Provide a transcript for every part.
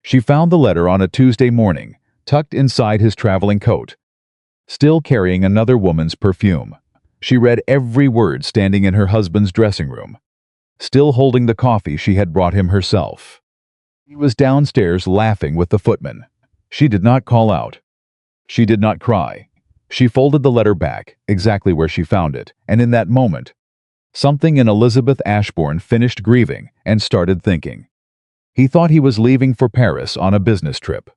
She found the letter on a Tuesday morning, tucked inside his traveling coat, still carrying another woman's perfume. She read every word standing in her husband's dressing room, still holding the coffee she had brought him herself. He was downstairs laughing with the footman. She did not call out. She did not cry. She folded the letter back, exactly where she found it, and in that moment, something in Elizabeth Ashbourne finished grieving and started thinking. He thought he was leaving for Paris on a business trip.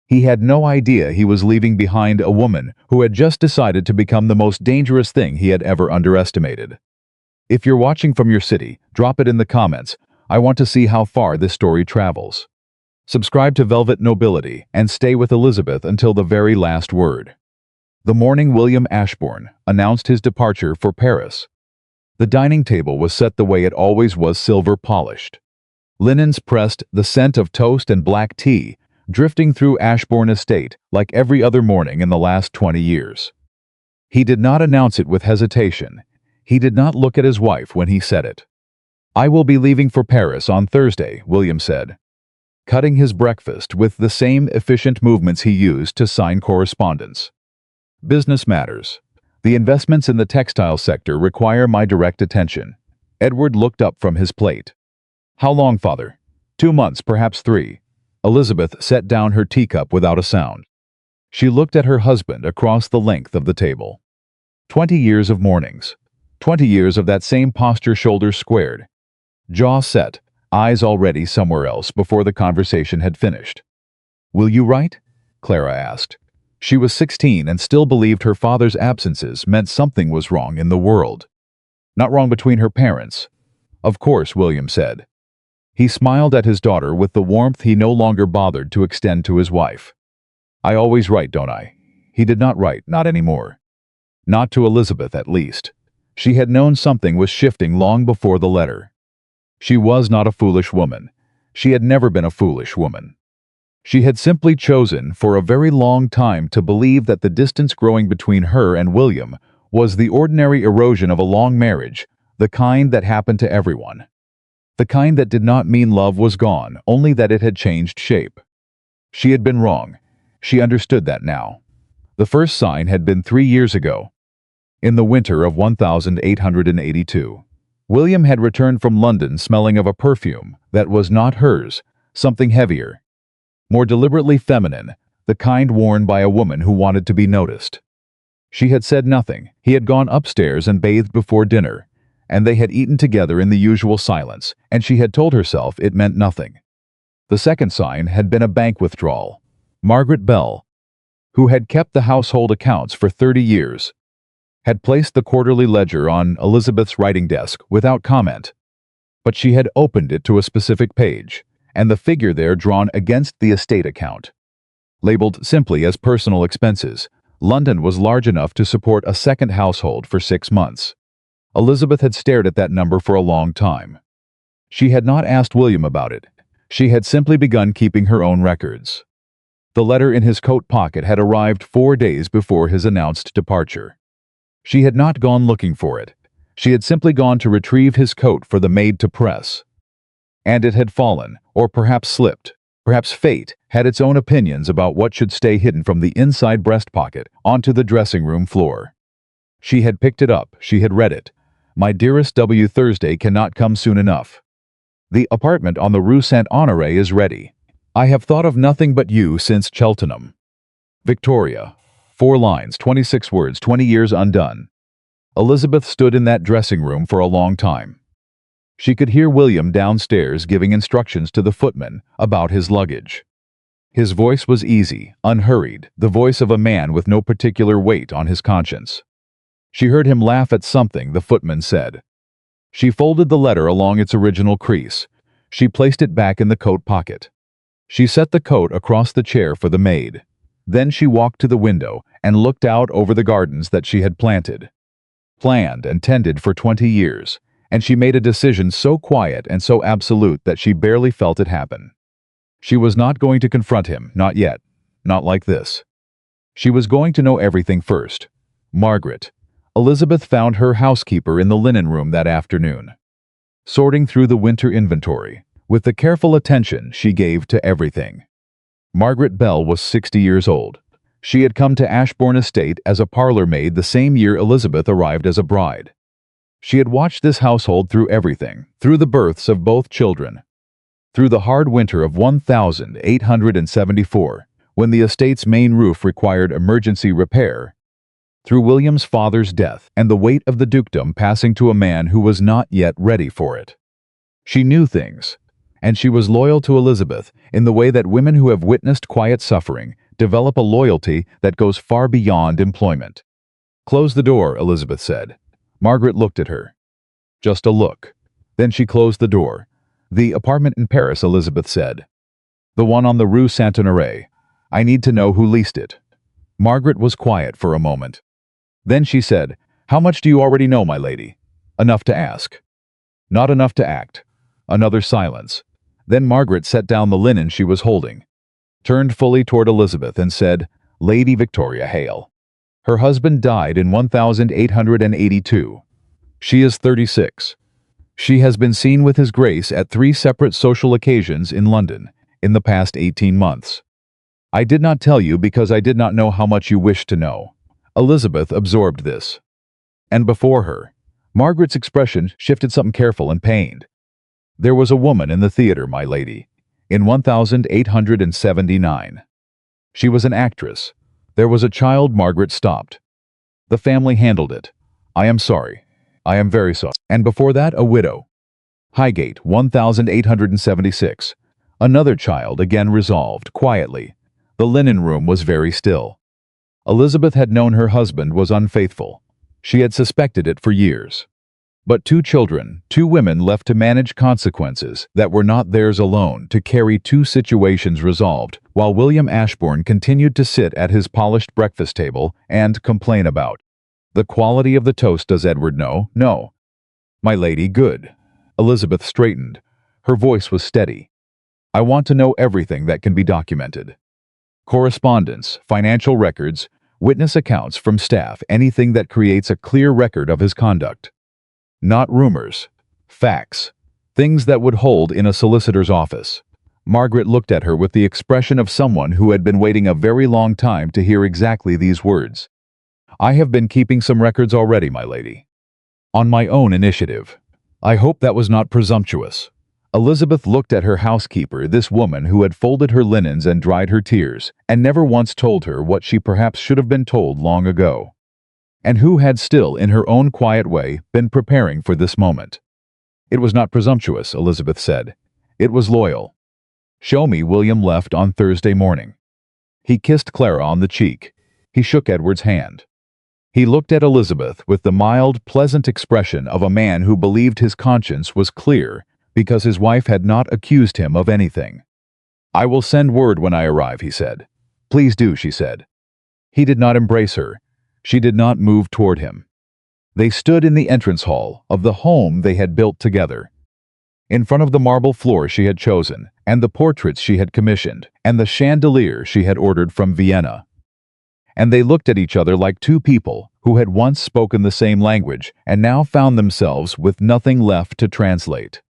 He had no idea he was leaving behind a woman who had just decided to become the most dangerous thing he had ever underestimated. If you're watching from your city, drop it in the comments. I want to see how far this story travels. Subscribe to Velvet Nobility and stay with Elizabeth until the very last word. The morning William Ashbourne announced his departure for Paris. The dining table was set the way it always was, silver polished. Linens pressed, the scent of toast and black tea drifting through Ashbourne Estate like every other morning in the last 20 years. He did not announce it with hesitation. He did not look at his wife when he said it. "I will be leaving for Paris on Thursday," William said, cutting his breakfast with the same efficient movements he used to sign correspondence. "Business matters. The investments in the textile sector require my direct attention." Edward looked up from his plate. "How long, father?" 2 months, perhaps 3. Elizabeth set down her teacup without a sound. She looked at her husband across the length of the table. 20 years of mornings. 20 years of that same posture, shoulders squared, jaw set, eyes already somewhere else before the conversation had finished. "Will you write?" Clara asked. She was 16 and still believed her father's absences meant something was wrong in the world. Not wrong between her parents. "Of course," William said. He smiled at his daughter with the warmth he no longer bothered to extend to his wife. "I always write, don't I?" He did not write, not anymore. Not to Elizabeth, at least. She had known something was shifting long before the letter. She was not a foolish woman. She had never been a foolish woman. She had simply chosen for a very long time to believe that the distance growing between her and William was the ordinary erosion of a long marriage, the kind that happened to everyone. The kind that did not mean love was gone, only that it had changed shape. She had been wrong. She understood that now. The first sign had been 3 years ago. In the winter of 1882. William had returned from London smelling of a perfume that was not hers, something heavier, more deliberately feminine, the kind worn by a woman who wanted to be noticed. She had said nothing. He had gone upstairs and bathed before dinner, and they had eaten together in the usual silence, and she had told herself it meant nothing. The second sign had been a bank withdrawal. Margaret Bell, who had kept the household accounts for 30 years, had placed the quarterly ledger on Elizabeth's writing desk without comment. But she had opened it to a specific page, and the figure there drawn against the estate account. Labeled simply as personal expenses, London was large enough to support a second household for 6 months. Elizabeth had stared at that number for a long time. She had not asked William about it. She had simply begun keeping her own records. The letter in his coat pocket had arrived 4 days before his announced departure. She had not gone looking for it. She had simply gone to retrieve his coat for the maid to press. And it had fallen, or perhaps slipped. Perhaps fate had its own opinions about what should stay hidden from the inside breast pocket onto the dressing room floor. She had picked it up. She had read it. "My dearest W. Thursday cannot come soon enough. The apartment on the Rue Saint-Honoré is ready. I have thought of nothing but you since Cheltenham. Victoria." 4 lines, 26 words, 20 years undone. Elizabeth stood in that dressing room for a long time. She could hear William downstairs giving instructions to the footman about his luggage. His voice was easy, unhurried, the voice of a man with no particular weight on his conscience. She heard him laugh at something the footman said. She folded the letter along its original crease. She placed it back in the coat pocket. She set the coat across the chair for the maid. Then she walked to the window and looked out over the gardens that she had planned and tended for 20 years, and she made a decision so quiet and so absolute that she barely felt it happen. She was not going to confront him, not yet, not like this. She was going to know everything first. Margaret. Elizabeth found her housekeeper in the linen room that afternoon. Sorting through the winter inventory, with the careful attention she gave to everything. Margaret Bell was 60 years old. She had come to Ashbourne Estate as a parlour maid the same year Elizabeth arrived as a bride. She had watched this household through everything, through the births of both children, through the hard winter of 1874, when the estate's main roof required emergency repair, through William's father's death and the weight of the dukedom passing to a man who was not yet ready for it. She knew things, and she was loyal to Elizabeth in the way that women who have witnessed quiet suffering develop a loyalty that goes far beyond employment. "Close the door," Elizabeth said. Margaret looked at her. Just a look. Then she closed the door. "The apartment in Paris," Elizabeth said. "The one on the Rue Saint-Honoré. I need to know who leased it." Margaret was quiet for a moment. Then she said, "How much do you already know, my lady?" "Enough to ask." "Not enough to act." Another silence. Then Margaret set down the linen she was holding, turned fully toward Elizabeth and said, "Lady Victoria Hale. Her husband died in 1882. She is 36. She has been seen with His Grace at 3 separate social occasions in London in the past 18 months. I did not tell you because I did not know how much you wished to know." Elizabeth absorbed this. And before her, Margaret's expression shifted something careful and pained. "There was a woman in the theater, my lady, in 1879. She was an actress. There was a child." Margaret stopped. "The family handled it. I am sorry. I am very sorry. And before that, a widow. Highgate, 1876. Another child, again resolved, quietly. The linen room was very still. Elizabeth had known her husband was unfaithful. She had suspected it for years. But 2 children, 2 women left to manage consequences that were not theirs alone, to carry 2 situations resolved, while William Ashbourne continued to sit at his polished breakfast table and complain about the quality of the toast. "Does Edward know?" "No." "My lady, good." Elizabeth straightened. Her voice was steady. "I want to know everything that can be documented. Correspondence, financial records, witness accounts from staff, anything that creates a clear record of his conduct. Not rumors. Facts. Things that would hold in a solicitor's office." Margaret looked at her with the expression of someone who had been waiting a very long time to hear exactly these words. "I have been keeping some records already, my lady. On my own initiative. I hope that was not presumptuous." Elizabeth looked at her housekeeper, this woman who had folded her linens and dried her tears, and never once told her what she perhaps should have been told long ago, and who had still, in her own quiet way, been preparing for this moment. "It was not presumptuous," Elizabeth said. "It was loyal. Show me." William left on Thursday morning. He kissed Clara on the cheek. He shook Edward's hand. He looked at Elizabeth with the mild, pleasant expression of a man who believed his conscience was clear because his wife had not accused him of anything. "I will send word when I arrive," he said. "Please do," she said. He did not embrace her. She did not move toward him. They stood in the entrance hall of the home they had built together, in front of the marble floor she had chosen, and the portraits she had commissioned, and the chandelier she had ordered from Vienna. And they looked at each other like 2 people who had once spoken the same language and now found themselves with nothing left to translate.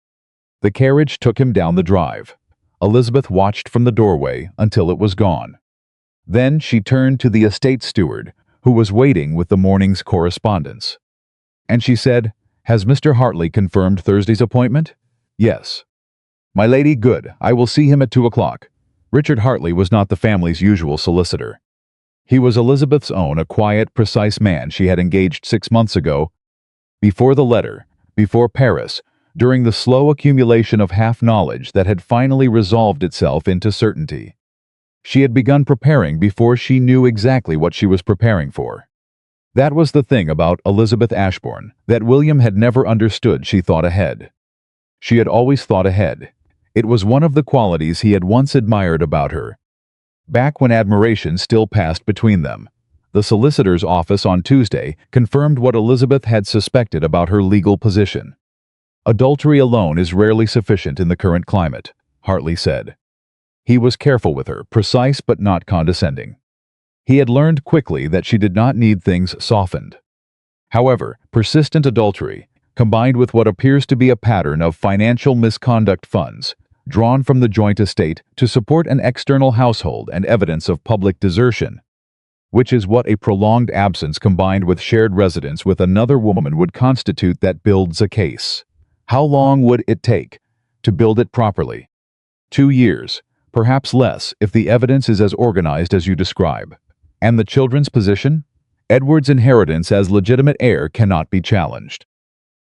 The carriage took him down the drive. Elizabeth watched from the doorway until it was gone. Then she turned to the estate steward, who was waiting with the morning's correspondence. And she said, "Has Mr. Hartley confirmed Thursday's appointment?" "Yes." "My lady, good. I will see him at 2 o'clock. Richard Hartley was not the family's usual solicitor. He was Elizabeth's own, a quiet, precise man she had engaged 6 months ago, before the letter, before Paris, during the slow accumulation of half-knowledge that had finally resolved itself into certainty. She had begun preparing before she knew exactly what she was preparing for. That was the thing about Elizabeth Ashbourne that William had never understood. She thought ahead. She had always thought ahead. It was one of the qualities he had once admired about her, back when admiration still passed between them. The solicitor's office on Tuesday confirmed what Elizabeth had suspected about her legal position. "Adultery alone is rarely sufficient in the current climate," Hartley said. He was careful with her, precise but not condescending. He had learned quickly that she did not need things softened. However, persistent adultery, combined with what appears to be a pattern of financial misconduct funds, drawn from the joint estate to support an external household and evidence of public desertion, which is what a prolonged absence combined with shared residence with another woman would constitute. That builds a case. How long would it take to build it properly? 2 years, perhaps less if the evidence is as organized as you describe. And the children's position? Edward's inheritance as legitimate heir cannot be challenged.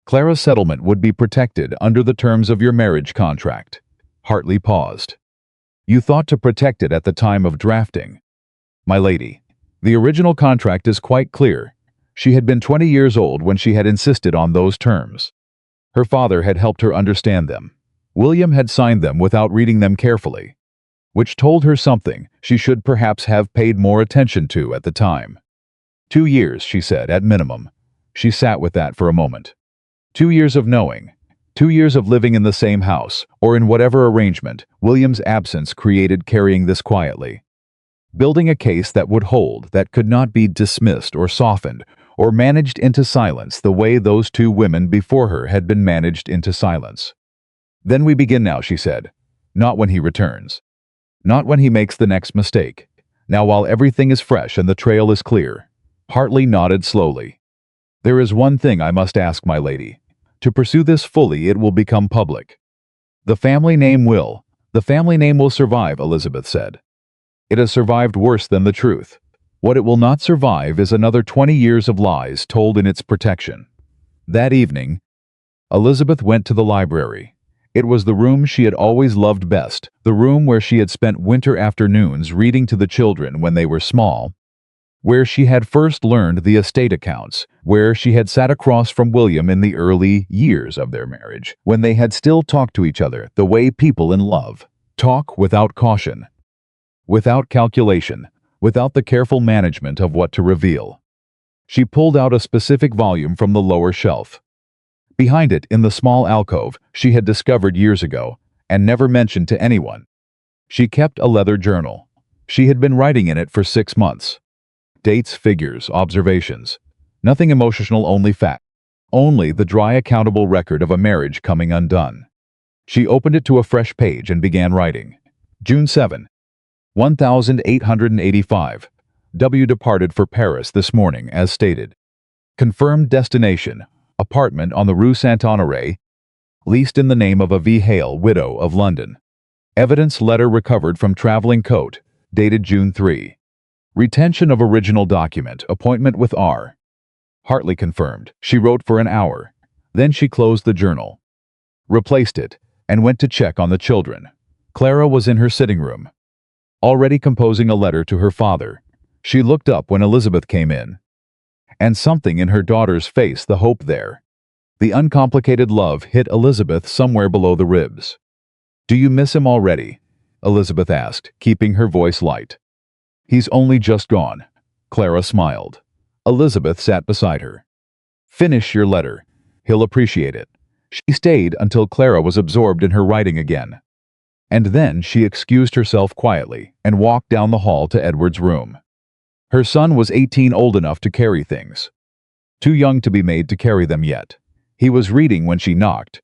Clara's settlement would be protected under the terms of your marriage contract. Hartley paused. You thought to protect it at the time of drafting. My lady, the original contract is quite clear. She had been 20 years old when she had insisted on those terms. Her father had helped her understand them. William had signed them without reading them carefully, which told her something she should perhaps have paid more attention to at the time. 2 years, she said, at minimum. She sat with that for a moment. 2 years of knowing. 2 years of living in the same house, or in whatever arrangement William's absence created, carrying this quietly. Building a case that would hold, that could not be dismissed or softened, or managed into silence the way those 2 women before her had been managed into silence. Then we begin now, she said. Not when he returns. Not when he makes the next mistake. Now while everything is fresh and the trail is clear. Hartley nodded slowly. There is one thing I must ask, my lady. To pursue this fully, it will become public. The family name will survive, Elizabeth said. It has survived worse than the truth. What it will not survive is another 20 years of lies told in its protection. That evening, Elizabeth went to the library. It was the room she had always loved best, the room where she had spent winter afternoons reading to the children when they were small, where she had first learned the estate accounts, where she had sat across from William in the early years of their marriage, when they had still talked to each other the way people in love talk, without caution, without calculation, without the careful management of what to reveal. She pulled out a specific volume from the lower shelf. Behind it, in the small alcove she had discovered years ago, and never mentioned to anyone, she kept a leather journal. She had been writing in it for 6 months. Dates, figures, observations. Nothing emotional, only fact. Only the dry, accountable record of a marriage coming undone. She opened it to a fresh page and began writing. June 7, 1885. W. departed for Paris this morning, as stated. Confirmed destination, apartment on the Rue Saint-Honoré, leased in the name of a V. Hale, widow, of London. Evidence letter recovered from traveling coat, dated June 3. Retention of original document, appointment with R. Hartley confirmed. She wrote for an hour. Then she closed the journal, replaced it, and went to check on the children. Clara was in her sitting room, already composing a letter to her father. She looked up when Elizabeth came in. And something in her daughter's face, the hope there, the uncomplicated love, hit Elizabeth somewhere below the ribs. Do you miss him already? Elizabeth asked, keeping her voice light. He's only just gone. Clara smiled. Elizabeth sat beside her. Finish your letter. He'll appreciate it. She stayed until Clara was absorbed in her writing again. And then she excused herself quietly and walked down the hall to Edward's room. Her son was 18, old enough to carry things. Too young to be made to carry them yet. He was reading when she knocked,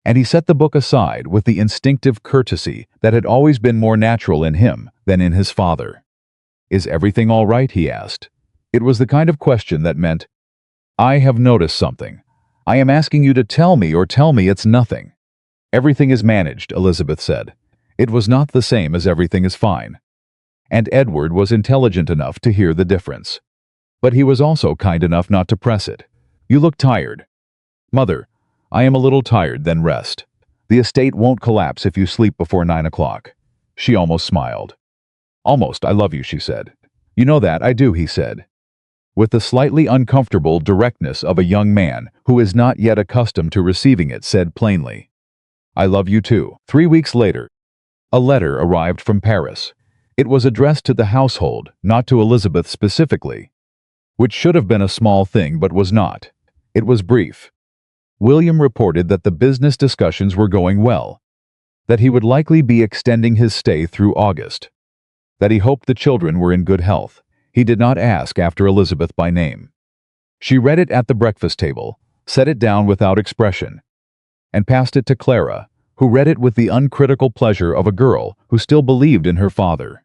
and he set the book aside with the instinctive courtesy that had always been more natural in him than in his father. Is everything all right? He asked. It was the kind of question that meant, I have noticed something. I am asking you to tell me, or tell me it's nothing. Everything is managed, Elizabeth said. It was not the same as everything is fine. And Edward was intelligent enough to hear the difference. But he was also kind enough not to press it. You look tired. Mother, I am a little tired, then rest. The estate won't collapse if you sleep before 9 o'clock. She almost smiled. Almost, I love you, she said. You know that, I do, he said, with the slightly uncomfortable directness of a young man who is not yet accustomed to receiving it said plainly. I love you too. 3 weeks later, a letter arrived from Paris. It was addressed to the household, not to Elizabeth specifically, which should have been a small thing but was not. It was brief. William reported that the business discussions were going well, that he would likely be extending his stay through August, that he hoped the children were in good health. He did not ask after Elizabeth by name. She read it at the breakfast table, set it down without expression, and passed it to Clara, who read it with the uncritical pleasure of a girl who still believed in her father.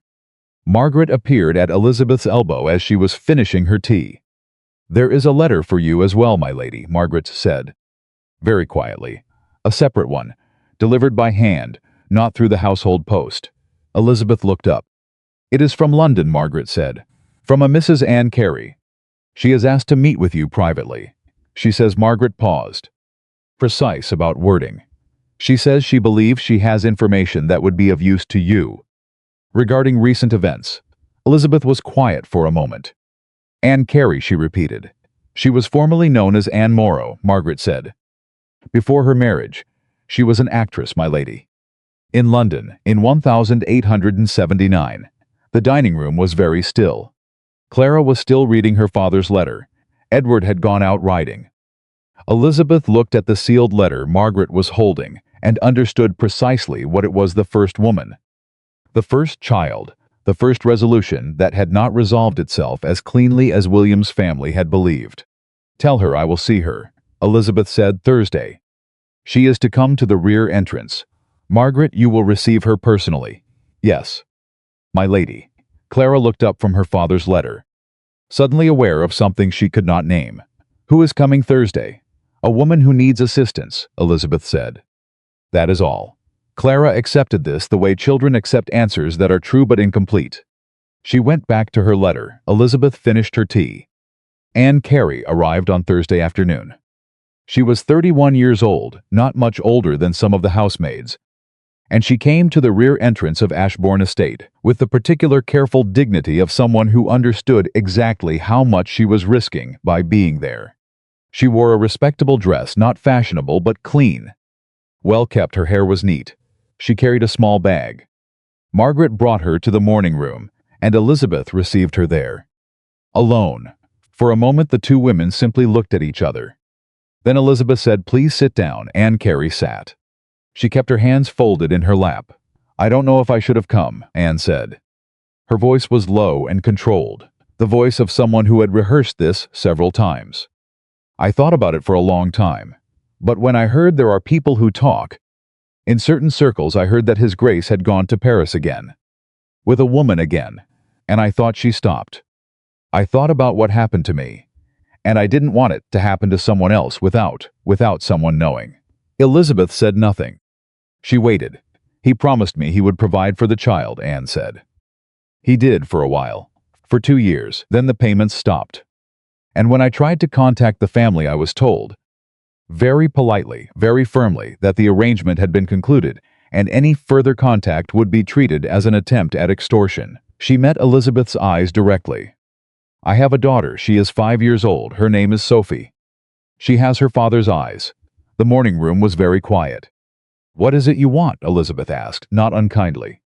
Margaret appeared at Elizabeth's elbow as she was finishing her tea. "There is a letter for you as well, my lady," Margaret said, very quietly. "A separate one, delivered by hand, not through the household post." Elizabeth looked up. "It is from London," Margaret said. "From a Mrs. Anne Carey. She has asked to meet with you privately. She says," Margaret paused, precise about wording. "She says she believes she has information that would be of use to you." Regarding recent events, Elizabeth was quiet for a moment. "Anne Carey," she repeated. "She was formerly known as Anne Morrow," Margaret said. "Before her marriage, she was an actress, my lady. In London, in 1879, the dining room was very still. Clara was still reading her father's letter. Edward had gone out riding." Elizabeth looked at the sealed letter Margaret was holding and understood precisely what it was: the first woman, the first child, the first resolution that had not resolved itself as cleanly as William's family had believed. "Tell her I will see her," Elizabeth said, "Thursday. She is to come to the rear entrance. Margaret, you will receive her personally." "Yes, my lady." Clara looked up from her father's letter, suddenly aware of something she could not name. "Who is coming Thursday?" "A woman who needs assistance," Elizabeth said. "That is all." Clara accepted this the way children accept answers that are true but incomplete. She went back to her letter. Elizabeth finished her tea. Anne Carey arrived on Thursday afternoon. She was 31 years old, not much older than some of the housemaids, and she came to the rear entrance of Ashbourne Estate with the particular careful dignity of someone who understood exactly how much she was risking by being there. She wore a respectable dress, not fashionable but clean. Well kept, her hair was neat. She carried a small bag. Margaret brought her to the morning room, and Elizabeth received her there. Alone. For a moment the two women simply looked at each other. Then Elizabeth said, "Please sit down." Anne Carey sat. She kept her hands folded in her lap. "I don't know if I should have come," Anne said. Her voice was low and controlled, the voice of someone who had rehearsed this several times. "I thought about it for a long time, but when I heard there are people who talk, in certain circles I heard that His Grace had gone to Paris again, with a woman again, and I thought." She stopped. "I thought about what happened to me, and I didn't want it to happen to someone else without someone knowing." Elizabeth said nothing. She waited. "He promised me he would provide for the child," Anne said. "He did for a while, for 2 years, then the payments stopped. And when I tried to contact the family, I was told, very politely, very firmly, that the arrangement had been concluded, and any further contact would be treated as an attempt at extortion." She met Elizabeth's eyes directly. "I have a daughter. She is 5 years old. Her name is Sophie. She has her father's eyes." The morning room was very quiet. "What is it you want?" Elizabeth asked, not unkindly.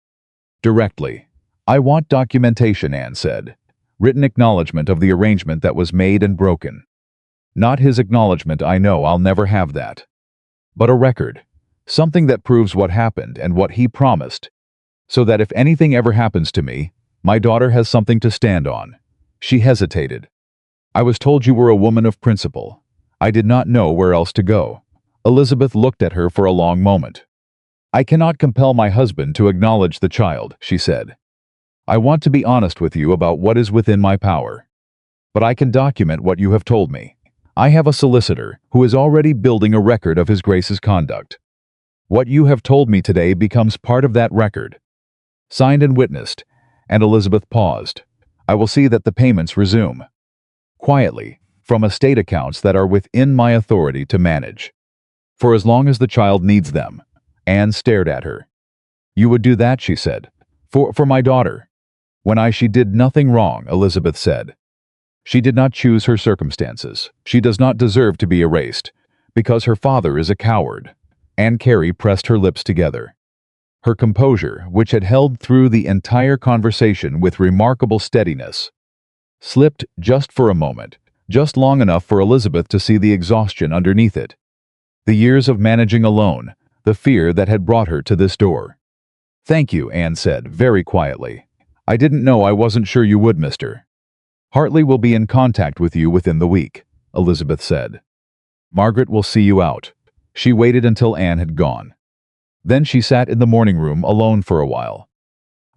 "Directly. I want documentation," Anne said. "Written acknowledgement of the arrangement that was made and broken. Not his acknowledgement, I know, I'll never have that. But a record. Something that proves what happened and what he promised, so that if anything ever happens to me, my daughter has something to stand on." She hesitated. "I was told you were a woman of principle. I did not know where else to go." Elizabeth looked at her for a long moment. "I cannot compel my husband to acknowledge the child," she said. "I want to be honest with you about what is within my power. But I can document what you have told me. I have a solicitor who is already building a record of His Grace's conduct. What you have told me today becomes part of that record. Signed and witnessed," and Elizabeth paused. "I will see that the payments resume. Quietly, from estate accounts that are within my authority to manage. For as long as the child needs them." Anne stared at her. "You would do that?" she said. For my daughter." She did nothing wrong," Elizabeth said. "She did not choose her circumstances. She does not deserve to be erased, because her father is a coward." Anne Carey pressed her lips together. Her composure, which had held through the entire conversation with remarkable steadiness, slipped just for a moment, just long enough for Elizabeth to see the exhaustion underneath it. The years of managing alone, the fear that had brought her to this door. "Thank you," Anne said, very quietly. "I didn't know. I wasn't sure you would, Mr. Hartley will be in contact with you within the week," Elizabeth said. "Margaret will see you out." She waited until Anne had gone. Then she sat in the morning room alone for a while.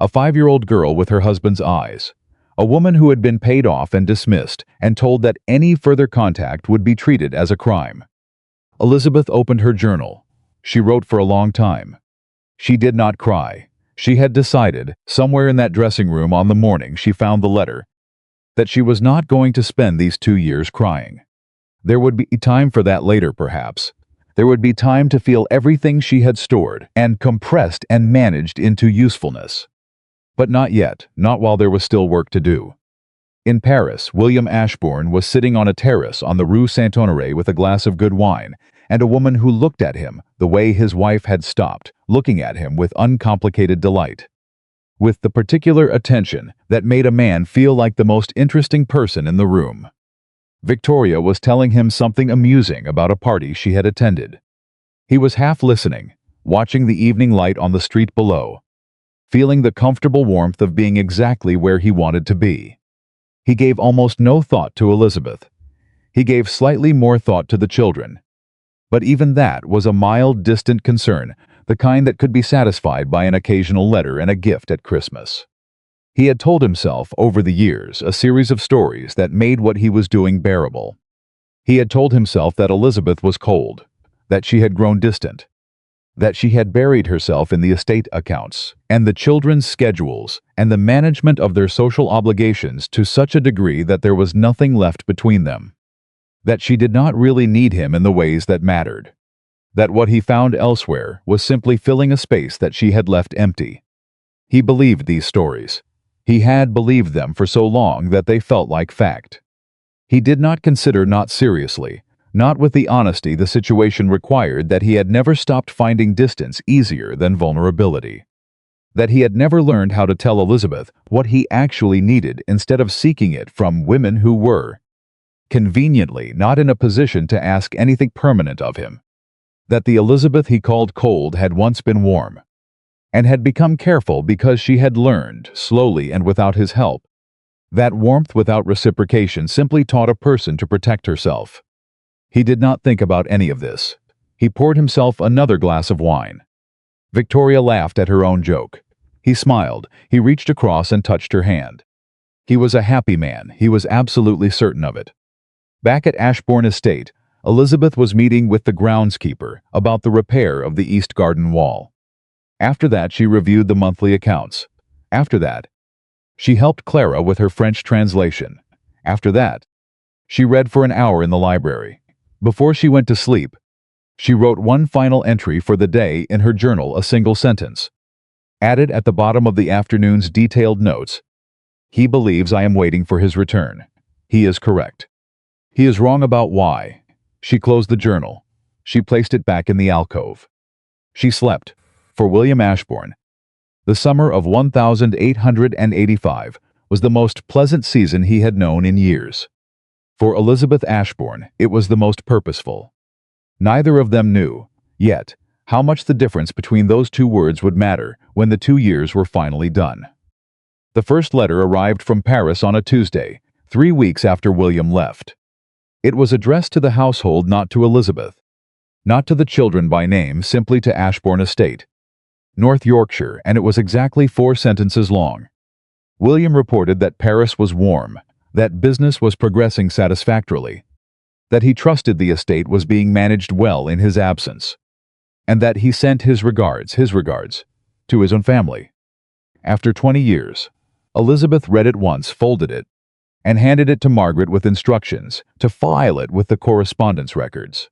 A 5-year-old girl with her husband's eyes. A woman who had been paid off and dismissed and told that any further contact would be treated as a crime. Elizabeth opened her journal. She wrote for a long time. She did not cry. She had decided, somewhere in that dressing room on the morning she found the letter, that she was not going to spend these 2 years crying. There would be time for that later, perhaps. There would be time to feel everything she had stored and compressed and managed into usefulness. But not yet, not while there was still work to do. In Paris, William Ashbourne was sitting on a terrace on the Rue Saint-Honoré with a glass of good wine, and a woman who looked at him the way his wife had stopped, looking at him with uncomplicated delight. With the particular attention that made a man feel like the most interesting person in the room. Victoria was telling him something amusing about a party she had attended. He was half listening, watching the evening light on the street below, feeling the comfortable warmth of being exactly where he wanted to be. He gave almost no thought to Elizabeth. He gave slightly more thought to the children. But even that was a mild, distant concern, the kind that could be satisfied by an occasional letter and a gift at Christmas. He had told himself over the years a series of stories that made what he was doing bearable. He had told himself that Elizabeth was cold, that she had grown distant, that she had buried herself in the estate accounts and the children's schedules and the management of their social obligations to such a degree that there was nothing left between them, that she did not really need him in the ways that mattered, that what he found elsewhere was simply filling a space that she had left empty. He believed these stories. He had believed them for so long that they felt like fact. He did not consider, not seriously, not with the honesty the situation required, that he had never stopped finding distance easier than vulnerability. That he had never learned how to tell Elizabeth what he actually needed instead of seeking it from women who were, conveniently, not in a position to ask anything permanent of him. That the Elizabeth he called cold had once been warm, and had become careful because she had learned, slowly and without his help, that warmth without reciprocation simply taught a person to protect herself. He did not think about any of this. He poured himself another glass of wine. Victoria laughed at her own joke. He smiled. He reached across and touched her hand. He was a happy man. He was absolutely certain of it. Back at Ashbourne Estate, Elizabeth was meeting with the groundskeeper about the repair of the East Garden wall. After that, she reviewed the monthly accounts. After that, she helped Clara with her French translation. After that, she read for an hour in the library. Before she went to sleep, she wrote one final entry for the day in her journal, a single sentence. Added at the bottom of the afternoon's detailed notes, "He believes I am waiting for his return. He is correct. He is wrong about why." She closed the journal. She placed it back in the alcove. She slept. For William Ashbourne, the summer of 1885 was the most pleasant season he had known in years. For Elizabeth Ashbourne, it was the most purposeful. Neither of them knew, yet, how much the difference between those two words would matter when the 2 years were finally done. The first letter arrived from Paris on a Tuesday, 3 weeks after William left. It was addressed to the household, not to Elizabeth, not to the children by name, simply to Ashbourne Estate, North Yorkshire, and it was exactly 4 sentences long. William reported that Paris was warm, that business was progressing satisfactorily, that he trusted the estate was being managed well in his absence, and that he sent his regards, to his own family. After 20 years, Elizabeth read it once, folded it, and handed it to Margaret with instructions to file it with the correspondence records.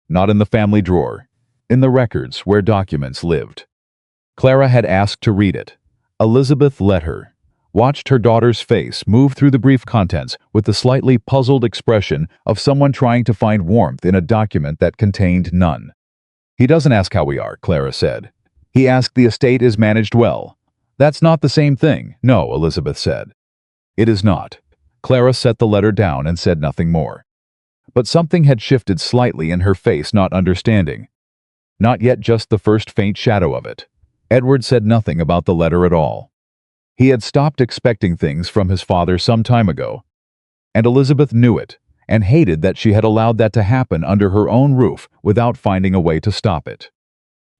Not in the family drawer, in the records where documents lived. Clara had asked to read it. Elizabeth let her, watched her daughter's face move through the brief contents with the slightly puzzled expression of someone trying to find warmth in a document that contained none. "He doesn't ask how we are," Clara said. "He asked the estate is managed well." "That's not the same thing." "No," Elizabeth said. "It is not." Clara set the letter down and said nothing more. But something had shifted slightly in her face, not understanding. Not yet just the first faint shadow of it. Edward said nothing about the letter at all. He had stopped expecting things from his father some time ago, and Elizabeth knew it, and hated that she had allowed that to happen under her own roof without finding a way to stop it.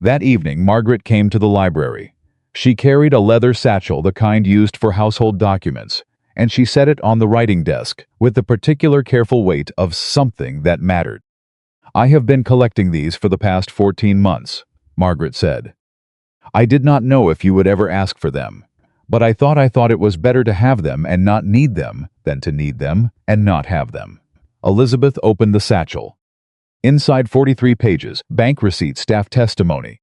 That evening, Margaret came to the library. She carried a leather satchel, the kind used for household documents, and she set it on the writing desk with the particular careful weight of something that mattered. "I have been collecting these for the past 14 months, Margaret said. "I did not know if you would ever ask for them, but I thought it was better to have them and not need them than to need them and not have them." Elizabeth opened the satchel. Inside 43 pages, bank receipt, staff testimony.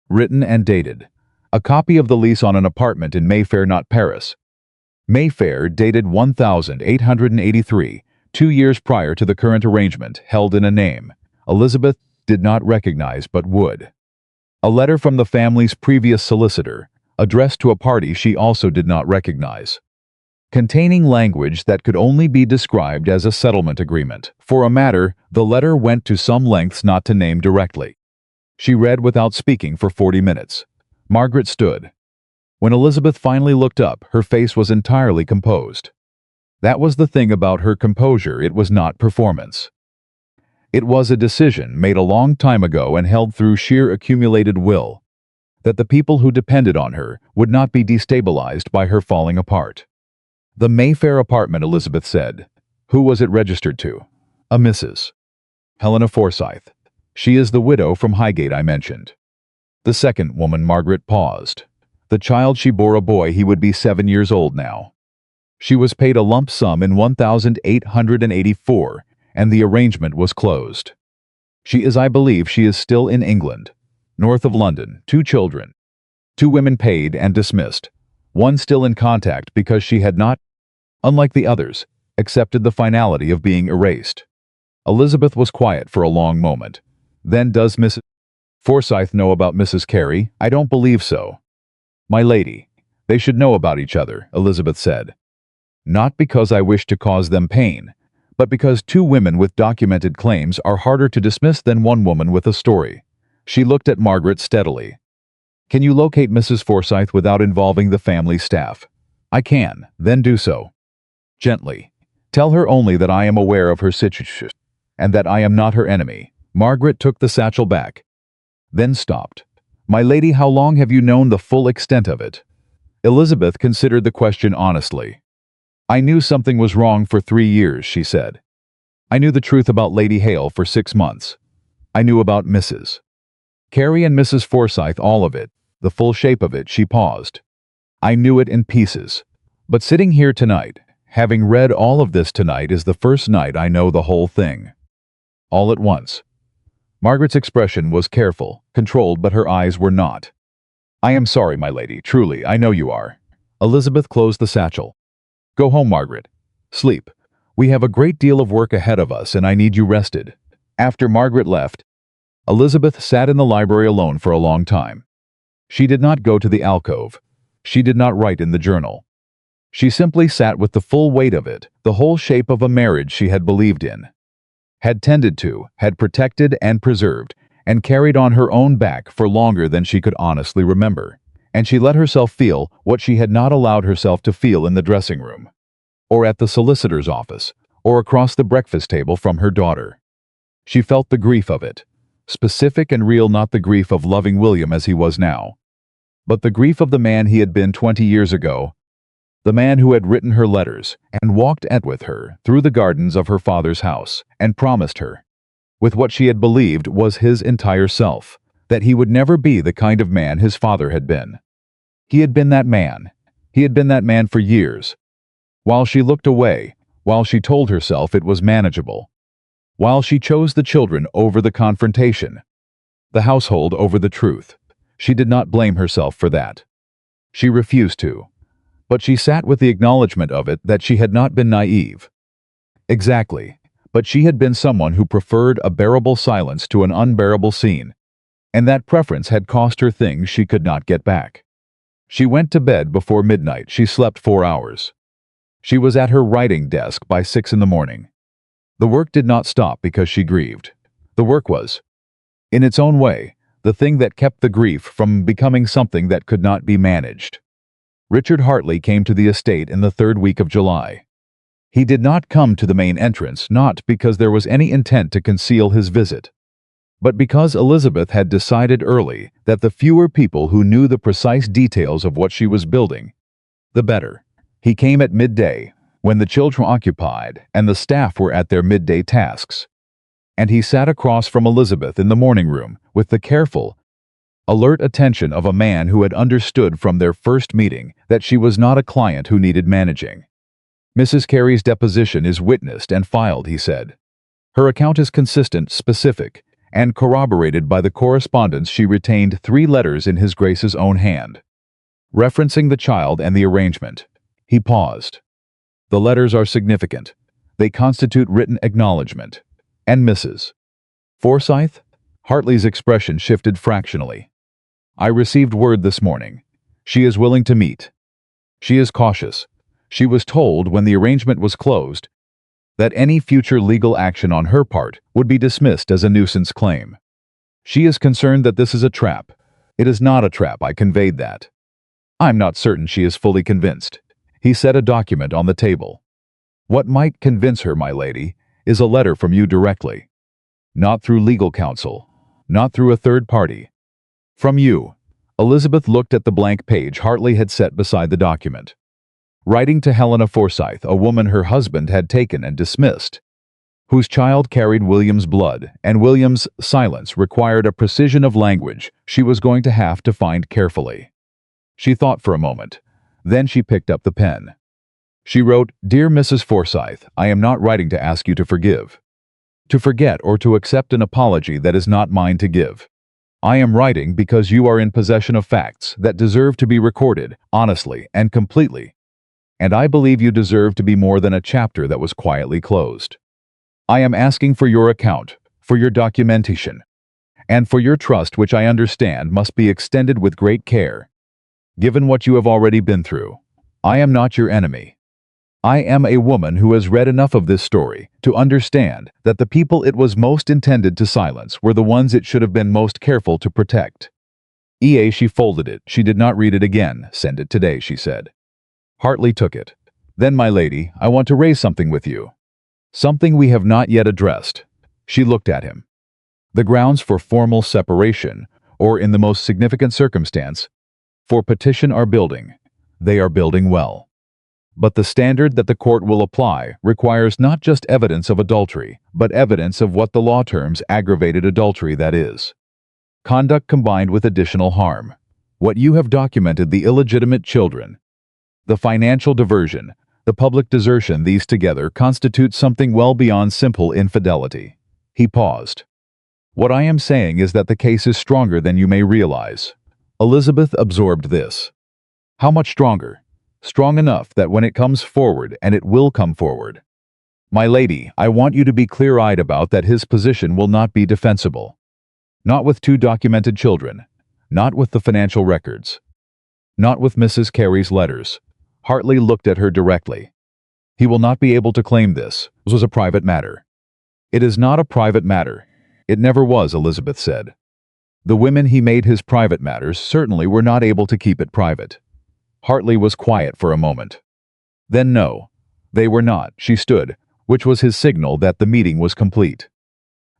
Written and dated. A copy of the lease on an apartment in Mayfair, not Paris. Mayfair, dated 1883, 2 years prior to the current arrangement, held in a name Elizabeth did not recognize but would. A letter from the family's previous solicitor, addressed to a party she also did not recognize. Containing language that could only be described as a settlement agreement. For a matter, the letter went to some lengths not to name directly. She read without speaking for 40 minutes. Margaret stood. When Elizabeth finally looked up, her face was entirely composed. That was the thing about her composure, it was not performance. It was a decision made a long time ago and held through sheer accumulated will, that the people who depended on her would not be destabilized by her falling apart. "The Mayfair apartment," Elizabeth said. "Who was it registered to?" "A Mrs. Helena Forsyth. She is the widow from Highgate I mentioned." The second woman. Margaret paused. "The child she bore, a boy, he would be 7 years old now. She was paid a lump sum in 1884, and the arrangement was closed. I believe she is still in England, north of London. 2 children. 2 women paid and dismissed. One still in contact because she had not, unlike the others, accepted the finality of being erased." Elizabeth was quiet for a long moment. Then, "Does Mrs. Forsyth know about Mrs. Carey?" "I don't believe so, my lady. They should know about each other," Elizabeth said. "Not because I wish to cause them pain, but because 2 women with documented claims are harder to dismiss than 1 woman with a story." She looked at Margaret steadily. "Can you locate Mrs. Forsyth without involving the family staff?" "I can." "Then do so. Gently. Tell her only that I am aware of her situation, and that I am not her enemy." Margaret took the satchel back, then stopped. "My lady, how long have you known the full extent of it?" Elizabeth considered the question honestly. "I knew something was wrong for 3 years, she said. "I knew the truth about Lady Hale for 6 months. I knew about Mrs. Carey and Mrs. Forsyth, all of it, the full shape of it." She paused. "I knew it in pieces. But sitting here tonight, having read all of this tonight, is the first night I know the whole thing. All at once." Margaret's expression was careful, controlled, but her eyes were not. "I am sorry, my lady, truly, I know you are." Elizabeth closed the satchel. "Go home, Margaret. Sleep. We have a great deal of work ahead of us, and I need you rested." After Margaret left, Elizabeth sat in the library alone for a long time. She did not go to the alcove. She did not write in the journal. She simply sat with the full weight of it, the whole shape of a marriage she had believed in, had tended to, had protected and preserved, and carried on her own back for longer than she could honestly remember. And she let herself feel what she had not allowed herself to feel in the dressing room, or at the solicitor's office, or across the breakfast table from her daughter. She felt the grief of it, specific and real, not the grief of loving William as he was now, but the grief of the man he had been 20 years ago, the man who had written her letters and walked with her through the gardens of her father's house and promised her, with what she had believed was his entire self, that he would never be the kind of man his father had been. He had been that man. He had been that man for years. While she looked away, while she told herself it was manageable, while she chose the children over the confrontation, the household over the truth, she did not blame herself for that. She refused to. But she sat with the acknowledgement of it, that she had not been naive. Exactly. But she had been someone who preferred a bearable silence to an unbearable scene, and that preference had cost her things she could not get back. She went to bed before midnight. She slept 4 hours. She was at her writing desk by 6 in the morning. The work did not stop because she grieved. The work was, in its own way, the thing that kept the grief from becoming something that could not be managed. Richard Hartley came to the estate in the 3rd week of July. He did not come to the main entrance, not because there was any intent to conceal his visit, But because Elizabeth had decided early that the fewer people who knew the precise details of what she was building, the better. He came at midday, when the children were occupied and the staff were at their midday tasks. And he sat across from Elizabeth in the morning room with the careful, alert attention of a man who had understood from their first meeting that she was not a client who needed managing. "Mrs. Carey's deposition is witnessed and filed," he said. "Her account is consistent, specific, and corroborated by the correspondence she retained 3 letters in His Grace's own hand, referencing the child and the arrangement." He paused. "The letters are significant. They constitute written acknowledgement. And Mrs. Forsyth?" Hartley's expression shifted fractionally. "I received word this morning. She is willing to meet. She is cautious. She was told when the arrangement was closed that any future legal action on her part would be dismissed as a nuisance claim. She is concerned that this is a trap. It is not a trap, I conveyed that. I'm not certain she is fully convinced." He set a document on the table. "What might convince her, my lady, is a letter from you directly. Not through legal counsel, not through a third party. From you." Elizabeth looked at the blank page Hartley had set beside the document. "Writing to Helena Forsyth, a woman her husband had taken and dismissed, whose child carried William's blood, and William's silence required a precision of language she was going to have to find carefully." She thought for a moment. Then she picked up the pen. She wrote, "Dear Mrs. Forsyth, I am not writing to ask you to forgive, to forget, or to accept an apology that is not mine to give. I am writing because you are in possession of facts that deserve to be recorded honestly and completely, and I believe you deserve to be more than a chapter that was quietly closed. I am asking for your account, for your documentation, and for your trust, which I understand must be extended with great care, given what you have already been through. I am not your enemy. I am a woman who has read enough of this story to understand that the people it was most intended to silence were the ones it should have been most careful to protect." She folded it. She did not read it again. "Send it today," she said. Hartley took it. "Then, my lady, I want to raise something with you. Something we have not yet addressed." She looked at him. "The grounds for formal separation, or in the most significant circumstance, for petition are building. They are building well. But the standard that the court will apply requires not just evidence of adultery, but evidence of what the law terms aggravated adultery, that is, conduct combined with additional harm. What you have documented, the illegitimate children, the financial diversion, the public desertion, these together constitute something well beyond simple infidelity." He paused. "What I am saying is that the case is stronger than you may realize." Elizabeth absorbed this. "How much stronger?" "Strong enough that when it comes forward, and it will come forward, my lady, I want you to be clear-eyed about that his position will not be defensible. Not with 2 documented children, not with the financial records, not with Mrs. Carey's letters." Hartley looked at her directly. "He will not be able to claim this. This was a private matter." "It is not a private matter. It never was," Elizabeth said. "The women he made his private matters certainly were not able to keep it private." Hartley was quiet for a moment. "Then no, they were not." She stood, which was his signal that the meeting was complete.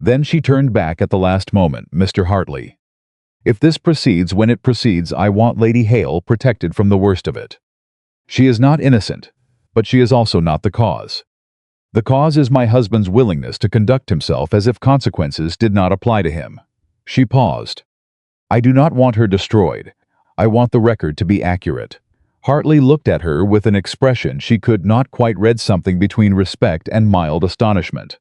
Then she turned back at the last moment. "Mr. Hartley, if this proceeds when it proceeds, I want Lady Hale protected from the worst of it. She is not innocent, but she is also not the cause. The cause is my husband's willingness to conduct himself as if consequences did not apply to him." She paused. "I do not want her destroyed. I want the record to be accurate." Hartley looked at her with an expression she could not quite read, something between respect and mild astonishment.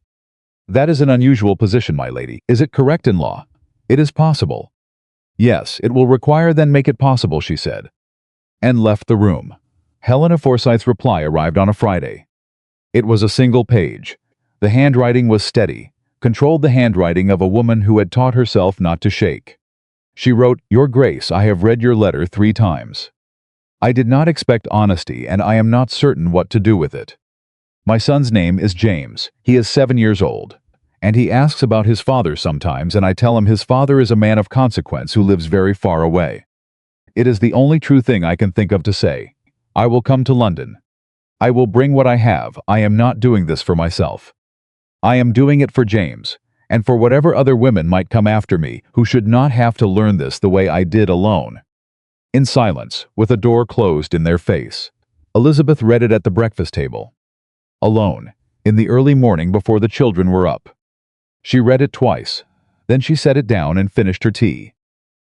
"That is an unusual position, my lady. Is it correct in law?" "It is possible." "Yes, it will require then make it possible," she said, and left the room. Helena Forsyth's reply arrived on a Friday. It was a single page. The handwriting was steady, controlled the handwriting of a woman who had taught herself not to shake. She wrote, "Your Grace, I have read your letter 3 times. I did not expect honesty, and I am not certain what to do with it. My son's name is James. He is 7 years old, and he asks about his father sometimes, and I tell him his father is a man of consequence who lives very far away. It is the only true thing I can think of to say. I will come to London. I will bring what I have. I am not doing this for myself. I am doing it for James, and for whatever other women might come after me who should not have to learn this the way I did alone. In silence, with a door closed in their face, Elizabeth read it at the breakfast table. Alone, in the early morning before the children were up. She read it twice. Then she set it down and finished her tea.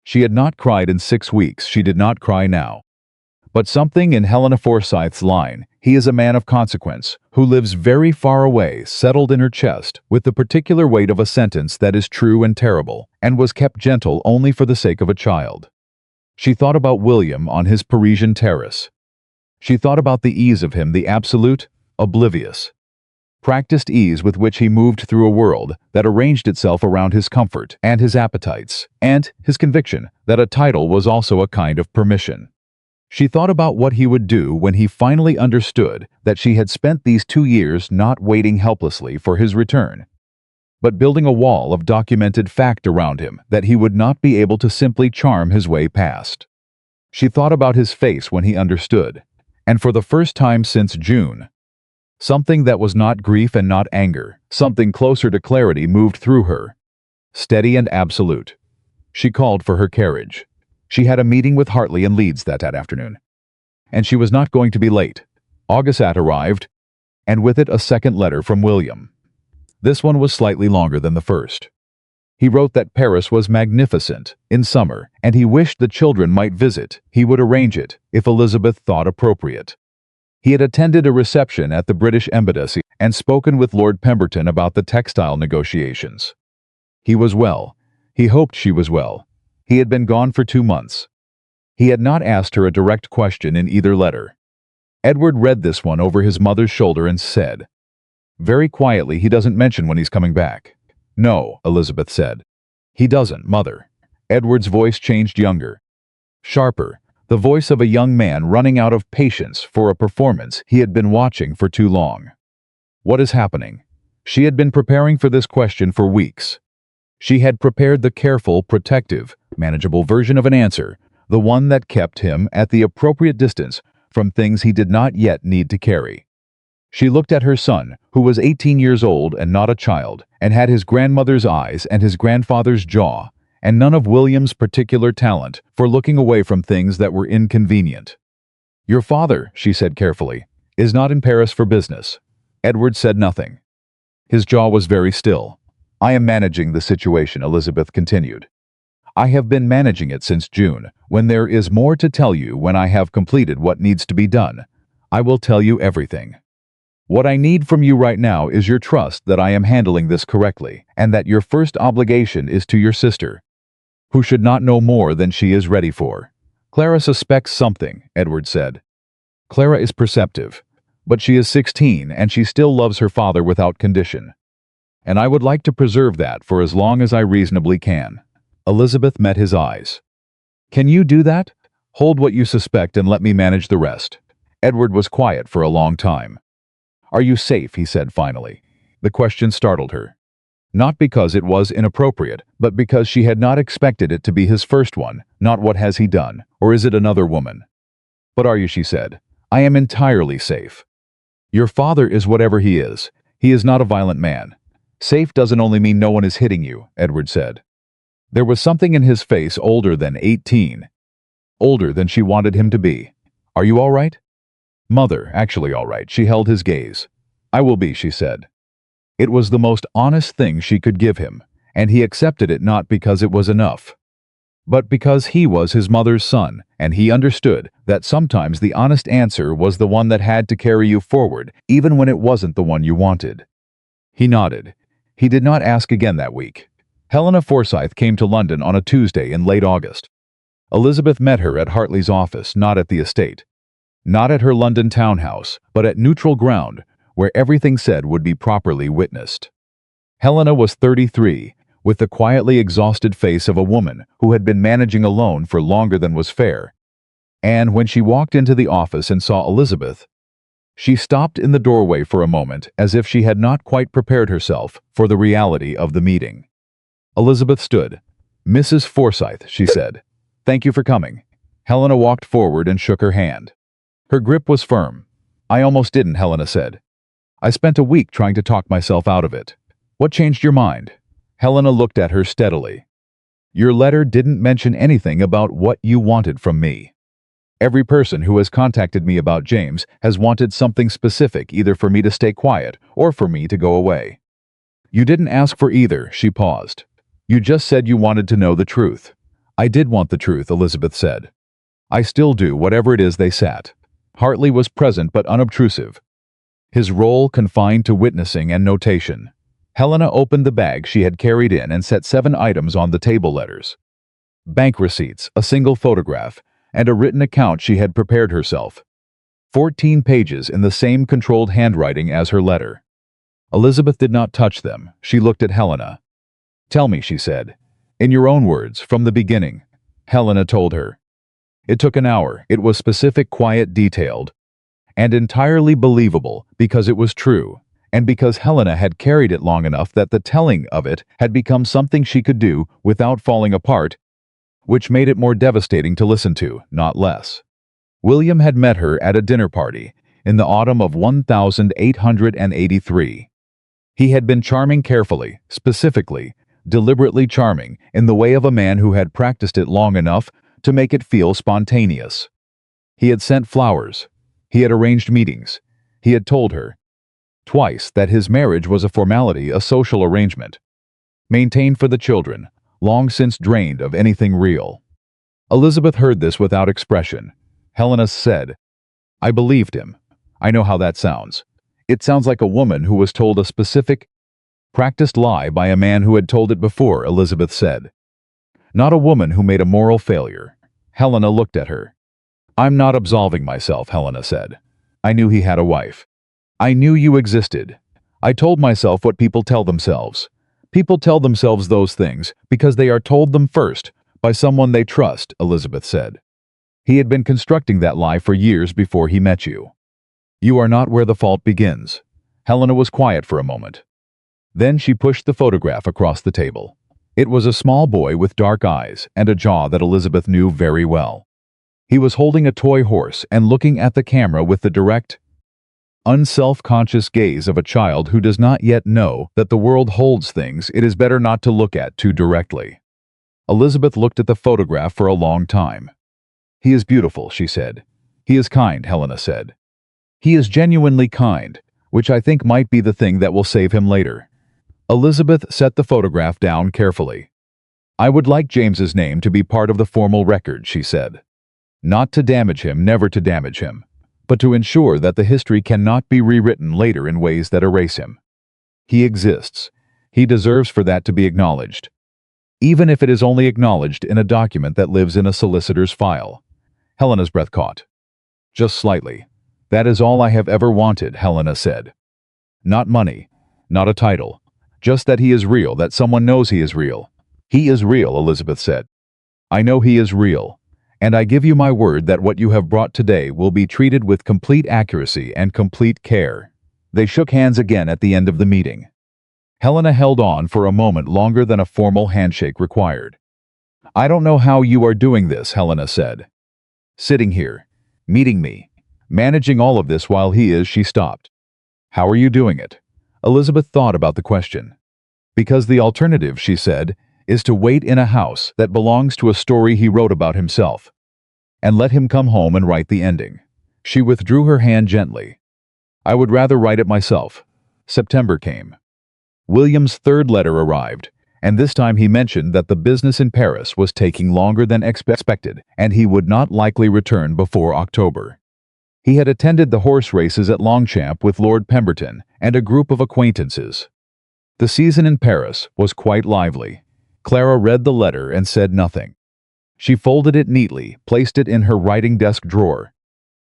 She had not cried in 6 weeks. She did not cry now. But something in Helena Forsyth's line, "He is a man of consequence, who lives very far away," settled in her chest with the particular weight of a sentence that is true and terrible, and was kept gentle only for the sake of a child. She thought about William on his Parisian terrace. She thought about the ease of him, the absolute, oblivious, practiced ease with which he moved through a world that arranged itself around his comfort and his appetites, and his conviction that a title was also a kind of permission. She thought about what he would do when he finally understood that she had spent these 2 years not waiting helplessly for his return, but building a wall of documented fact around him that he would not be able to simply charm his way past. She thought about his face when he understood, and for the first time since June, something that was not grief and not anger, something closer to clarity moved through her, steady and absolute. She called for her carriage. She had a meeting with Hartley in Leeds that afternoon, and she was not going to be late. August arrived, and with it a second letter from William. This one was slightly longer than the first. He wrote that Paris was magnificent in summer, and he wished the children might visit. He would arrange it, if Elizabeth thought appropriate. He had attended a reception at the British Embassy and spoken with Lord Pemberton about the textile negotiations. He was well. He hoped she was well. He had been gone for 2 months. He had not asked her a direct question in either letter. Edward read this one over his mother's shoulder and said, very quietly, "He doesn't mention when he's coming back." "No," Elizabeth said. "He doesn't, Mother." Edward's voice changed younger, sharper, the voice of a young man running out of patience for a performance he had been watching for too long. "What is happening?" She had been preparing for this question for weeks. She had prepared the careful, protective, manageable version of an answer, the one that kept him at the appropriate distance from things he did not yet need to carry. She looked at her son, who was 18 years old and not a child, and had his grandmother's eyes and his grandfather's jaw, and none of William's particular talent for looking away from things that were inconvenient. "Your father," she said carefully, "is not in Paris for business." Edward said nothing. His jaw was very still. "I am managing the situation," Elizabeth continued. "I have been managing it since June. When there is more to tell you, when I have completed what needs to be done, I will tell you everything. What I need from you right now is your trust that I am handling this correctly, and that your first obligation is to your sister, who should not know more than she is ready for." "Clara suspects something," Edward said. "Clara is perceptive, but she is 16 and she still loves her father without condition. And I would like to preserve that for as long as I reasonably can." Elizabeth met his eyes. "Can you do that? Hold what you suspect and let me manage the rest." Edward was quiet for a long time. "Are you safe?" he said finally. The question startled her. Not because it was inappropriate, but because she had not expected it to be his first one. Not "what has he done, or is it another woman?" "But are you?" she said. "I am entirely safe." "Your father is whatever he is. He is not a violent man." "Safe doesn't only mean no one is hitting you," Edward said. There was something in his face older than 18. Older than she wanted him to be. "Are you all right?" "Mother, actually all right." She held his gaze. "I will be," she said. It was the most honest thing she could give him, and he accepted it not because it was enough, but because he was his mother's son, and he understood that sometimes the honest answer was the one that had to carry you forward, even when it wasn't the one you wanted. He nodded. He did not ask again that week. Helena Forsyth came to London on a Tuesday in late August. Elizabeth met her at Hartley's office, not at the estate. Not at her London townhouse, but at neutral ground, where everything said would be properly witnessed. Helena was 33, with the quietly exhausted face of a woman who had been managing alone for longer than was fair. And when she walked into the office and saw Elizabeth, she stopped in the doorway for a moment as if she had not quite prepared herself for the reality of the meeting. Elizabeth stood. "Mrs. Forsyth," she said. "Thank you for coming." Helena walked forward and shook her hand. Her grip was firm. "I almost didn't," Helena said. "I spent a week trying to talk myself out of it." "What changed your mind?" Helena looked at her steadily. Your letter didn't mention anything about what you wanted from me. Every person who has contacted me about James has wanted something specific, either for me to stay quiet or for me to go away. You didn't ask for either, she paused. You just said you wanted to know the truth. I did want the truth, Elizabeth said. I still do, whatever it is they sat. Hartley was present but unobtrusive. His role confined to witnessing and notation. Helena opened the bag she had carried in and set 7 items on the table letters. Bank receipts, a single photograph, and a written account she had prepared herself. 14 pages in the same controlled handwriting as her letter. Elizabeth did not touch them. She looked at Helena. Tell me, she said. In your own words, from the beginning. Helena told her. It took an hour. It was specific, quiet, detailed, and entirely believable because it was true, and because Helena had carried it long enough that the telling of it had become something she could do without falling apart, which made it more devastating to listen to, not less. William had met her at a dinner party in the autumn of 1883. He had been charming carefully, specifically, deliberately charming, in the way of a man who had practiced it long enough to make it feel spontaneous. He had sent flowers. He had arranged meetings. He had told her, twice, that his marriage was a formality, a social arrangement, maintained for the children, long since drained of anything real. Elizabeth heard this without expression. Helena said, I believed him. I know how that sounds. It sounds like a woman who was told a specific, practiced lie by a man who had told it before, Elizabeth said. Not a woman who made a moral failure. Helena looked at her. I'm not absolving myself, Helena said. I knew he had a wife. I knew you existed. I told myself what people tell themselves. People tell themselves those things because they are told them first by someone they trust, Elizabeth said. He had been constructing that lie for years before he met you. You are not where the fault begins. Helena was quiet for a moment. Then she pushed the photograph across the table. It was a small boy with dark eyes and a jaw that Elizabeth knew very well. He was holding a toy horse and looking at the camera with the direct, unself-conscious gaze of a child who does not yet know that the world holds things it is better not to look at too directly. Elizabeth looked at the photograph for a long time. He is beautiful, she said. He is kind, Helena said. He is genuinely kind, which I think might be the thing that will save him later. Elizabeth set the photograph down carefully. I would like James's name to be part of the formal record, she said. Not to damage him, never to damage him, but to ensure that the history cannot be rewritten later in ways that erase him. He exists. He deserves for that to be acknowledged, even if it is only acknowledged in a document that lives in a solicitor's file. Helena's breath caught. Just slightly. That is all I have ever wanted, Helena said. Not money, not a title, just that he is real, that someone knows he is real. He is real, Elizabeth said. I know he is real, and I give you my word that what you have brought today will be treated with complete accuracy and complete care. They shook hands again at the end of the meeting. Helena held on for a moment longer than a formal handshake required. I don't know how you are doing this, Helena said. Sitting here, meeting me, managing all of this while he is, she stopped. How are you doing it? Elizabeth thought about the question. Because the alternative, she said, is to wait in a house that belongs to a story he wrote about himself, and let him come home and write the ending. She withdrew her hand gently. I would rather write it myself. September came. William's 3rd letter arrived, and this time he mentioned that the business in Paris was taking longer than expected, and he would not likely return before October. He had attended the horse races at Longchamp with Lord Pemberton and a group of acquaintances. The season in Paris was quite lively. Clara read the letter and said nothing. She folded it neatly, placed it in her writing desk drawer,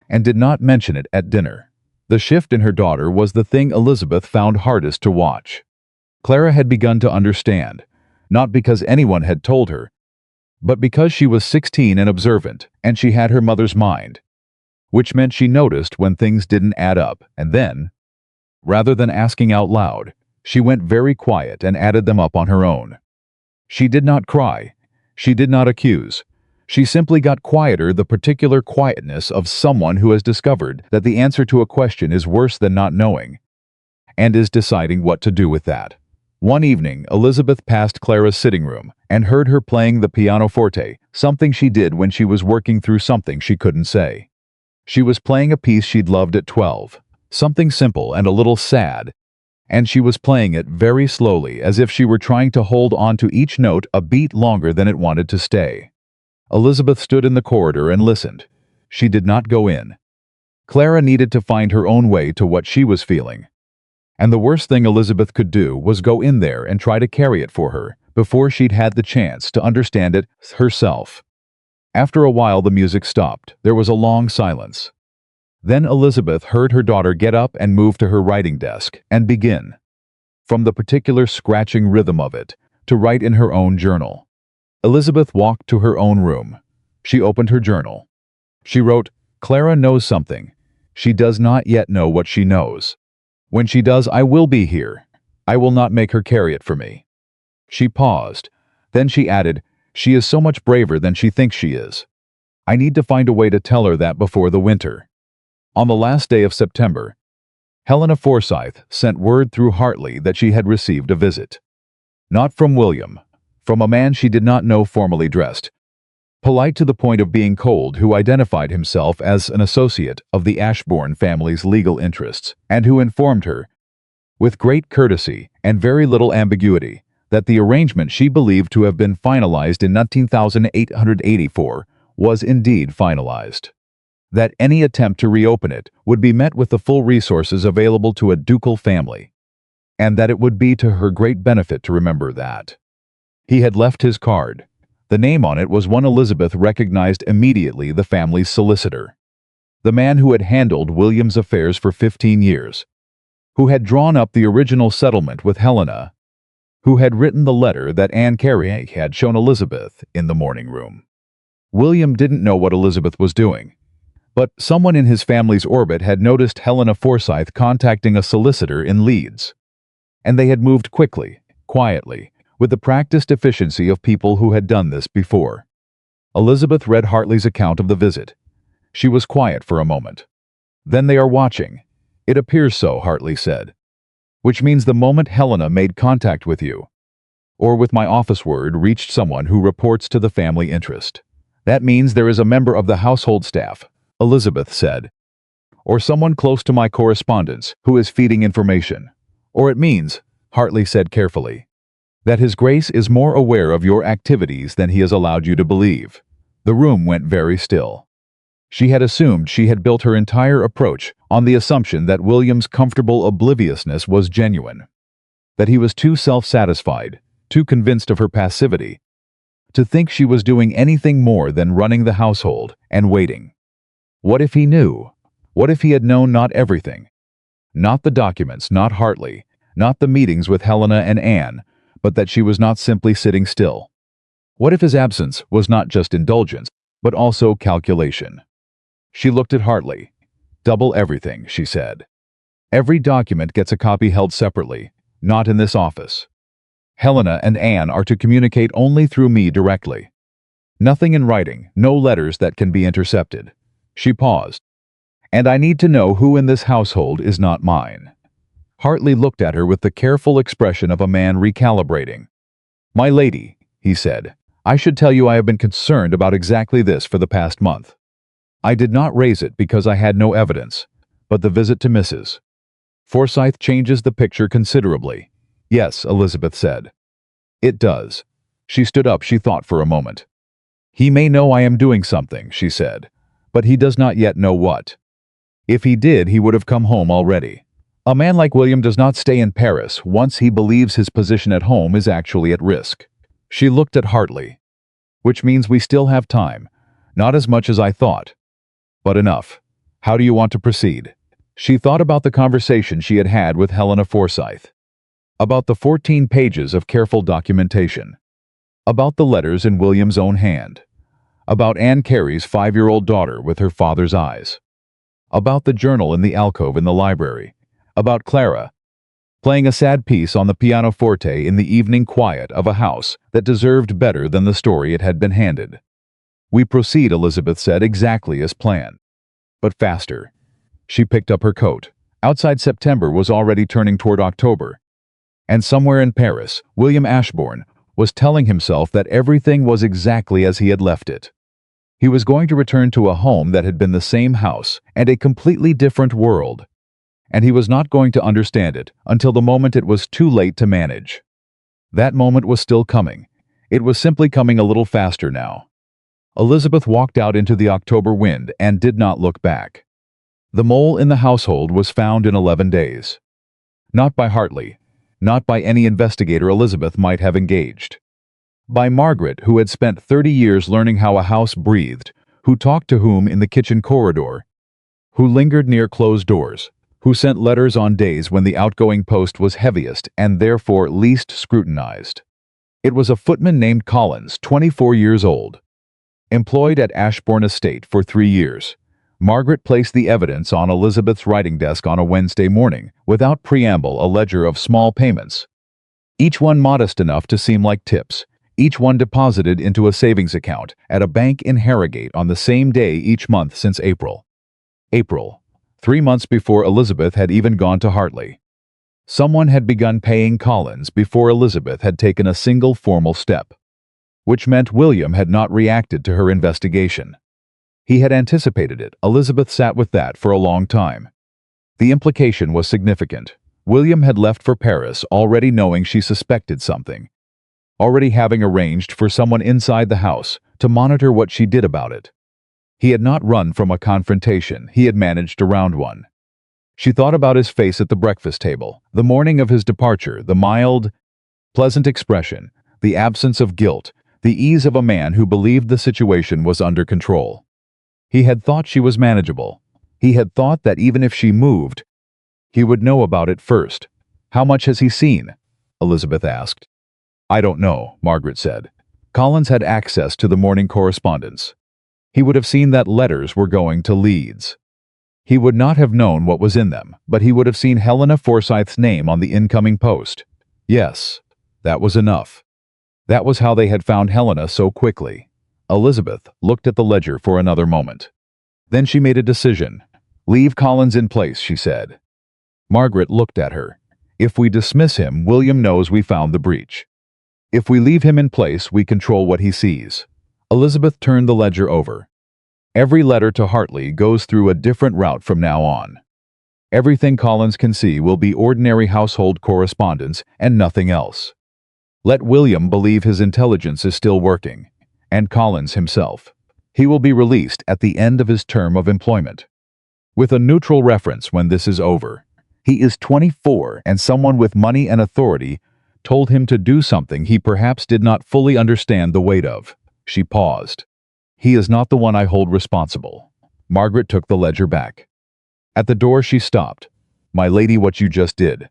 and did not mention it at dinner. The shift in her daughter was the thing Elizabeth found hardest to watch. Clara had begun to understand, not because anyone had told her, but because she was 16 and observant, and she had her mother's mind, which meant she noticed when things didn't add up, and then, rather than asking out loud, she went very quiet and added them up on her own. She did not cry. She did not accuse. She simply got quieter, the particular quietness of someone who has discovered that the answer to a question is worse than not knowing, and is deciding what to do with that. One evening, Elizabeth passed Clara's sitting room and heard her playing the pianoforte, something she did when she was working through something she couldn't say. She was playing a piece she'd loved at 12, something simple and a little sad, and she was playing it very slowly as if she were trying to hold on to each note a beat longer than it wanted to stay. Elizabeth stood in the corridor and listened. She did not go in. Clara needed to find her own way to what she was feeling. And the worst thing Elizabeth could do was go in there and try to carry it for her before she'd had the chance to understand it herself. After a while, the music stopped. There was a long silence. Then Elizabeth heard her daughter get up and move to her writing desk and begin, from the particular scratching rhythm of it, to write in her own journal. Elizabeth walked to her own room. She opened her journal. She wrote, "Clara knows something. She does not yet know what she knows. When she does, I will be here. I will not make her carry it for me." She paused. Then she added, "She is so much braver than she thinks she is. I need to find a way to tell her that before the winter." On the last day of September, Helena Forsyth sent word through Hartley that she had received a visit. Not from William, from a man she did not know formally dressed, polite to the point of being cold, who identified himself as an associate of the Ashbourne family's legal interests, and who informed her, with great courtesy and very little ambiguity, that the arrangement she believed to have been finalized in 19,884 was indeed finalized. That any attempt to reopen it would be met with the full resources available to a ducal family, and that it would be to her great benefit to remember that. He had left his card. The name on it was one Elizabeth recognized immediately: the family's solicitor. The man who had handled William's affairs for 15 years, who had drawn up the original settlement with Helena, who had written the letter that Anne Carey had shown Elizabeth in the morning room. William didn't know what Elizabeth was doing, but someone in his family's orbit had noticed Helena Forsyth contacting a solicitor in Leeds, and they had moved quickly, quietly, with the practiced efficiency of people who had done this before. Elizabeth read Hartley's account of the visit. She was quiet for a moment. "Then they are watching. It appears so," Hartley said. "Which means the moment Helena made contact with you, or with my office word reached someone who reports to the family interest. That means there is a member of the household staff," Elizabeth said, "or someone close to my correspondence who is feeding information. Or it means," Hartley said carefully, "that His Grace is more aware of your activities than he has allowed you to believe." The room went very still. She had assumed she had built her entire approach on the assumption that William's comfortable obliviousness was genuine, that he was too self-satisfied, too convinced of her passivity, to think she was doing anything more than running the household and waiting. What if he knew? What if he had known not everything? Not the documents, not Hartley, not the meetings with Helena and Anne, but that she was not simply sitting still? What if his absence was not just indulgence, but also calculation? She looked at Hartley. "Double everything," she said. "Every document gets a copy held separately, not in this office. Helena and Anne are to communicate only through me directly. Nothing in writing, no letters that can be intercepted." She paused. "And I need to know who in this household is not mine." Hartley looked at her with the careful expression of a man recalibrating. "My lady," he said, "I should tell you I have been concerned about exactly this for the past month. I did not raise it because I had no evidence, but the visit to Mrs. Forsyth changes the picture considerably." "Yes," Elizabeth said. "It does." She stood up. She thought for a moment. "He may know I am doing something," she said, "but he does not yet know what. If he did, he would have come home already. A man like William does not stay in Paris once he believes his position at home is actually at risk." She looked at Hartley. "Which means we still have time. Not as much as I thought, but enough. How do you want to proceed?" She thought about the conversation she had had with Helena Forsyth, about the 14 pages of careful documentation, about the letters in William's own hand, about Anne Carey's 5-year-old daughter with her father's eyes, about the journal in the alcove in the library, about Clara playing a sad piece on the pianoforte in the evening quiet of a house that deserved better than the story it had been handed. "We proceed," Elizabeth said, "exactly as planned, but faster." She picked up her coat. Outside, September was already turning toward October. And somewhere in Paris, William Ashbourne was telling himself that everything was exactly as he had left it. He was going to return to a home that had been the same house and a completely different world. And he was not going to understand it until the moment it was too late to manage. That moment was still coming. It was simply coming a little faster now. Elizabeth walked out into the October wind and did not look back. The mole in the household was found in 11 days. Not by Hartley, not by any investigator Elizabeth might have engaged. By Margaret, who had spent 30 years learning how a house breathed, who talked to whom in the kitchen corridor, who lingered near closed doors, who sent letters on days when the outgoing post was heaviest and therefore least scrutinized. It was a footman named Collins, 24 years old. Employed at Ashbourne Estate for 3 years, Margaret placed the evidence on Elizabeth's writing desk on a Wednesday morning, without preamble, a ledger of small payments. Each one modest enough to seem like tips, each one deposited into a savings account at a bank in Harrogate on the same day each month since April. 3 months before Elizabeth had even gone to Hartley. Someone had begun paying Collins before Elizabeth had taken a single formal step, which meant William had not reacted to her investigation. He had anticipated it. Elizabeth sat with that for a long time. The implication was significant. William had left for Paris already knowing she suspected something, already having arranged for someone inside the house to monitor what she did about it. He had not run from a confrontation, he had managed around one. She thought about his face at the breakfast table, the morning of his departure, the mild, pleasant expression, the absence of guilt, the ease of a man who believed the situation was under control. He had thought she was manageable. He had thought that even if she moved, he would know about it first. "How much has he seen?" Elizabeth asked. "I don't know," Margaret said. Collins had access to the morning correspondence. He would have seen that letters were going to Leeds. He would not have known what was in them, but he would have seen Helena Forsyth's name on the incoming post. Yes, that was enough. That was how they had found Helena so quickly. Elizabeth looked at the ledger for another moment. Then she made a decision. "Leave Collins in place," she said. Margaret looked at her. "If we dismiss him, William knows we found the breach. If we leave him in place, we control what he sees." Elizabeth turned the ledger over. "Every letter to Hartley goes through a different route from now on. Everything Collins can see will be ordinary household correspondence and nothing else. Let William believe his intelligence is still working, and Collins himself. He will be released at the end of his term of employment, with a neutral reference when this is over. He is 24, and someone with money and authority told him to do something he perhaps did not fully understand the weight of." She paused. "He is not the one I hold responsible." Margaret took the ledger back. At the door she stopped. "My lady, what you just did.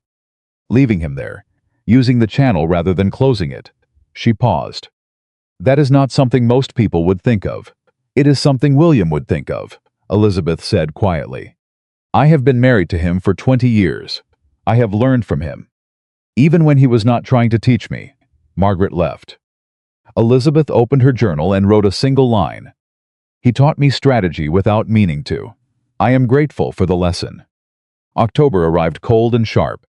Leaving him there, using the channel rather than closing it." She paused. "That is not something most people would think of. It is something William would think of," Elizabeth said quietly. "I have been married to him for 20 years. I have learned from him. Even when he was not trying to teach me." Margaret left. Elizabeth opened her journal and wrote a single line. "He taught me strategy without meaning to. I am grateful for the lesson." October arrived cold and sharp,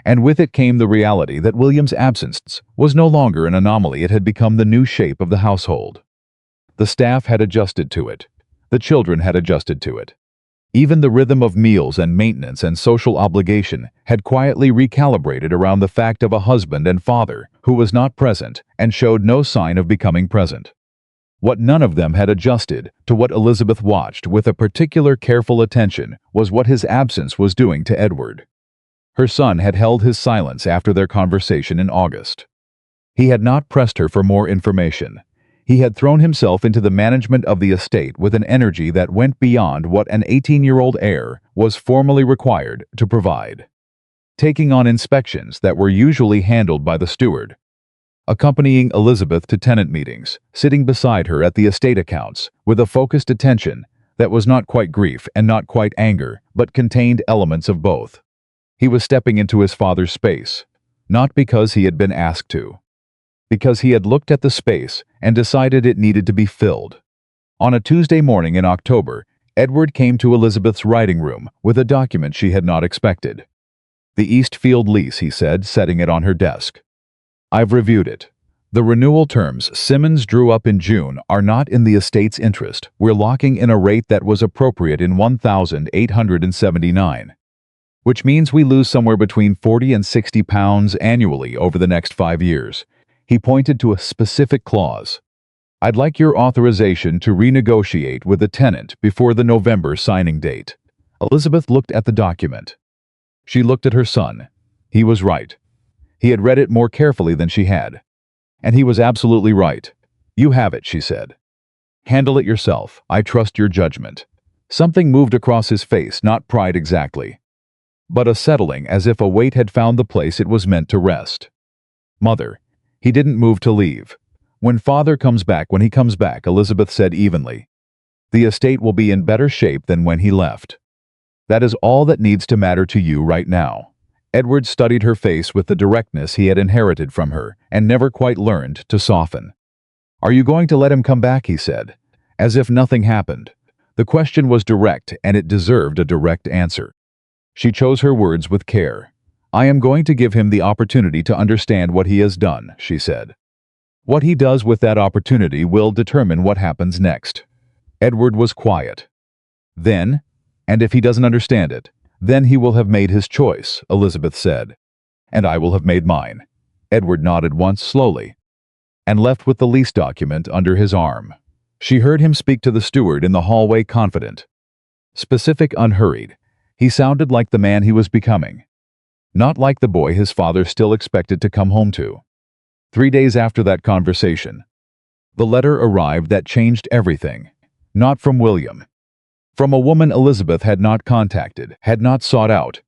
and with it came the reality that William's absence was no longer an anomaly. It had become the new shape of the household. The staff had adjusted to it. The children had adjusted to it. Even the rhythm of meals and maintenance and social obligation had quietly recalibrated around the fact of a husband and father who was not present and showed no sign of becoming present. What none of them had adjusted to, what Elizabeth watched with a particular careful attention, was what his absence was doing to Edward. Her son had held his silence after their conversation in August. He had not pressed her for more information. He had thrown himself into the management of the estate with an energy that went beyond what an 18-year-old heir was formally required to provide. Taking on inspections that were usually handled by the steward, accompanying Elizabeth to tenant meetings, sitting beside her at the estate accounts with a focused attention that was not quite grief and not quite anger, but contained elements of both. He was stepping into his father's space, not because he had been asked to, because he had looked at the space and decided it needed to be filled. On a Tuesday morning in October, Edward came to Elizabeth's writing room with a document she had not expected. "The Eastfield lease," he said, setting it on her desk. "I've reviewed it. The renewal terms Simmons drew up in June are not in the estate's interest. We're locking in a rate that was appropriate in 1,879. Which means we lose somewhere between £40 and £60 annually over the next 5 years. He pointed to a specific clause. "I'd like your authorization to renegotiate with the tenant before the November signing date." Elizabeth looked at the document. She looked at her son. He was right. He had read it more carefully than she had. And he was absolutely right. "You have it," she said. "Handle it yourself. I trust your judgment." Something moved across his face, not pride exactly, but a settling, as if a weight had found the place it was meant to rest. "Mother." He didn't move to leave. When he comes back," Elizabeth said evenly. "The estate will be in better shape than when he left. That is all that needs to matter to you right now." Edward studied her face with the directness he had inherited from her and never quite learned to soften. "Are you going to let him come back?" he said, as if nothing happened. The question was direct, and it deserved a direct answer. She chose her words with care. "I am going to give him the opportunity to understand what he has done," she said. "What he does with that opportunity will determine what happens next." Edward was quiet. "Then, and if he doesn't understand it, then he will have made his choice," Elizabeth said. "And I will have made mine." Edward nodded once slowly, and left with the lease document under his arm. She heard him speak to the steward in the hallway, confident, specific, unhurried. He sounded like the man he was becoming, not like the boy his father still expected to come home to. 3 days after that conversation, the letter arrived that changed everything. Not from William. From a woman Elizabeth had not contacted, had not sought out,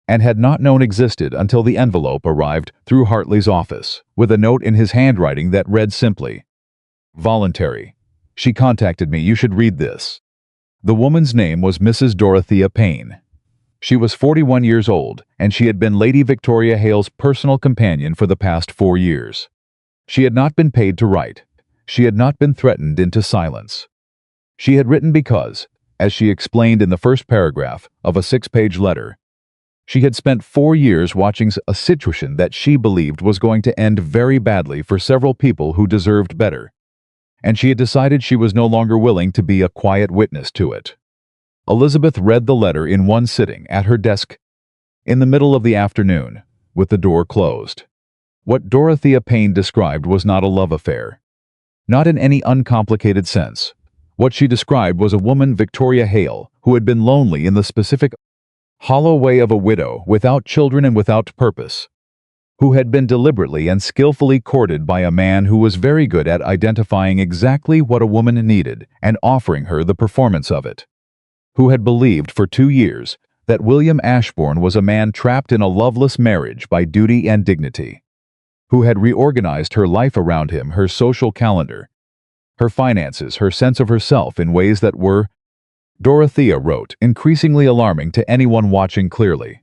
and had not known existed until the envelope arrived through Hartley's office, with a note in his handwriting that read simply, "Voluntary. She contacted me. You should read this." The woman's name was Mrs. Dorothea Payne. She was 41 years old, and she had been Lady Victoria Hale's personal companion for the past 4 years. She had not been paid to write. She had not been threatened into silence. She had written because, as she explained in the first paragraph of a 6-page letter, she had spent 4 years watching a situation that she believed was going to end very badly for several people who deserved better, and she had decided she was no longer willing to be a quiet witness to it. Elizabeth read the letter in one sitting at her desk in the middle of the afternoon, with the door closed. What Dorothea Payne described was not a love affair, not in any uncomplicated sense. What she described was a woman, Victoria Hale, who had been lonely in the specific, hollow way of a widow, without children and without purpose, who had been deliberately and skillfully courted by a man who was very good at identifying exactly what a woman needed and offering her the performance of it, who had believed for 2 years that William Ashbourne was a man trapped in a loveless marriage by duty and dignity, who had reorganized her life around him, her social calendar, her finances, her sense of herself in ways that were, Dorothea wrote, increasingly alarming to anyone watching clearly.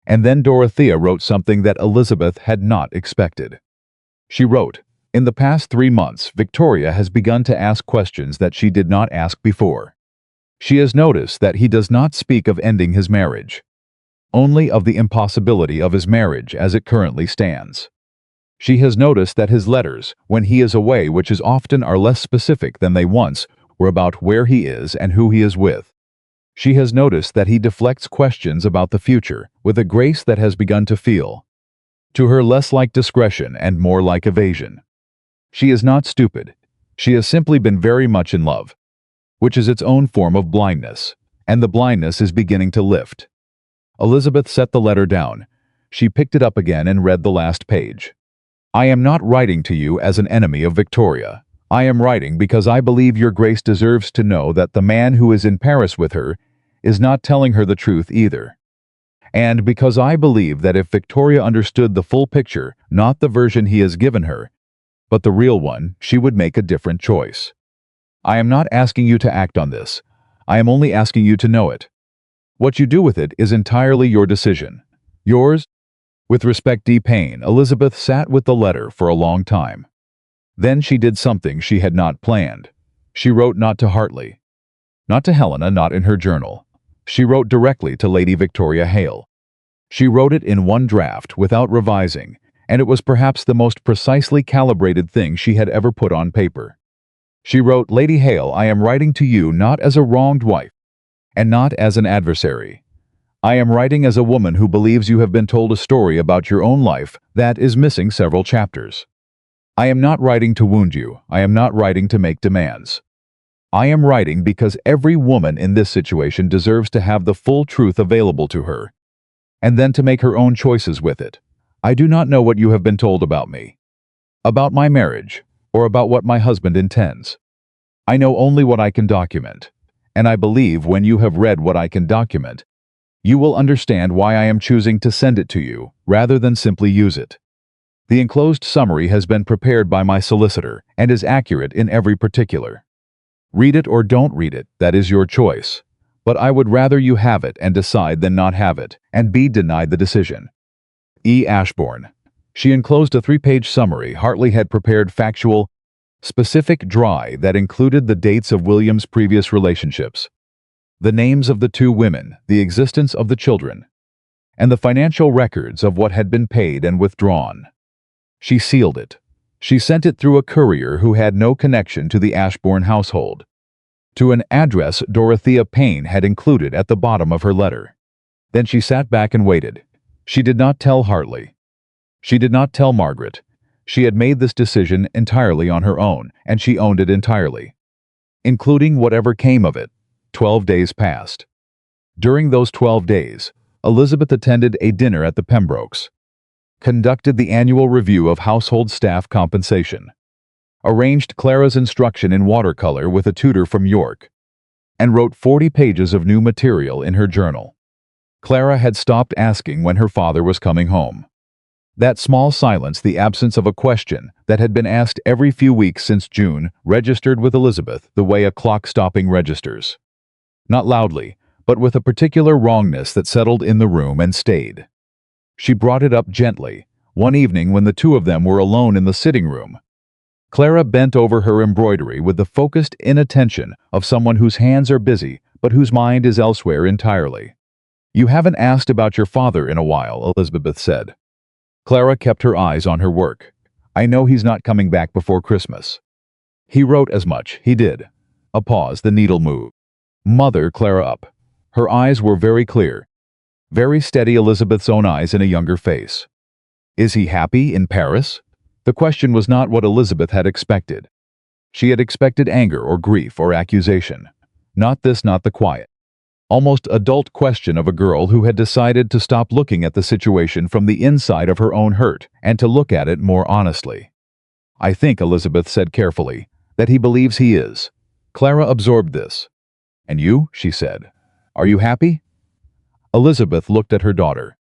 And then Dorothea wrote something that Elizabeth had not expected. She wrote, "In the past 3 months, Victoria has begun to ask questions that she did not ask before. She has noticed that he does not speak of ending his marriage, only of the impossibility of his marriage as it currently stands. She has noticed that his letters, when he is away, which is often are less specific than they once were about where he is and who he is with. She has noticed that he deflects questions about the future with a grace that has begun to feel, to her, less like discretion and more like evasion. She is not stupid. She has simply been very much in love, which is its own form of blindness, and the blindness is beginning to lift." Elizabeth set the letter down. She picked it up again and read the last page. "I am not writing to you as an enemy of Victoria. I am writing because I believe your grace deserves to know that the man who is in Paris with her is not telling her the truth either. And because I believe that if Victoria understood the full picture, not the version he has given her, but the real one, she would make a different choice. I am not asking you to act on this. I am only asking you to know it. What you do with it is entirely your decision. Yours, with respect, D. Payne." Elizabeth sat with the letter for a long time. Then she did something she had not planned. She wrote not to Hartley, not to Helena, not in her journal. She wrote directly to Lady Victoria Hale. She wrote it in one draft without revising, and it was perhaps the most precisely calibrated thing she had ever put on paper. She wrote, "Lady Hale, I am writing to you not as a wronged wife, and not as an adversary. I am writing as a woman who believes you have been told a story about your own life that is missing several chapters. I am not writing to wound you. I am not writing to make demands. I am writing because every woman in this situation deserves to have the full truth available to her, and then to make her own choices with it. I do not know what you have been told about me, about my marriage, or about what my husband intends. I know only what I can document, and I believe when you have read what I can document, you will understand why I am choosing to send it to you, rather than simply use it. The enclosed summary has been prepared by my solicitor and is accurate in every particular. Read it or don't read it, that is your choice. But I would rather you have it and decide than not have it, and be denied the decision. E. Ashbourne." She enclosed a 3-page summary Hartley had prepared, factual, specific, dry, that included the dates of William's previous relationships, the names of the 2 women, the existence of the children, and the financial records of what had been paid and withdrawn. She sealed it. She sent it through a courier who had no connection to the Ashbourne household, to an address Dorothea Payne had included at the bottom of her letter. Then she sat back and waited. She did not tell Hartley. She did not tell Margaret. She had made this decision entirely on her own, and she owned it entirely, including whatever came of it. 12 days passed. During those 12 days, Elizabeth attended a dinner at the Pembrokes, conducted the annual review of household staff compensation, arranged Clara's instruction in watercolor with a tutor from York, and wrote 40 pages of new material in her journal. Clara had stopped asking when her father was coming home. That small silence, the absence of a question that had been asked every few weeks since June, registered with Elizabeth the way a clock stopping registers. Not loudly, but with a particular wrongness that settled in the room and stayed. She brought it up gently, one evening when the 2 of them were alone in the sitting room. Clara bent over her embroidery with the focused inattention of someone whose hands are busy but whose mind is elsewhere entirely. "You haven't asked about your father in a while," Elizabeth said. Clara kept her eyes on her work. "I know he's not coming back before Christmas." "He wrote as much, he did." A pause, the needle moved. "Mother," Clara up. Her eyes were very clear, very steady, Elizabeth's own eyes in a younger face. "Is he happy in Paris?" The question was not what Elizabeth had expected. She had expected anger or grief or accusation. Not this, not the quiet, almost adult question of a girl who had decided to stop looking at the situation from the inside of her own hurt and to look at it more honestly. "I think," Elizabeth said carefully, "that he believes he is." Clara absorbed this. "And you?" she said. "Are you happy?" Elizabeth looked at her daughter.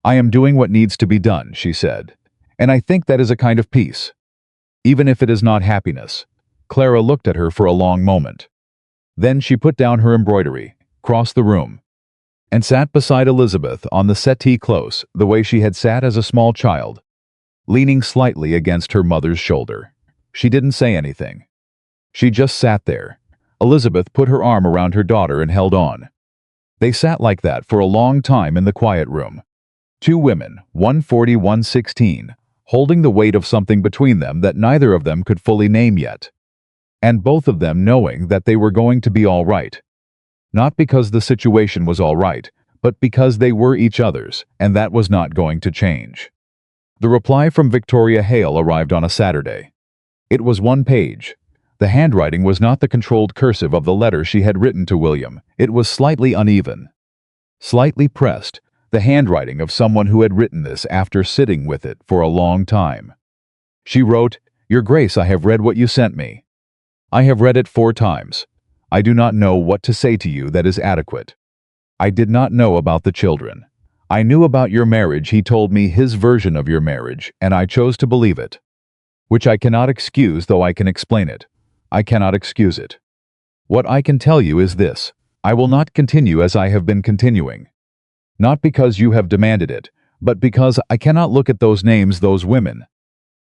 "I am doing what needs to be done," she said, "and I think that is a kind of peace, even if it is not happiness." Clara looked at her for a long moment. Then she put down her embroidery, crossed the room, and sat beside Elizabeth on the settee close, the way she had sat as a small child, leaning slightly against her mother's shoulder. She didn't say anything. She just sat there. Elizabeth put her arm around her daughter and held on. They sat like that for a long time in the quiet room. 2 women, 140, 116, holding the weight of something between them that neither of them could fully name yet. And both of them knowing that they were going to be all right. Not because the situation was all right, but because they were each other's, and that was not going to change. The reply from Victoria Hale arrived on a Saturday. It was 1 page. The handwriting was not the controlled cursive of the letter she had written to William. It was slightly uneven, slightly pressed, the handwriting of someone who had written this after sitting with it for a long time. She wrote, "Your Grace, I have read what you sent me. I have read it 4 times. I do not know what to say to you that is adequate. I did not know about the children. I knew about your marriage. He told me his version of your marriage, and I chose to believe it. Which I cannot excuse, though I can explain it. I cannot excuse it. What I can tell you is this: I will not continue as I have been continuing. Not because you have demanded it, but because I cannot look at those names, those women,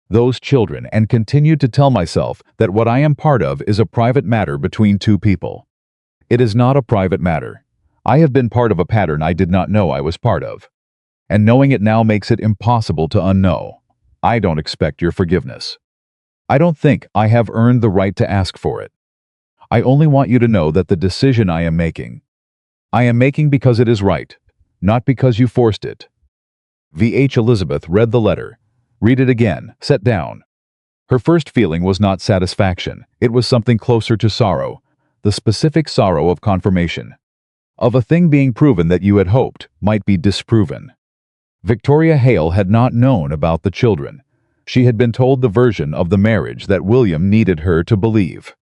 those children, and continue to tell myself that what I am part of is a private matter between 2 people. It is not a private matter. I have been part of a pattern I did not know I was part of. and knowing it now makes it impossible to unknow. I don't expect your forgiveness. I don't think I have earned the right to ask for it. I only want you to know that the decision I am making because it is right, not because you forced it. V.H. Elizabeth read the letter. Read it again, sat down. Her first feeling was not satisfaction, it was something closer to sorrow, the specific sorrow of confirmation. Of a thing being proven that you had hoped might be disproven. Victoria Hale had not known about the children. She had been told the version of the marriage that William needed her to believe.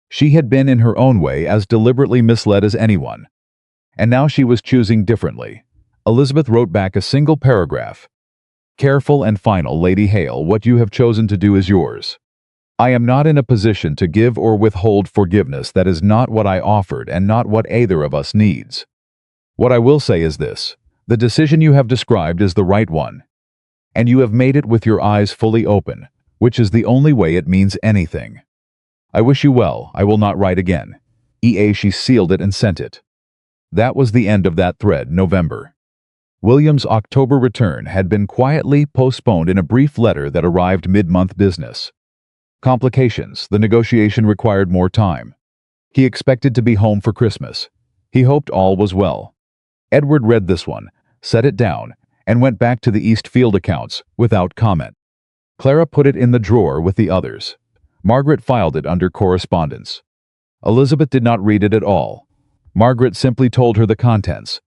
She had been in her own way as deliberately misled as anyone. And now she was choosing differently. Elizabeth wrote back a single paragraph. Careful and final, Lady Hale, what you have chosen to do is yours. I am not in a position to give or withhold forgiveness. That is not what I offered and not what either of us needs. What I will say is this. The decision you have described is the right one. And you have made it with your eyes fully open, which is the only way it means anything. I wish you well. I will not write again. E.A. She sealed it and sent it. That was the end of that thread, November. William's October return had been quietly postponed in a brief letter that arrived mid-month business. Complications. The negotiation required more time. He expected to be home for Christmas. He hoped all was well. Edward read this one, set it down, and went back to the East Field accounts without comment. Clara put it in the drawer with the others. Margaret filed it under correspondence. Elizabeth did not read it at all. Margaret simply told her the contents.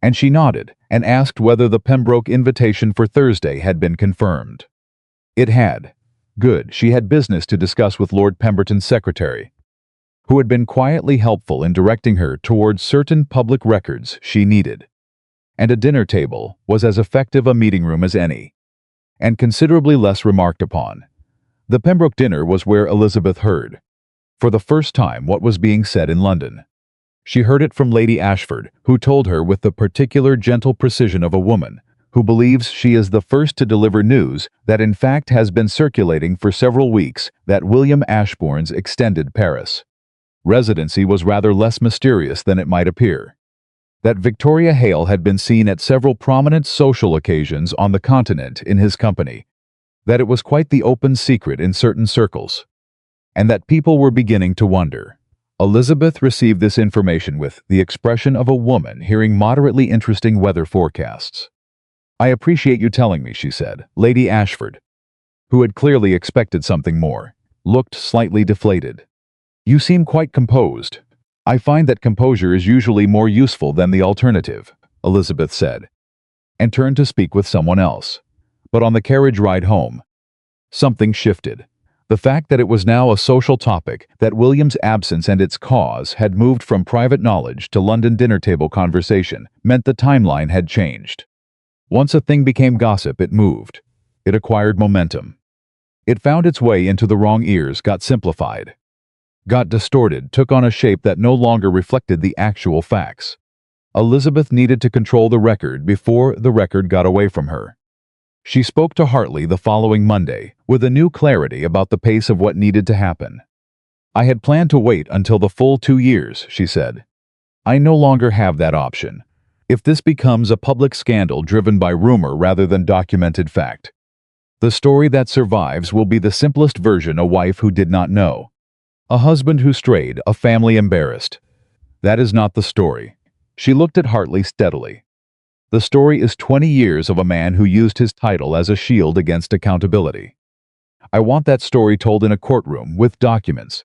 And she nodded and asked whether the Pembroke invitation for Thursday had been confirmed. It had. Good. She had business to discuss with Lord Pemberton's secretary, who had been quietly helpful in directing her towards certain public records she needed. And a dinner table was as effective a meeting room as any, and considerably less remarked upon. The Pembroke dinner was where Elizabeth heard, for the first time, what was being said in London. She heard it from Lady Ashford, who told her with the particular gentle precision of a woman who believes she is the first to deliver news that in fact has been circulating for several weeks, that William Ashbourne's extended Paris residency was rather less mysterious than it might appear. That Victoria Hale had been seen at several prominent social occasions on the continent in his company. That it was quite the open secret in certain circles. And that people were beginning to wonder. Elizabeth received this information with the expression of a woman hearing moderately interesting weather forecasts. I appreciate you telling me, she said. Lady Ashford, who had clearly expected something more, looked slightly deflated. You seem quite composed. I find that composure is usually more useful than the alternative, Elizabeth said, and turned to speak with someone else. But on the carriage ride home, something shifted. The fact that it was now a social topic, that William's absence and its cause had moved from private knowledge to London dinner-table conversation, meant the timeline had changed. Once a thing became gossip, it moved. It acquired momentum. It found its way into the wrong ears, got simplified, got distorted, took on a shape that no longer reflected the actual facts. Elizabeth needed to control the record before the record got away from her. She spoke to Hartley the following Monday, with a new clarity about the pace of what needed to happen. I had planned to wait until the full 2 years, she said. I no longer have that option. If this becomes a public scandal driven by rumor rather than documented fact, the story that survives will be the simplest version: a wife who did not know, a husband who strayed, a family embarrassed. That is not the story. She looked at Hartley steadily. The story is 20 years of a man who used his title as a shield against accountability. I want that story told in a courtroom, with documents,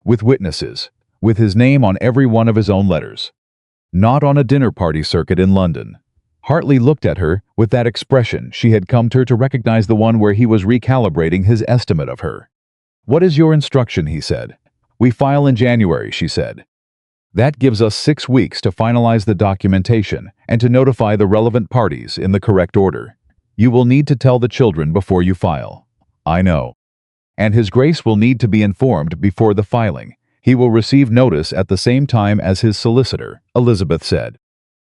with witnesses, with his name on every one of his own letters. Not on a dinner party circuit in London. Hartley looked at her with that expression she had come to recognize, the one where he was recalibrating his estimate of her. What is your instruction? He said. We file in January, she said. That gives us 6 weeks to finalize the documentation and to notify the relevant parties in the correct order. You will need to tell the children before you file. I know. And His Grace will need to be informed before the filing. He will receive notice at the same time as his solicitor, Elizabeth said.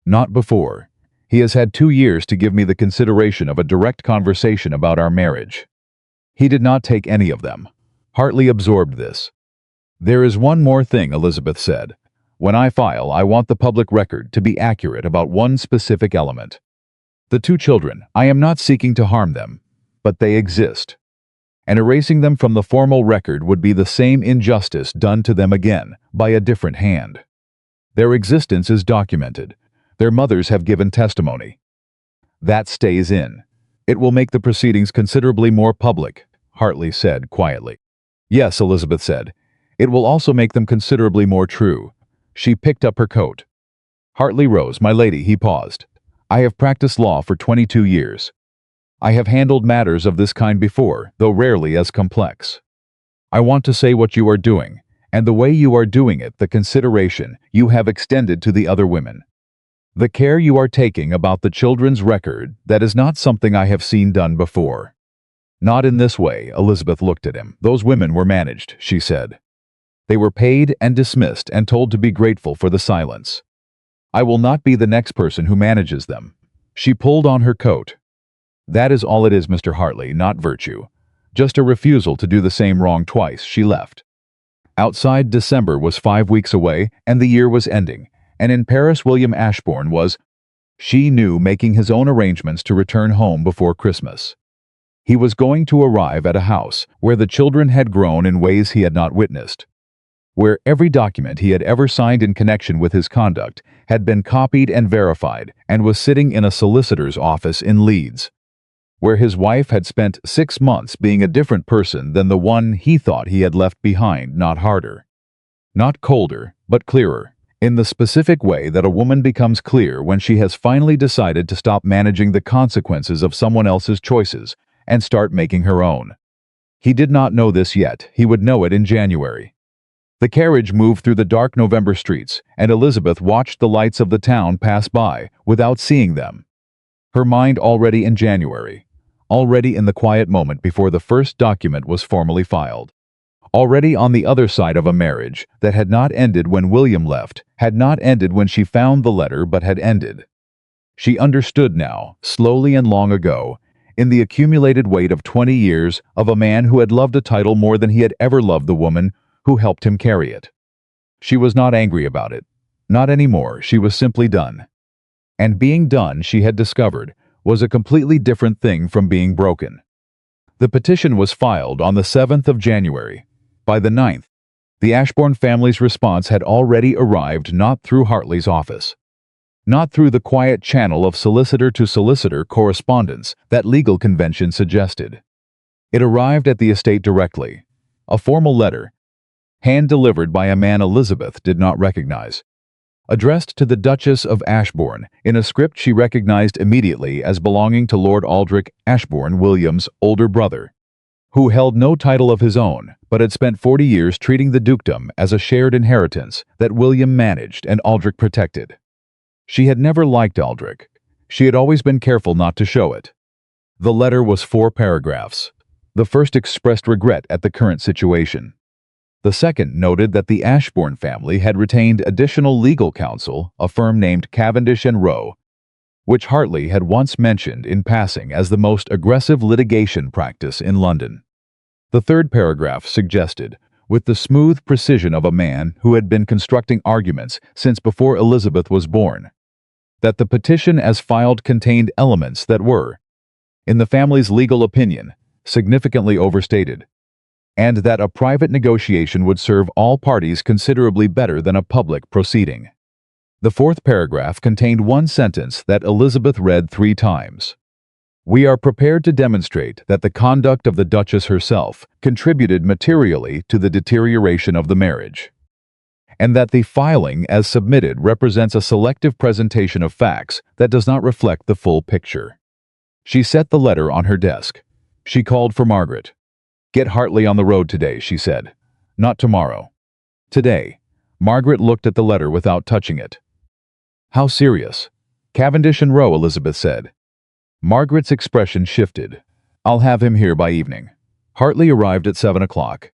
Not before. He has had 2 years to give me the consideration of a direct conversation about our marriage. He did not take any of them. Hartley absorbed this. There is one more thing, Elizabeth said. When I file, I want the public record to be accurate about one specific element. The two children, I am not seeking to harm them, but they exist. And erasing them from the formal record would be the same injustice done to them again, by a different hand. Their existence is documented. Their mothers have given testimony. That stays in. It will make the proceedings considerably more public, Hartley said quietly. Yes, Elizabeth said. It will also make them considerably more true. She picked up her coat. Hartley rose. My lady, he paused. I have practiced law for 22 years. I have handled matters of this kind before, though rarely as complex. I want to say what you are doing, and the way you are doing it, the consideration you have extended to the other women. The care you are taking about the children's record, that is not something I have seen done before. Not in this way, Elizabeth looked at him. Those women were managed, she said. They were paid and dismissed and told to be grateful for the silence. I will not be the next person who manages them. She pulled on her coat. That is all it is, Mr. Hartley, not virtue. Just a refusal to do the same wrong twice. She left. Outside, December was 5 weeks away, and the year was ending, and in Paris William Ashbourne was, she knew, making his own arrangements to return home before Christmas. He was going to arrive at a house where the children had grown in ways he had not witnessed, where every document he had ever signed in connection with his conduct had been copied and verified, and was sitting in a solicitor's office in Leeds, where his wife had spent 6 months being a different person than the one he thought he had left behind, not harder, not colder, but clearer, in the specific way that a woman becomes clear when she has finally decided to stop managing the consequences of someone else's choices and start making her own. He did not know this yet. He would know it in January. The carriage moved through the dark November streets, and Elizabeth watched the lights of the town pass by without seeing them. Her mind already in January, already in the quiet moment before the first document was formally filed, already on the other side of a marriage that had not ended when William left, had not ended when she found the letter, but had ended. She understood now, slowly and long ago, in the accumulated weight of 20 years of a man who had loved a title more than he had ever loved the woman who helped him carry it. She was not angry about it. Not anymore. She was simply done. And being done, she had discovered, was a completely different thing from being broken. The petition was filed on the 7th of January. By the 9th, the Ashbourne family's response had already arrived, not through Hartley's office, not through the quiet channel of solicitor-to-solicitor correspondence that legal convention suggested. It arrived at the estate directly, a formal letter, hand-delivered by a man Elizabeth did not recognize, addressed to the Duchess of Ashbourne in a script she recognized immediately as belonging to Lord Aldrich Ashbourne, William's older brother, who held no title of his own, but had spent 40 years treating the dukedom as a shared inheritance that William managed and Aldrich protected. She had never liked Aldrich. She had always been careful not to show it. The letter was 4 paragraphs. The first expressed regret at the current situation. The second noted that the Ashbourne family had retained additional legal counsel, a firm named Cavendish and Rowe, which Hartley had once mentioned in passing as the most aggressive litigation practice in London. The third paragraph suggested, with the smooth precision of a man who had been constructing arguments since before Elizabeth was born, that the petition as filed contained elements that were, in the family's legal opinion, significantly overstated, and that a private negotiation would serve all parties considerably better than a public proceeding. The fourth paragraph contained one sentence that Elizabeth read 3 times. We are prepared to demonstrate that the conduct of the Duchess herself contributed materially to the deterioration of the marriage, and that the filing as submitted represents a selective presentation of facts that does not reflect the full picture. She set the letter on her desk. She called for Margaret. Get Hartley on the road today, she said. Not tomorrow. Today. Margaret looked at the letter without touching it. How serious? Cavendish and Rowe, Elizabeth said. Margaret's expression shifted. I'll have him here by evening. Hartley arrived at 7 o'clock,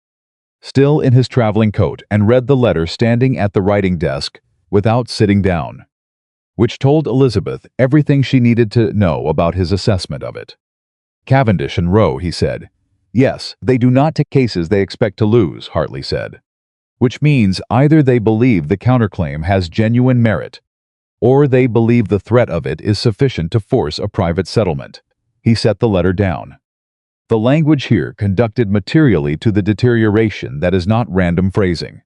still in his traveling coat, and read the letter standing at the writing desk without sitting down, which told Elizabeth everything she needed to know about his assessment of it. Cavendish and Rowe, he said. Yes, they do not take cases they expect to lose, Hartley said, which means either they believe the counterclaim has genuine merit, or they believe the threat of it is sufficient to force a private settlement. He set the letter down. The language here conducted materially to the deterioration that is not random phrasing.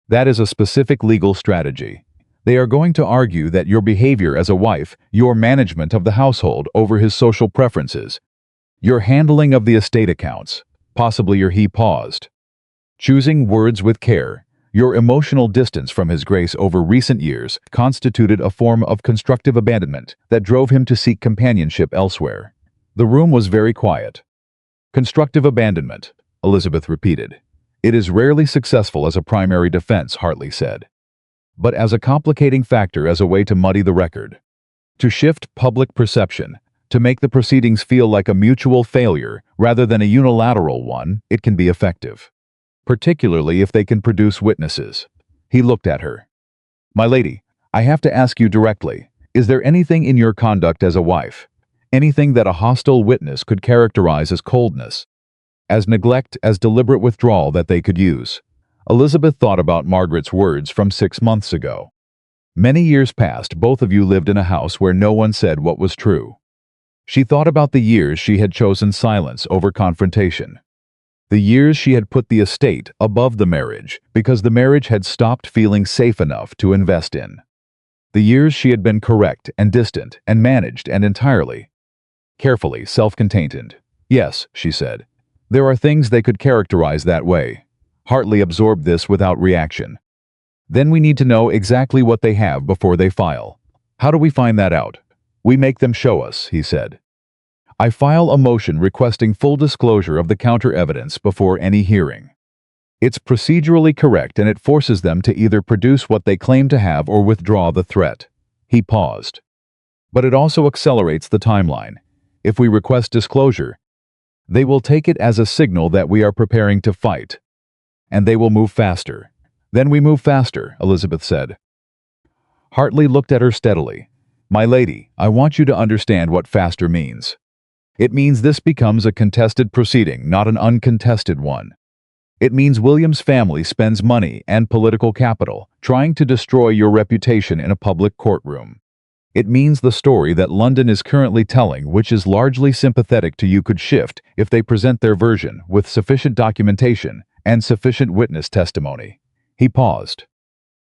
That is a specific legal strategy. They are going to argue that your behavior as a wife, your management of the household over his social preferences, your handling of the estate accounts, possibly he paused. Choosing words with care, your emotional distance from His Grace over recent years constituted a form of constructive abandonment that drove him to seek companionship elsewhere. The room was very quiet. Constructive abandonment, Elizabeth repeated. It is rarely successful as a primary defense, Hartley said. But as a complicating factor, as a way to muddy the record. To shift public perception, to make the proceedings feel like a mutual failure rather than a unilateral one, it can be effective. Particularly if they can produce witnesses. He looked at her. My lady, I have to ask you directly, is there anything in your conduct as a wife, anything that a hostile witness could characterize as coldness, as neglect, as deliberate withdrawal that they could use? Elizabeth thought about Margaret's words from 6 months ago. Many years past, both of you lived in a house where no one said what was true. She thought about the years she had chosen silence over confrontation. The years she had put the estate above the marriage because the marriage had stopped feeling safe enough to invest in. The years she had been correct and distant and managed and entirely, carefully self-contained. Yes, she said. There are things they could characterize that way. Hartley absorbed this without reaction. Then we need to know exactly what they have before they file. How do we find that out? We make them show us, he said. I file a motion requesting full disclosure of the counter-evidence before any hearing. It's procedurally correct and it forces them to either produce what they claim to have or withdraw the threat. He paused. But it also accelerates the timeline. If we request disclosure, they will take it as a signal that we are preparing to fight. And they will move faster. Then we move faster, Elizabeth said. Hartley looked at her steadily. My lady, I want you to understand what faster means. It means this becomes a contested proceeding, not an uncontested one. It means William's family spends money and political capital trying to destroy your reputation in a public courtroom. It means the story that London is currently telling, which is largely sympathetic to you, could shift if they present their version with sufficient documentation and sufficient witness testimony. He paused.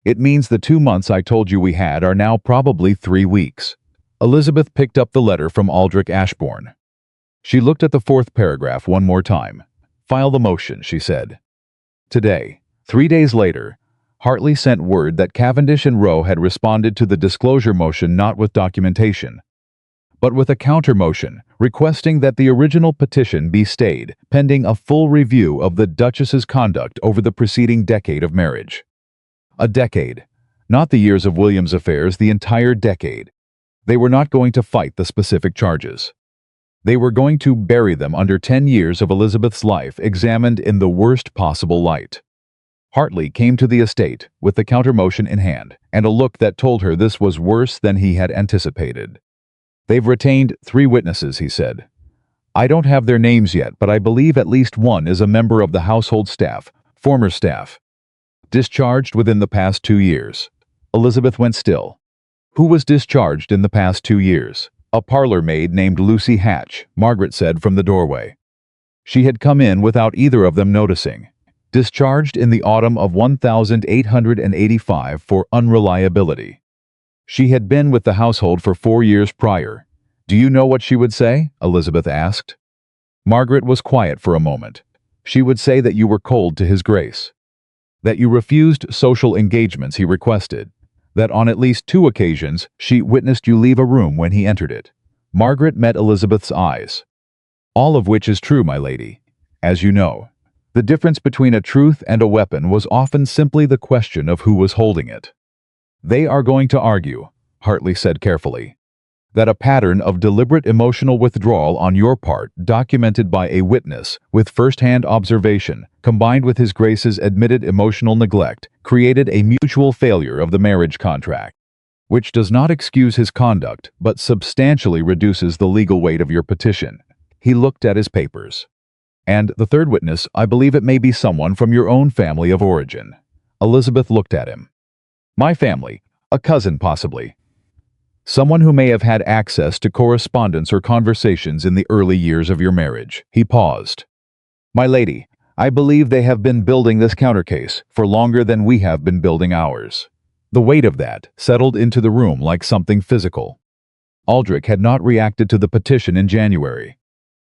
It means the 2 months I told you we had are now probably 3 weeks. Elizabeth picked up the letter from Duke Ashbourne. She looked at the 4th paragraph one more time. File the motion, she said. Today, 3 days later, Hartley sent word that Cavendish and Rowe had responded to the disclosure motion not with documentation, but with a counter-motion requesting that the original petition be stayed pending a full review of the Duchess's conduct over the preceding decade of marriage. A decade. Not the years of William's affairs, the entire decade. They were not going to fight the specific charges. They were going to bury them under 10 years of Elizabeth's life examined in the worst possible light. Hartley came to the estate with the counter-motion in hand and a look that told her this was worse than he had anticipated. They've retained 3 witnesses, he said. I don't have their names yet, but I believe at least one is a member of the household staff, former staff. Discharged within the past 2 years. Elizabeth went still. Who was discharged in the past 2 years? A parlor maid named Lucy Hatch, Margaret said from the doorway. She had come in without either of them noticing. Discharged in the autumn of 1885 for unreliability. She had been with the household for 4 years prior. Do you know what she would say? Elizabeth asked. Margaret was quiet for a moment. She would say that you were cold to His Grace. That you refused social engagements he requested. That on at least 2 occasions she witnessed you leave a room when he entered it. Margaret met Elizabeth's eyes. All of which is true, my lady. As you know, the difference between a truth and a weapon was often simply the question of who was holding it. They are going to argue, Hartley said carefully, that a pattern of deliberate emotional withdrawal on your part, documented by a witness with first-hand observation, combined with His Grace's admitted emotional neglect, created a mutual failure of the marriage contract, which does not excuse his conduct but substantially reduces the legal weight of your petition. He looked at his papers. And the 3rd witness, I believe it may be someone from your own family of origin. Elizabeth looked at him. My family, a cousin possibly. Someone who may have had access to correspondence or conversations in the early years of your marriage. He paused. My lady, I believe they have been building this countercase for longer than we have been building ours. The weight of that settled into the room like something physical. Aldrich had not reacted to the petition in January.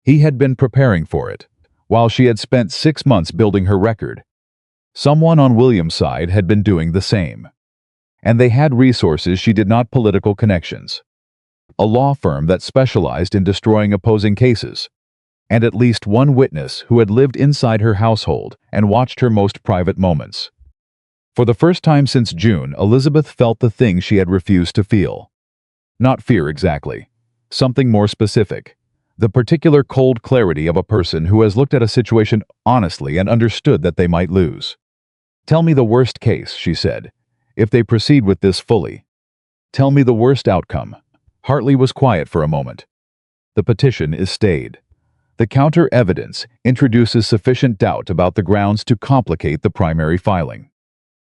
He had been preparing for it, while she had spent 6 months building her record. Someone on William's side had been doing the same. And they had resources she did not, political connections. A law firm that specialized in destroying opposing cases. And at least one witness who had lived inside her household and watched her most private moments. For the first time since June, Elizabeth felt the thing she had refused to feel. Not fear exactly. Something more specific. The particular cold clarity of a person who has looked at a situation honestly and understood that they might lose. Tell me the worst case, she said, if they proceed with this fully. Tell me the worst outcome. Hartley was quiet for a moment. The petition is stayed. The counter evidence introduces sufficient doubt about the grounds to complicate the primary filing.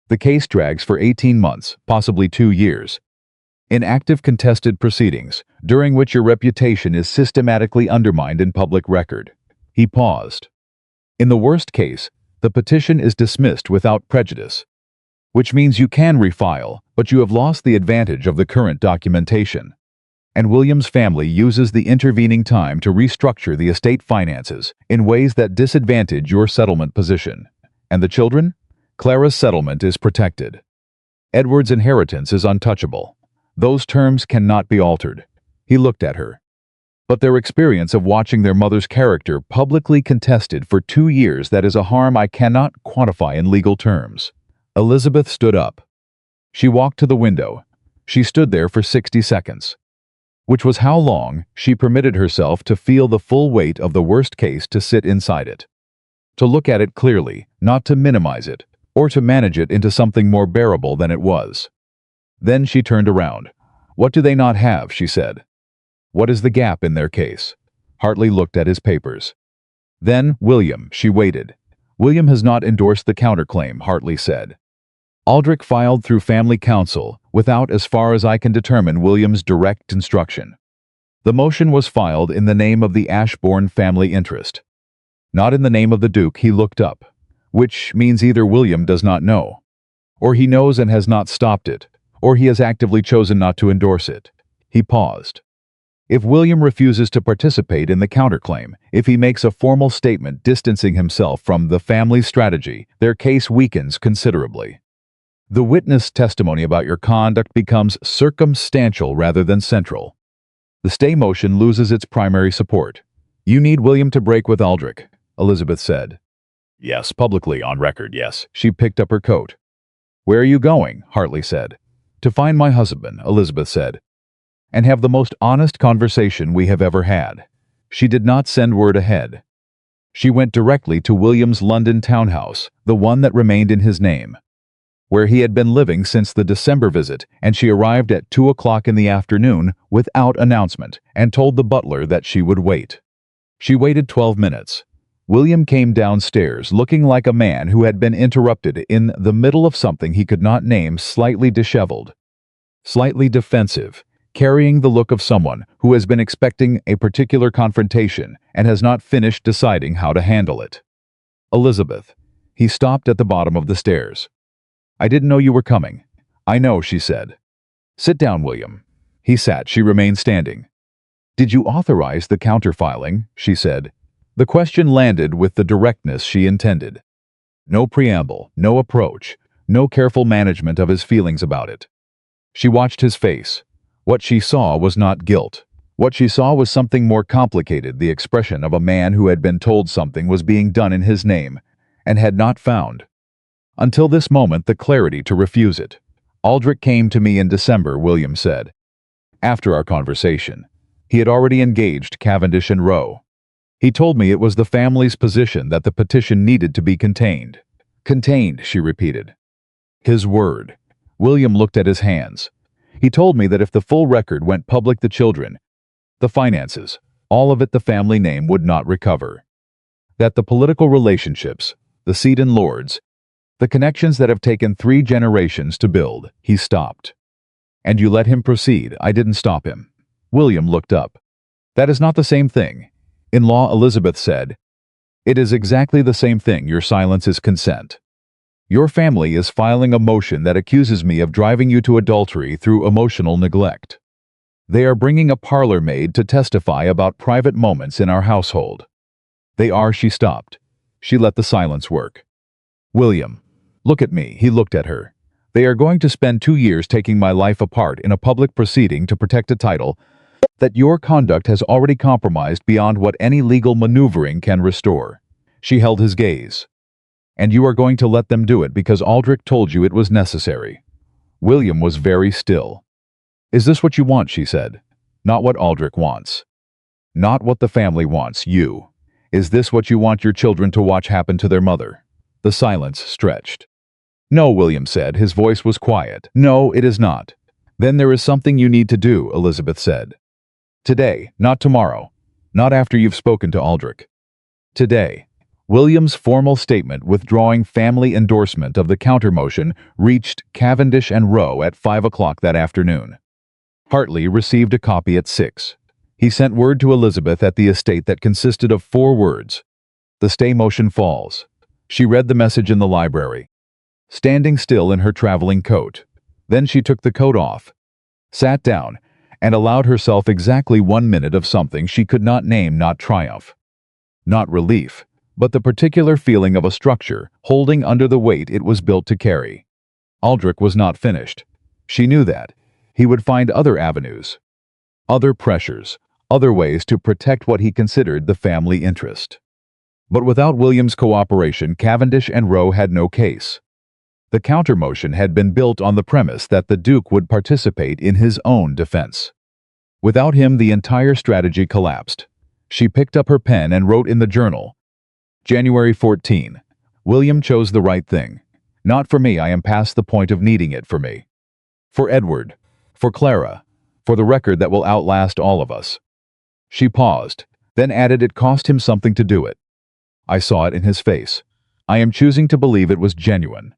The case drags for 18 months, possibly 2 years. In active contested proceedings, during which your reputation is systematically undermined in public record. He paused. In the worst case, the petition is dismissed without prejudice, which means you can refile, but you have lost the advantage of the current documentation. And William's family uses the intervening time to restructure the estate finances in ways that disadvantage your settlement position. And the children? Clara's settlement is protected. Edward's inheritance is untouchable. Those terms cannot be altered. He looked at her. But their experience of watching their mother's character publicly contested for 2 years, that is a harm I cannot quantify in legal terms. Elizabeth stood up. She walked to the window. She stood there for 60 seconds. Which was how long she permitted herself to feel the full weight of the worst case, to sit inside it. To look at it clearly, not to minimize it, or to manage it into something more bearable than it was. Then she turned around. What do they not have, she said. What is the gap in their case? Hartley looked at his papers. Then, William, she waited. William has not endorsed the counterclaim, Hartley said. Aldrich filed through family counsel, without, as far as I can determine, William's direct instruction. The motion was filed in the name of the Ashbourne family interest. Not in the name of the Duke. He looked up. Which means either William does not know, or he knows and has not stopped it, or he has actively chosen not to endorse it. He paused. If William refuses to participate in the counterclaim, if he makes a formal statement distancing himself from the family's strategy, their case weakens considerably. The witness testimony about your conduct becomes circumstantial rather than central. The stay motion loses its primary support. You need William to break with Aldrich, Elizabeth said. Yes, publicly, on record, yes. She picked up her coat. Where are you going? Hartley said. To find my husband, Elizabeth said, and have the most honest conversation we have ever had. She did not send word ahead. She went directly to William's London townhouse, the one that remained in his name, where he had been living since the December visit, and she arrived at 2 o'clock in the afternoon without announcement and told the butler that she would wait. She waited 12 minutes. William came downstairs looking like a man who had been interrupted in the middle of something he could not name, slightly disheveled, slightly defensive, carrying the look of someone who has been expecting a particular confrontation and has not finished deciding how to handle it. Elizabeth. He stopped at the bottom of the stairs. I didn't know you were coming. I know, she said. Sit down, William. He sat. She remained standing. Did you authorize the counterfiling? She said. The question landed with the directness she intended. No preamble, no approach, no careful management of his feelings about it. She watched his face. What she saw was not guilt. What she saw was something more complicated, the expression of a man who had been told something was being done in his name and had not found, until this moment, the clarity to refuse it. Aldrich came to me in December, William said. After our conversation, he had already engaged Cavendish and Rowe. He told me it was the family's position that the petition needed to be contained. Contained, she repeated. His word. William looked at his hands. He told me that if the full record went public, the children, the finances, all of it, the family name would not recover. That the political relationships, the seat and lords, the connections that have taken 3 generations to build, he stopped. And you let him proceed. I didn't stop him. William looked up. That is not the same thing. In law, Elizabeth said. It is exactly the same thing. Your silence is consent. Your family is filing a motion that accuses me of driving you to adultery through emotional neglect. They are bringing a parlor maid to testify about private moments in our household. They are. She stopped. She let the silence work. William, look at me. He looked at her. They are going to spend 2 years taking my life apart in a public proceeding to protect a title that your conduct has already compromised beyond what any legal maneuvering can restore. She held his gaze. And you are going to let them do it because Aldrich told you it was necessary. William was very still. Is this what you want? She said. Not what Aldrich wants. Not what the family wants, you. Is this what you want your children to watch happen to their mother? The silence stretched. No, William said. His voice was quiet. No, it is not. Then there is something you need to do, Elizabeth said. Today, not tomorrow. Not after you've spoken to Aldrich. Today. William's formal statement withdrawing family endorsement of the countermotion reached Cavendish and Rowe at 5 o'clock that afternoon. Hartley received a copy at 6. He sent word to Elizabeth at the estate that consisted of 4 words. The stay motion falls. She read the message in the library, standing still in her traveling coat. Then she took the coat off, sat down, and allowed herself exactly 1 minute of something she could not name, not triumph, not relief, but the particular feeling of a structure holding under the weight it was built to carry. Aldrich was not finished. She knew that. He would find other avenues, other pressures, other ways to protect what he considered the family interest. But without William's cooperation, Cavendish and Rowe had no case. The countermotion had been built on the premise that the Duke would participate in his own defense. Without him, the entire strategy collapsed. She picked up her pen and wrote in the journal, January 14. William chose the right thing. Not for me. I am past the point of needing it for me. For Edward. For Clara. For the record that will outlast all of us. She paused, then added it cost him something to do it. I saw it in his face. I am choosing to believe it was genuine.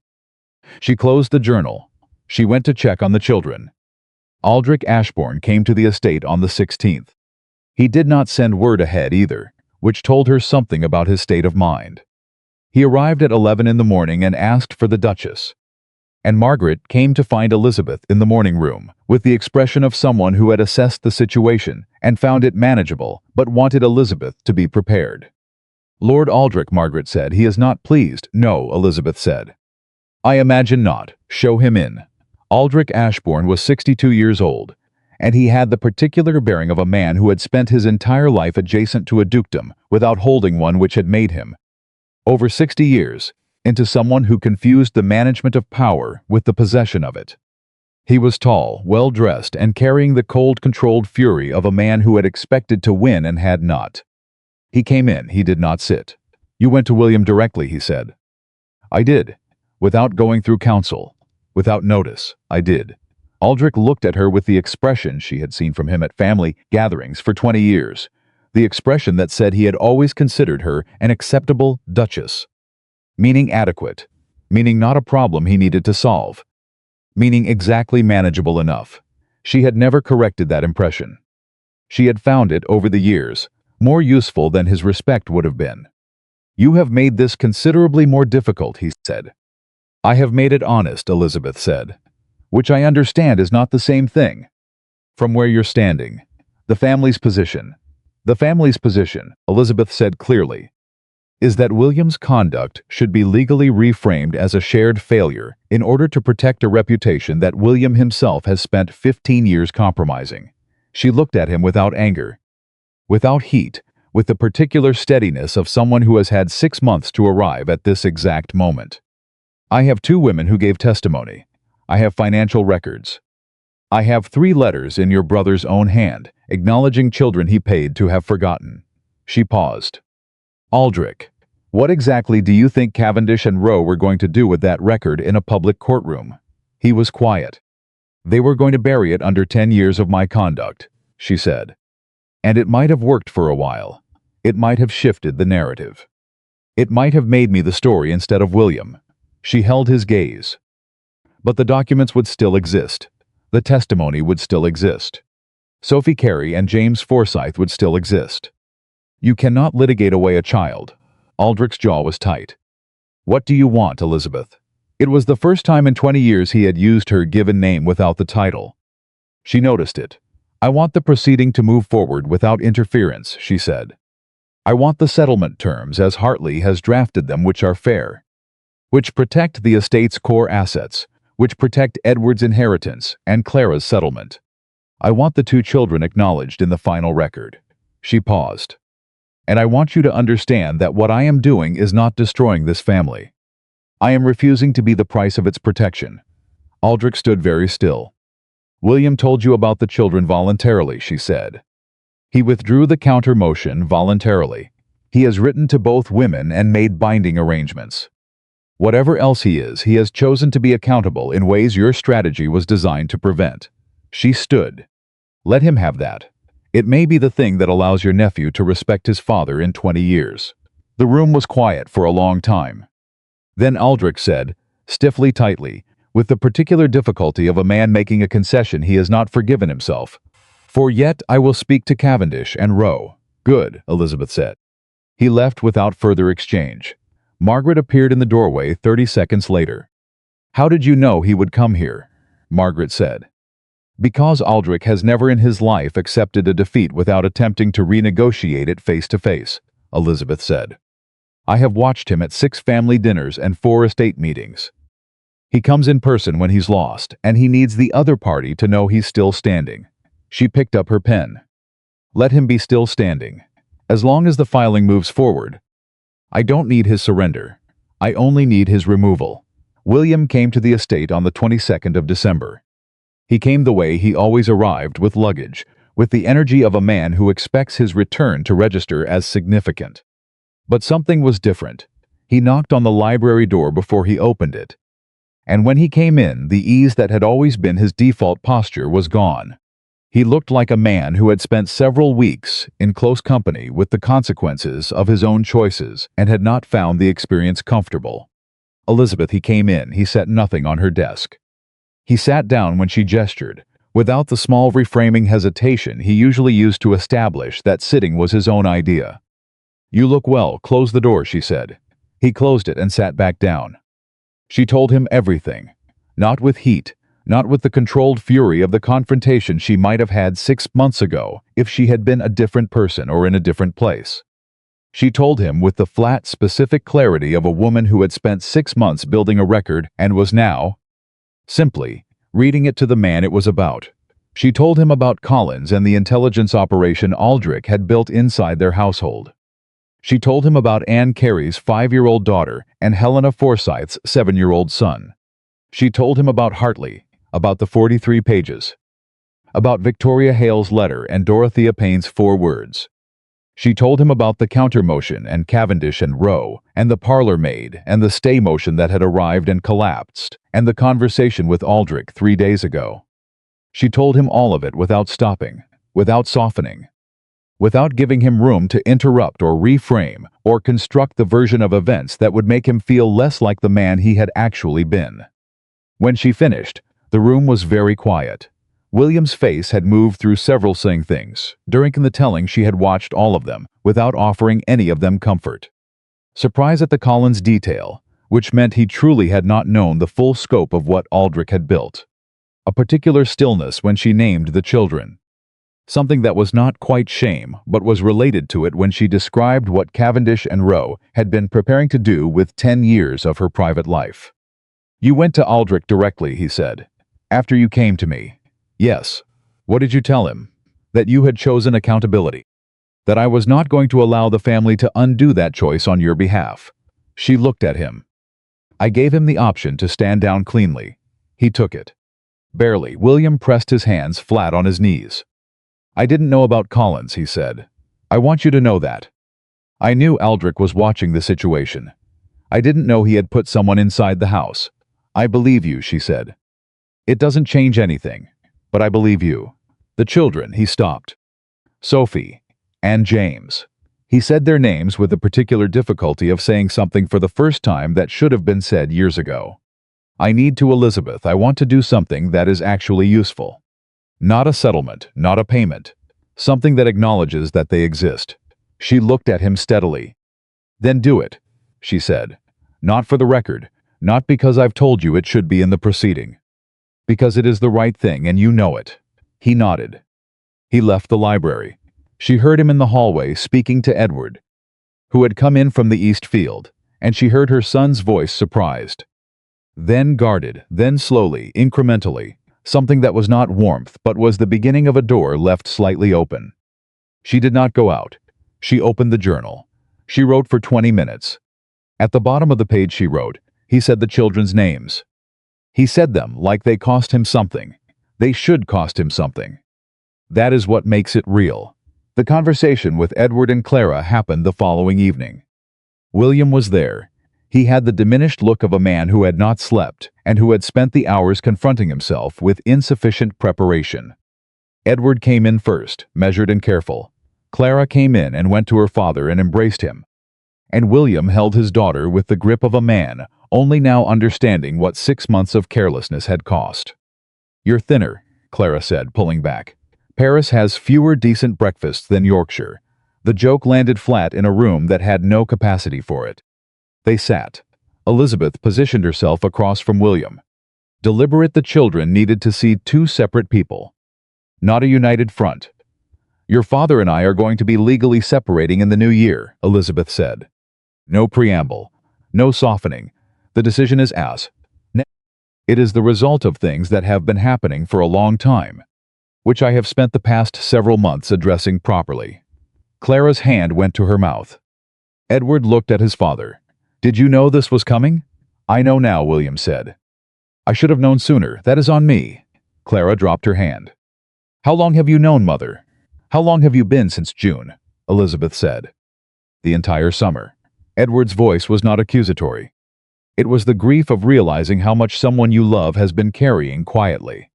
She closed the journal. She went to check on the children. Aldrich Ashbourne came to the estate on the 16th. He did not send word ahead either, which told her something about his state of mind. He arrived at 11 in the morning and asked for the Duchess. And Margaret came to find Elizabeth in the morning room, with the expression of someone who had assessed the situation and found it manageable, but wanted Elizabeth to be prepared. Lord Aldrich, Margaret said. He is not pleased. No, Elizabeth said. I imagine not. Show him in. Aldrich Ashbourne was 62 years old, and he had the particular bearing of a man who had spent his entire life adjacent to a dukedom without holding one, which had made him, over 60 years, into someone who confused the management of power with the possession of it. He was tall, well-dressed, and carrying the cold, controlled fury of a man who had expected to win and had not. He came in. He did not sit. You went to William directly, he said. I did. Without going through counsel. Without notice. I did. Aldrich looked at her with the expression she had seen from him at family gatherings for 20 years. The expression that said he had always considered her an acceptable duchess. Meaning adequate. Meaning not a problem he needed to solve. Meaning exactly manageable enough. She had never corrected that impression. She had found it, over the years, more useful than his respect would have been. You have made this considerably more difficult, he said. I have made it honest, Elizabeth said. Which I understand is not the same thing. From where you're standing. The family's position. The family's position, Elizabeth said clearly, is that William's conduct should be legally reframed as a shared failure in order to protect a reputation that William himself has spent 15 years compromising. She looked at him without anger, without heat, with the particular steadiness of someone who has had 6 months to arrive at this exact moment. I have 2 women who gave testimony. I have financial records. I have 3 letters in your brother's own hand, acknowledging children he paid to have forgotten. She paused. Aldrich, what exactly do you think Cavendish and Rowe were going to do with that record in a public courtroom? He was quiet. They were going to bury it under 10 years of my conduct, she said. And it might have worked for a while. It might have shifted the narrative. It might have made me the story instead of William. She held his gaze. But the documents would still exist. The testimony would still exist. Sophie Carey and James Forsyth would still exist. You cannot litigate away a child. Aldrich's jaw was tight. What do you want, Elizabeth? It was the first time in 20 years he had used her given name without the title. She noticed it. I want the proceeding to move forward without interference, she said. I want the settlement terms as Hartley has drafted them, which are fair, which protect the estate's core assets, which protect Edward's inheritance and Clara's settlement. I want the two children acknowledged in the final record. She paused. And I want you to understand that what I am doing is not destroying this family. I am refusing to be the price of its protection. Aldrich stood very still. William told you about the children voluntarily, she said. He withdrew the counter motion voluntarily. He has written to both women and made binding arrangements. Whatever else he has chosen to be accountable in ways your strategy was designed to prevent. She stood. Let him have that. It may be the thing that allows your nephew to respect his father in 20 years. The room was quiet for a long time. Then Aldrich said, stiffly, tightly, with the particular difficulty of a man making a concession he has not forgiven himself, "For yet I will speak to Cavendish and Rowe." "Good," Elizabeth said. He left without further exchange. Margaret appeared in the doorway 30 seconds later. "How did you know he would come here?" Margaret said. "Because Aldrich has never in his life accepted a defeat without attempting to renegotiate it face to face," Elizabeth said. "I have watched him at 6 family dinners and 4 estate meetings. He comes in person when he's lost, and he needs the other party to know he's still standing." She picked up her pen. "Let him be still standing. As long as the filing moves forward. I don't need his surrender. I only need his removal." William came to the estate on the 22nd of December. He came the way he always arrived, with luggage, with the energy of a man who expects his return to register as significant. But something was different. He knocked on the library door before he opened it. And when he came in, the ease that had always been his default posture was gone. He looked like a man who had spent several weeks in close company with the consequences of his own choices and had not found the experience comfortable. Elizabeth, he came in, he set nothing on her desk. He sat down when she gestured, without the small reframing hesitation he usually used to establish that sitting was his own idea. "You look well, close the door," she said. He closed it and sat back down. She told him everything, not with heat, not with the controlled fury of the confrontation she might have had 6 months ago if she had been a different person or in a different place. She told him with the flat, specific clarity of a woman who had spent 6 months building a record and was now, simply, reading it to the man it was about. She told him about Collins and the intelligence operation Aldrich had built inside their household. She told him about Anne Carey's 5-year-old daughter and Helena Forsyth's 7-year-old son. She told him about Hartley, about the 43 pages, about Victoria Hale's letter and Dorothea Payne's 4 words. She told him about the counter motion and Cavendish and Rowe, and the parlor maid, and the stay motion that had arrived and collapsed, and the conversation with Aldrich 3 days ago. She told him all of it without stopping, without softening, without giving him room to interrupt or reframe or construct the version of events that would make him feel less like the man he had actually been. When she finished, the room was very quiet. William's face had moved through several saying things. During the telling, she had watched all of them, without offering any of them comfort. Surprise at the Collins detail, which meant he truly had not known the full scope of what Aldrich had built. A particular stillness when she named the children. Something that was not quite shame, but was related to it when she described what Cavendish and Rowe had been preparing to do with 10 years of her private life. "You went to Aldrich directly," he said, "after you came to me." "Yes." "What did you tell him?" "That you had chosen accountability. That I was not going to allow the family to undo that choice on your behalf." She looked at him. "I gave him the option to stand down cleanly. He took it." Barely, William pressed his hands flat on his knees. "I didn't know about Collins," he said. "I want you to know that. I knew Aldrich was watching the situation. I didn't know he had put someone inside the house. I believe you," she said. "It doesn't change anything, but I believe you." "The children," he stopped. "Sophie and James." He said their names with the particular difficulty of saying something for the first time that should have been said years ago. I need to Elizabeth. I want to do something that is actually useful. Not a settlement, not a payment. Something that acknowledges that they exist. She looked at him steadily. Then do it, she said. Not for the record, not because I've told you it should be in the proceeding. Because it is the right thing and you know it. He nodded. He left the library. She heard him in the hallway speaking to Edward, who had come in from the east field, and she heard her son's voice surprised. Then guarded, then slowly, incrementally, something that was not warmth but was the beginning of a door left slightly open. She did not go out. She opened the journal. She wrote for 20 minutes. At the bottom of the page she wrote, he said the children's names. He said them like they cost him something. They should cost him something. That is what makes it real. The conversation with Edward and Clara happened the following evening. William was there. He had the diminished look of a man who had not slept and who had spent the hours confronting himself with insufficient preparation. Edward came in first, measured and careful. Clara came in and went to her father and embraced him. And William held his daughter with the grip of a man, only now understanding what 6 months of carelessness had cost. "You're thinner," Clara said, pulling back. "Paris has fewer decent breakfasts than Yorkshire." The joke landed flat in a room that had no capacity for it. They sat. Elizabeth positioned herself across from William. Deliberate, the children needed to see two separate people, not a united front. "Your father and I are going to be legally separating in the new year," Elizabeth said. No preamble. No softening. The decision is as. It is the result of things that have been happening for a long time, which I have spent the past several months addressing properly. Clara's hand went to her mouth. Edward looked at his father. "Did you know this was coming?" "I know now," William said. "I should have known sooner. That is on me." Clara dropped her hand. "How long have you known, Mother?" "How long have you been since June?" Elizabeth said. "The entire summer." Edward's voice was not accusatory. It was the grief of realizing how much someone you love has been carrying quietly.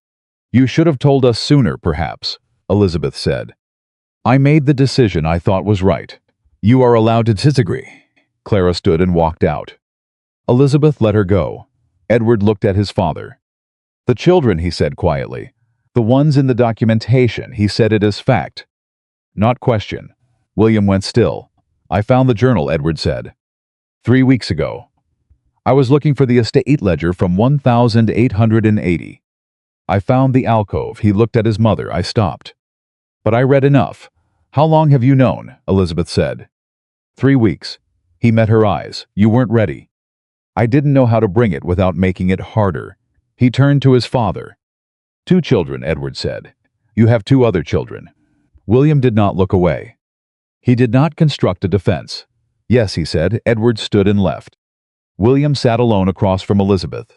"You should have told us sooner, perhaps," Elizabeth said. "I made the decision I thought was right." "You are allowed to disagree." Clara stood and walked out. Elizabeth let her go. Edward looked at his father. "The children," he said quietly. "The ones in the documentation," he said it as fact, not question. William went still. "I found the journal," Edward said. 3 weeks ago. I was looking for the estate ledger from 1880. I found the alcove." He looked at his mother. "I stopped. But I read enough." "How long have you known?" Elizabeth said. 3 weeks. He met her eyes. "You weren't ready." "I didn't know how to bring it without making it harder." He turned to his father. "2 children," Edward said. "You have 2 other children." William did not look away. He did not construct a defense. "Yes," he said. Edward stood and left. William sat alone across from Elizabeth.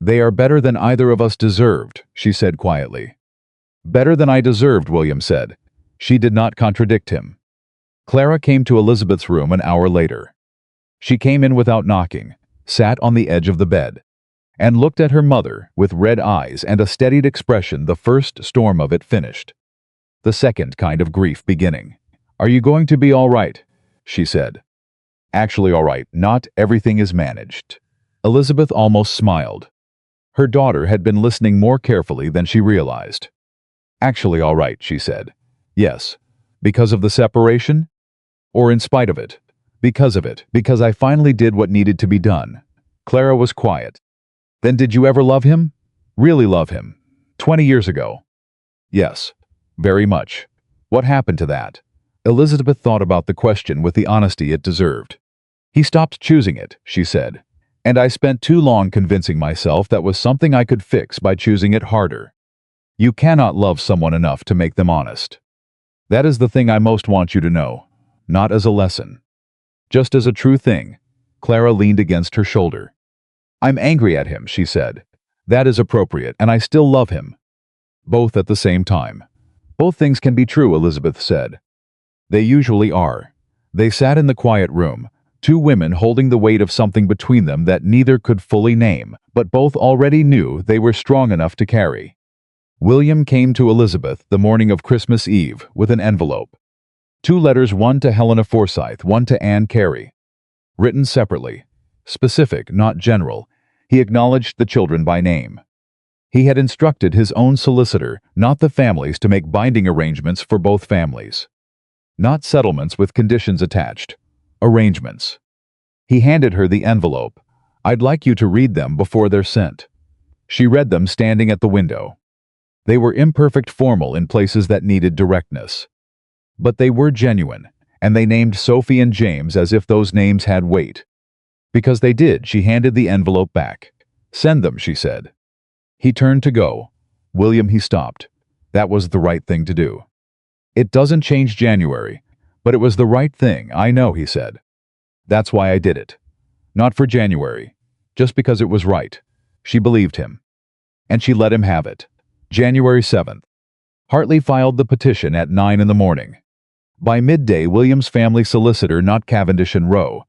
"They are better than either of us deserved," she said quietly. "Better than I deserved," William said. She did not contradict him. Clara came to Elizabeth's room an hour later. She came in without knocking, sat on the edge of the bed, and looked at her mother with red eyes and a steadied expression. The first storm of it finished. The second kind of grief beginning. "Are you going to be all right?" she said. "Actually all right. Not everything is managed." Elizabeth almost smiled. Her daughter had been listening more carefully than she realized. "Actually all right," she said. "Yes. Because of the separation? Or in spite of it?" "Because of it. Because I finally did what needed to be done." Clara was quiet. "Then did you ever love him? Really love him? 20 years ago?" "Yes. Very much." "What happened to that?" Elizabeth thought about the question with the honesty it deserved. "He stopped choosing it," she said. "And I spent too long convincing myself that was something I could fix by choosing it harder." You cannot love someone enough to make them honest. That is the thing I most want you to know. Not as a lesson. Just as a true thing. Clara leaned against her shoulder. "I'm angry at him," she said. "That is appropriate, and I still love him." Both at the same time. "Both things can be true," Elizabeth said. "They usually are." They sat in the quiet room, 2 women holding the weight of something between them that neither could fully name, but both already knew they were strong enough to carry. William came to Elizabeth the morning of Christmas Eve with an envelope. 2 letters, one to Helena Forsyth, one to Anne Carey. Written separately. Specific, not general. He acknowledged the children by name. He had instructed his own solicitor, not the families, to make binding arrangements for both families. Not settlements with conditions attached. Arrangements. He handed her the envelope. "I'd like you to read them before they're sent." She read them standing at the window. They were imperfect, formal in places that needed directness. But they were genuine, and they named Sophie and James as if those names had weight. Because they did, she handed the envelope back. "Send them," she said. He turned to go. "William," he stopped. "That was the right thing to do." "It doesn't change January, but it was the right thing, I know," he said. "That's why I did it. Not for January, just because it was right." She believed him. And she let him have it. January 7th. Hartley filed the petition at 9 in the morning. By midday, William's family solicitor, not Cavendish and Rowe,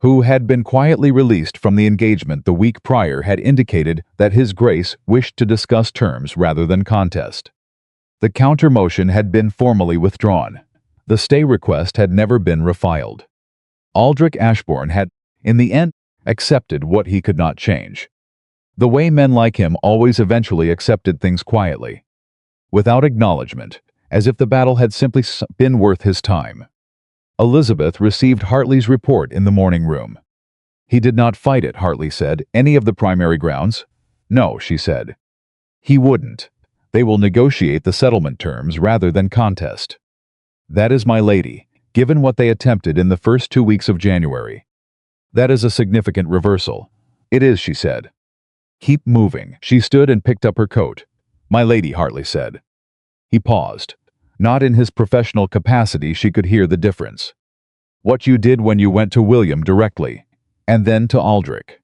who had been quietly released from the engagement the week prior, had indicated that His Grace wished to discuss terms rather than contest. The counter-motion had been formally withdrawn. The stay request had never been refiled. Aldrich Ashbourne had, in the end, accepted what he could not change. The way men like him always eventually accepted things quietly, without acknowledgement, as if the battle had simply been worth his time. Elizabeth received Hartley's report in the morning room. "He did not fight it," Hartley said. "Any of the primary grounds?" "No," she said. "He wouldn't. They will negotiate the settlement terms rather than contest." "That is, my lady, given what they attempted in the first 2 weeks of January. That is a significant reversal." "It is," she said. "Keep moving." She stood and picked up her coat. "My lady," Hartley said. He paused. Not in his professional capacity, she could hear the difference. "What you did when you went to William directly, and then to Aldrich."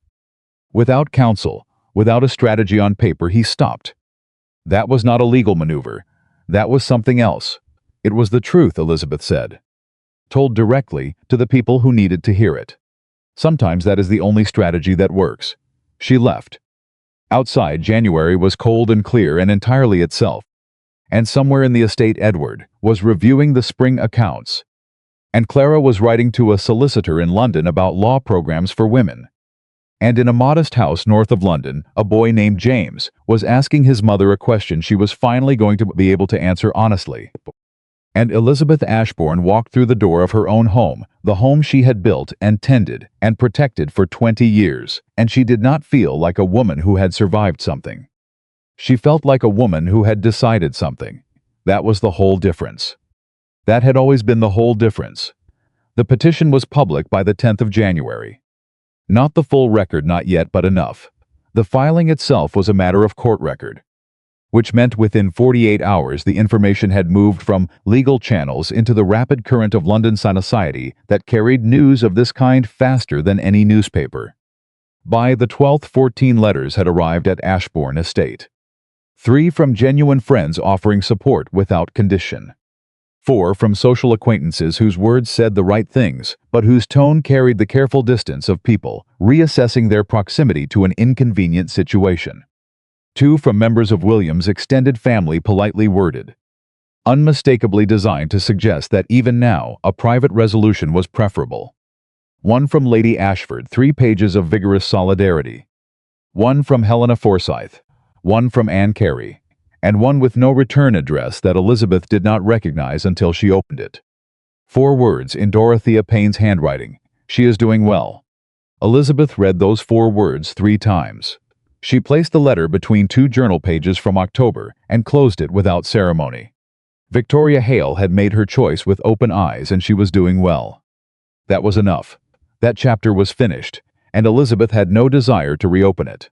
Without counsel, without a strategy on paper, he stopped. "That was not a legal maneuver. That was something else. It was the truth," Elizabeth said. "Told directly to the people who needed to hear it. Sometimes that is the only strategy that works." She left. Outside, January was cold and clear and entirely itself. And somewhere in the estate, Edward was reviewing the spring accounts. And Clara was writing to a solicitor in London about law programs for women. And in a modest house north of London, a boy named James was asking his mother a question she was finally going to be able to answer honestly. And Elizabeth Ashbourne walked through the door of her own home, the home she had built and tended and protected for 20 years, and she did not feel like a woman who had survived something. She felt like a woman who had decided something. That was the whole difference. That had always been the whole difference. The petition was public by the 10th of January. Not the full record, not yet, but enough. The filing itself was a matter of court record, which meant within 48 hours the information had moved from legal channels into the rapid current of London society that carried news of this kind faster than any newspaper. By the 12th, 14 letters had arrived at Ashbourne Estate. 3 from genuine friends offering support without condition. 4 from social acquaintances whose words said the right things, but whose tone carried the careful distance of people reassessing their proximity to an inconvenient situation. 2 from members of William's extended family, politely worded, unmistakably designed to suggest that even now a private resolution was preferable. 1 from Lady Ashford, 3 pages of vigorous solidarity. 1 from Helena Forsyth. 1 from Anne Carey. And 1 with no return address that Elizabeth did not recognize until she opened it. 4 words in Dorothea Payne's handwriting. "She is doing well." Elizabeth read those 4 words 3 times. She placed the letter between 2 journal pages from October and closed it without ceremony. Victoria Hale had made her choice with open eyes, and she was doing well. That was enough. That chapter was finished, and Elizabeth had no desire to reopen it.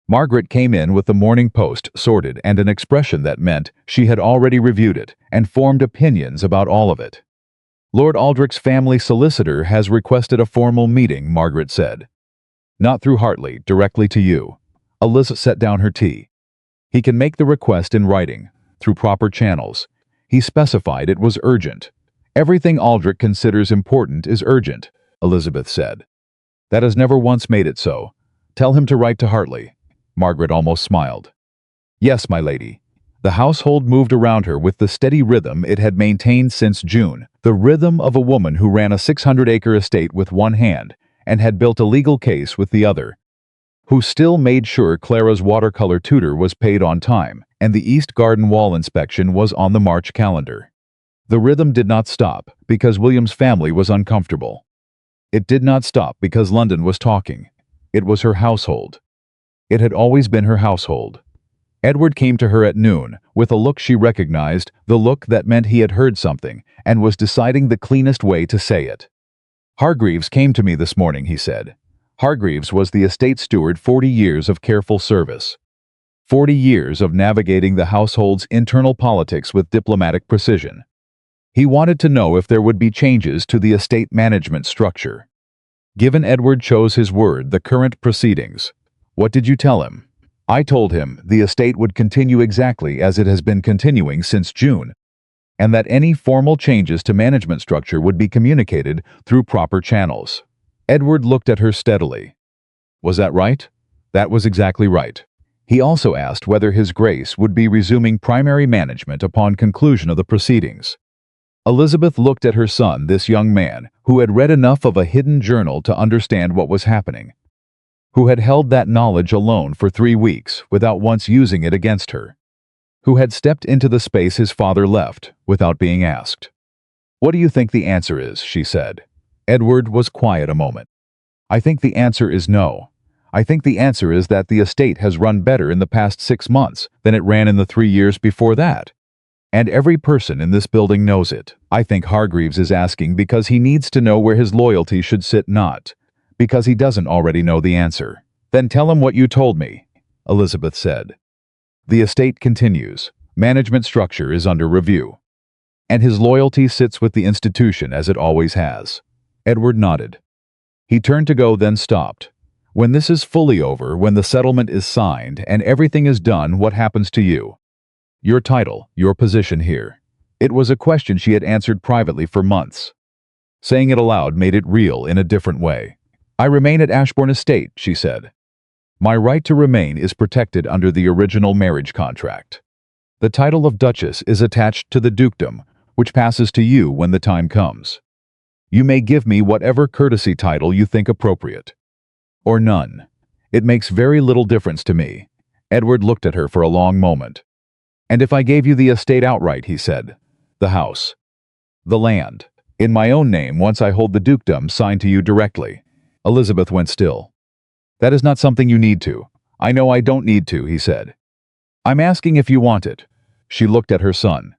Margaret came in with the Morning Post sorted and an expression that meant she had already reviewed it and formed opinions about all of it. "Lord Aldrich's family solicitor has requested a formal meeting," Margaret said. "Not through Hartley, directly to you." Elizabeth set down her tea. "He can make the request in writing, through proper channels. He specified it was urgent." "Everything Aldrich considers important is urgent," Elizabeth said. "That has never once made it so. Tell him to write to Hartley." Margaret almost smiled. "Yes, my lady." The household moved around her with the steady rhythm it had maintained since June, the rhythm of a woman who ran a 600-acre estate with one hand and had built a legal case with the other, who still made sure Clara's watercolor tutor was paid on time, and the East Garden wall inspection was on the March calendar. The rhythm did not stop because William's family was uncomfortable. It did not stop because London was talking. It was her household. It had always been her household. Edward came to her at noon, with a look she recognized, the look that meant he had heard something, and was deciding the cleanest way to say it. "Hargreaves came to me this morning," he said. Hargreaves was the estate steward, 40 years of careful service. 40 years of navigating the household's internal politics with diplomatic precision. He wanted to know if there would be changes to the estate management structure. Given Edward chose his word, the current proceedings. "What did you tell him?" "I told him the estate would continue exactly as it has been continuing since June, and that any formal changes to management structure would be communicated through proper channels." Edward looked at her steadily. "Was that right?" "That was exactly right." He also asked whether His Grace would be resuming primary management upon conclusion of the proceedings. Elizabeth looked at her son, this young man, who had read enough of a hidden journal to understand what was happening, who had held that knowledge alone for 3 weeks without once using it against her, who had stepped into the space his father left without being asked. "What do you think the answer is?" she said. Edward was quiet a moment. "I think the answer is no. I think the answer is that the estate has run better in the past 6 months than it ran in the 3 years before that. And every person in this building knows it. I think Hargreaves is asking because he needs to know where his loyalty should sit, not because he doesn't already know the answer." "Then tell him what you told me," Elizabeth said. "The estate continues. Management structure is under review. And his loyalty sits with the institution as it always has." Edward nodded. He turned to go, then stopped. "When this is fully over, when the settlement is signed and everything is done, what happens to you? Your title, your position here?" It was a question she had answered privately for months. Saying it aloud made it real in a different way. "I remain at Ashbourne Estate," she said. "My right to remain is protected under the original marriage contract. The title of Duchess is attached to the dukedom, which passes to you when the time comes. You may give me whatever courtesy title you think appropriate. Or none. It makes very little difference to me." Edward looked at her for a long moment. "And if I gave you the estate outright," he said. "The house. The land. In my own name, once I hold the dukedom signed to you directly." Elizabeth went still. "That is not something you need to." "I know I don't need to," he said. "I'm asking if you want it." She looked at her son.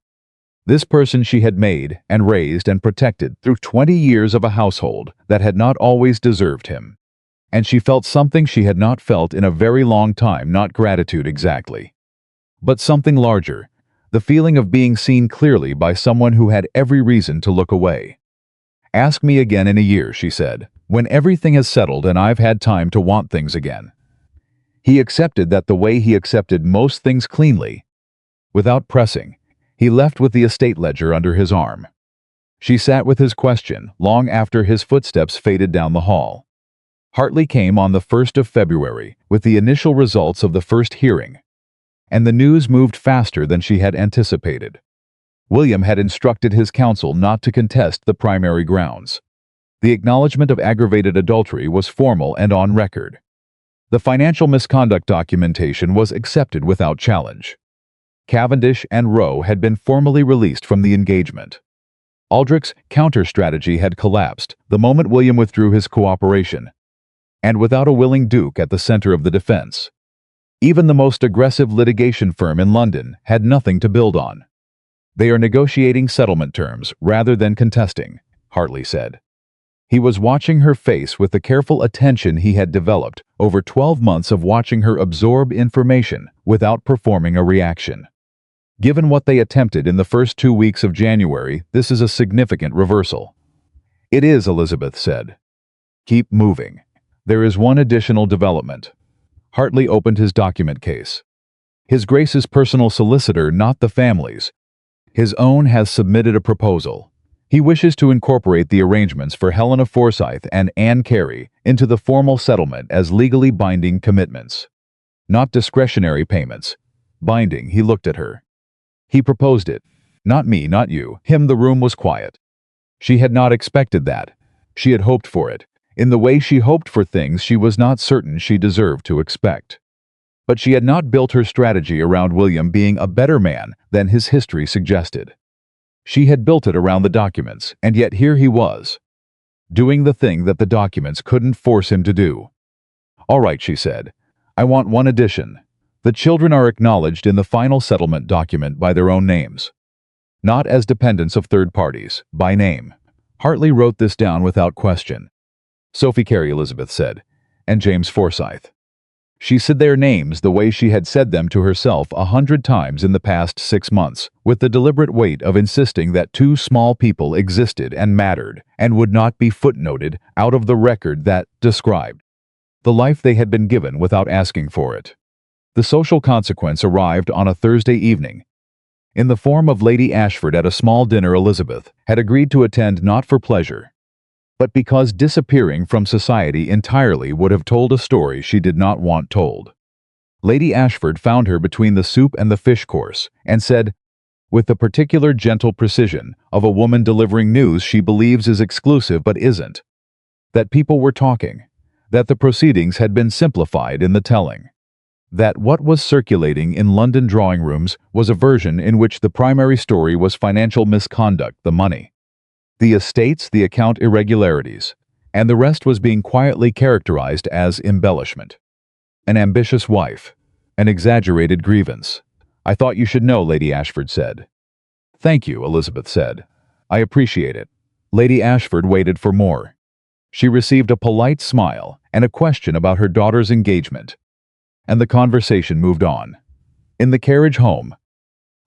This person she had made and raised and protected through 20 years of a household that had not always deserved him. And she felt something she had not felt in a very long time, not gratitude exactly, but something larger, the feeling of being seen clearly by someone who had every reason to look away. "Ask me again in a year," she said, "when everything has settled and I've had time to want things again." He accepted that the way he accepted most things, cleanly, without pressing. He left with the estate ledger under his arm. She sat with his question long after his footsteps faded down the hall. Hartley came on the 1st of February with the initial results of the first hearing, and the news moved faster than she had anticipated. William had instructed his counsel not to contest the primary grounds. The acknowledgement of aggravated adultery was formal and on record. The financial misconduct documentation was accepted without challenge. Cavendish and Rowe had been formally released from the engagement. Aldrich's counter-strategy had collapsed the moment William withdrew his cooperation, and without a willing Duke at the center of the defense, even the most aggressive litigation firm in London had nothing to build on. "They are negotiating settlement terms rather than contesting," Hartley said. He was watching her face with the careful attention he had developed over 12 months of watching her absorb information without performing a reaction. Given what they attempted in the first 2 weeks of January, this is a significant reversal. "It is," Elizabeth said. "Keep moving. There is one additional development." Hartley opened his document case. "His Grace's personal solicitor, not the family's, his own, has submitted a proposal. He wishes to incorporate the arrangements for Helena Forsyth and Anne Carey into the formal settlement as legally binding commitments. Not discretionary payments. Binding." He looked at her. "He proposed it. Not me, not you, him." The room was quiet. She had not expected that. She had hoped for it, in the way she hoped for things she was not certain she deserved to expect. But she had not built her strategy around William being a better man than his history suggested. She had built it around the documents, and yet here he was, doing the thing that the documents couldn't force him to do. "All right," she said. "I want one addition. The children are acknowledged in the final settlement document by their own names, not as dependents of third parties, by name." Hartley wrote this down without question. "Sophie Carey," Elizabeth said, "and James Forsyth." She said their names the way she had said them to herself 100 times in the past 6 months, with the deliberate weight of insisting that two small people existed and mattered, and would not be footnoted out of the record that described the life they had been given without asking for it. The social consequence arrived on a Thursday evening, in the form of Lady Ashford at a small dinner Elizabeth had agreed to attend not for pleasure, but because disappearing from society entirely would have told a story she did not want told. Lady Ashford found her between the soup and the fish course, and said, with the particular gentle precision of a woman delivering news she believes is exclusive but isn't, that people were talking, that the proceedings had been simplified in the telling, that what was circulating in London drawing rooms was a version in which the primary story was financial misconduct, the money, the estates, the account irregularities, and the rest was being quietly characterized as embellishment. An ambitious wife, an exaggerated grievance. "I thought you should know," Lady Ashford said. "Thank you," Elizabeth said. "I appreciate it." Lady Ashford waited for more. She received a polite smile and a question about her daughter's engagement, and the conversation moved on. In the carriage home,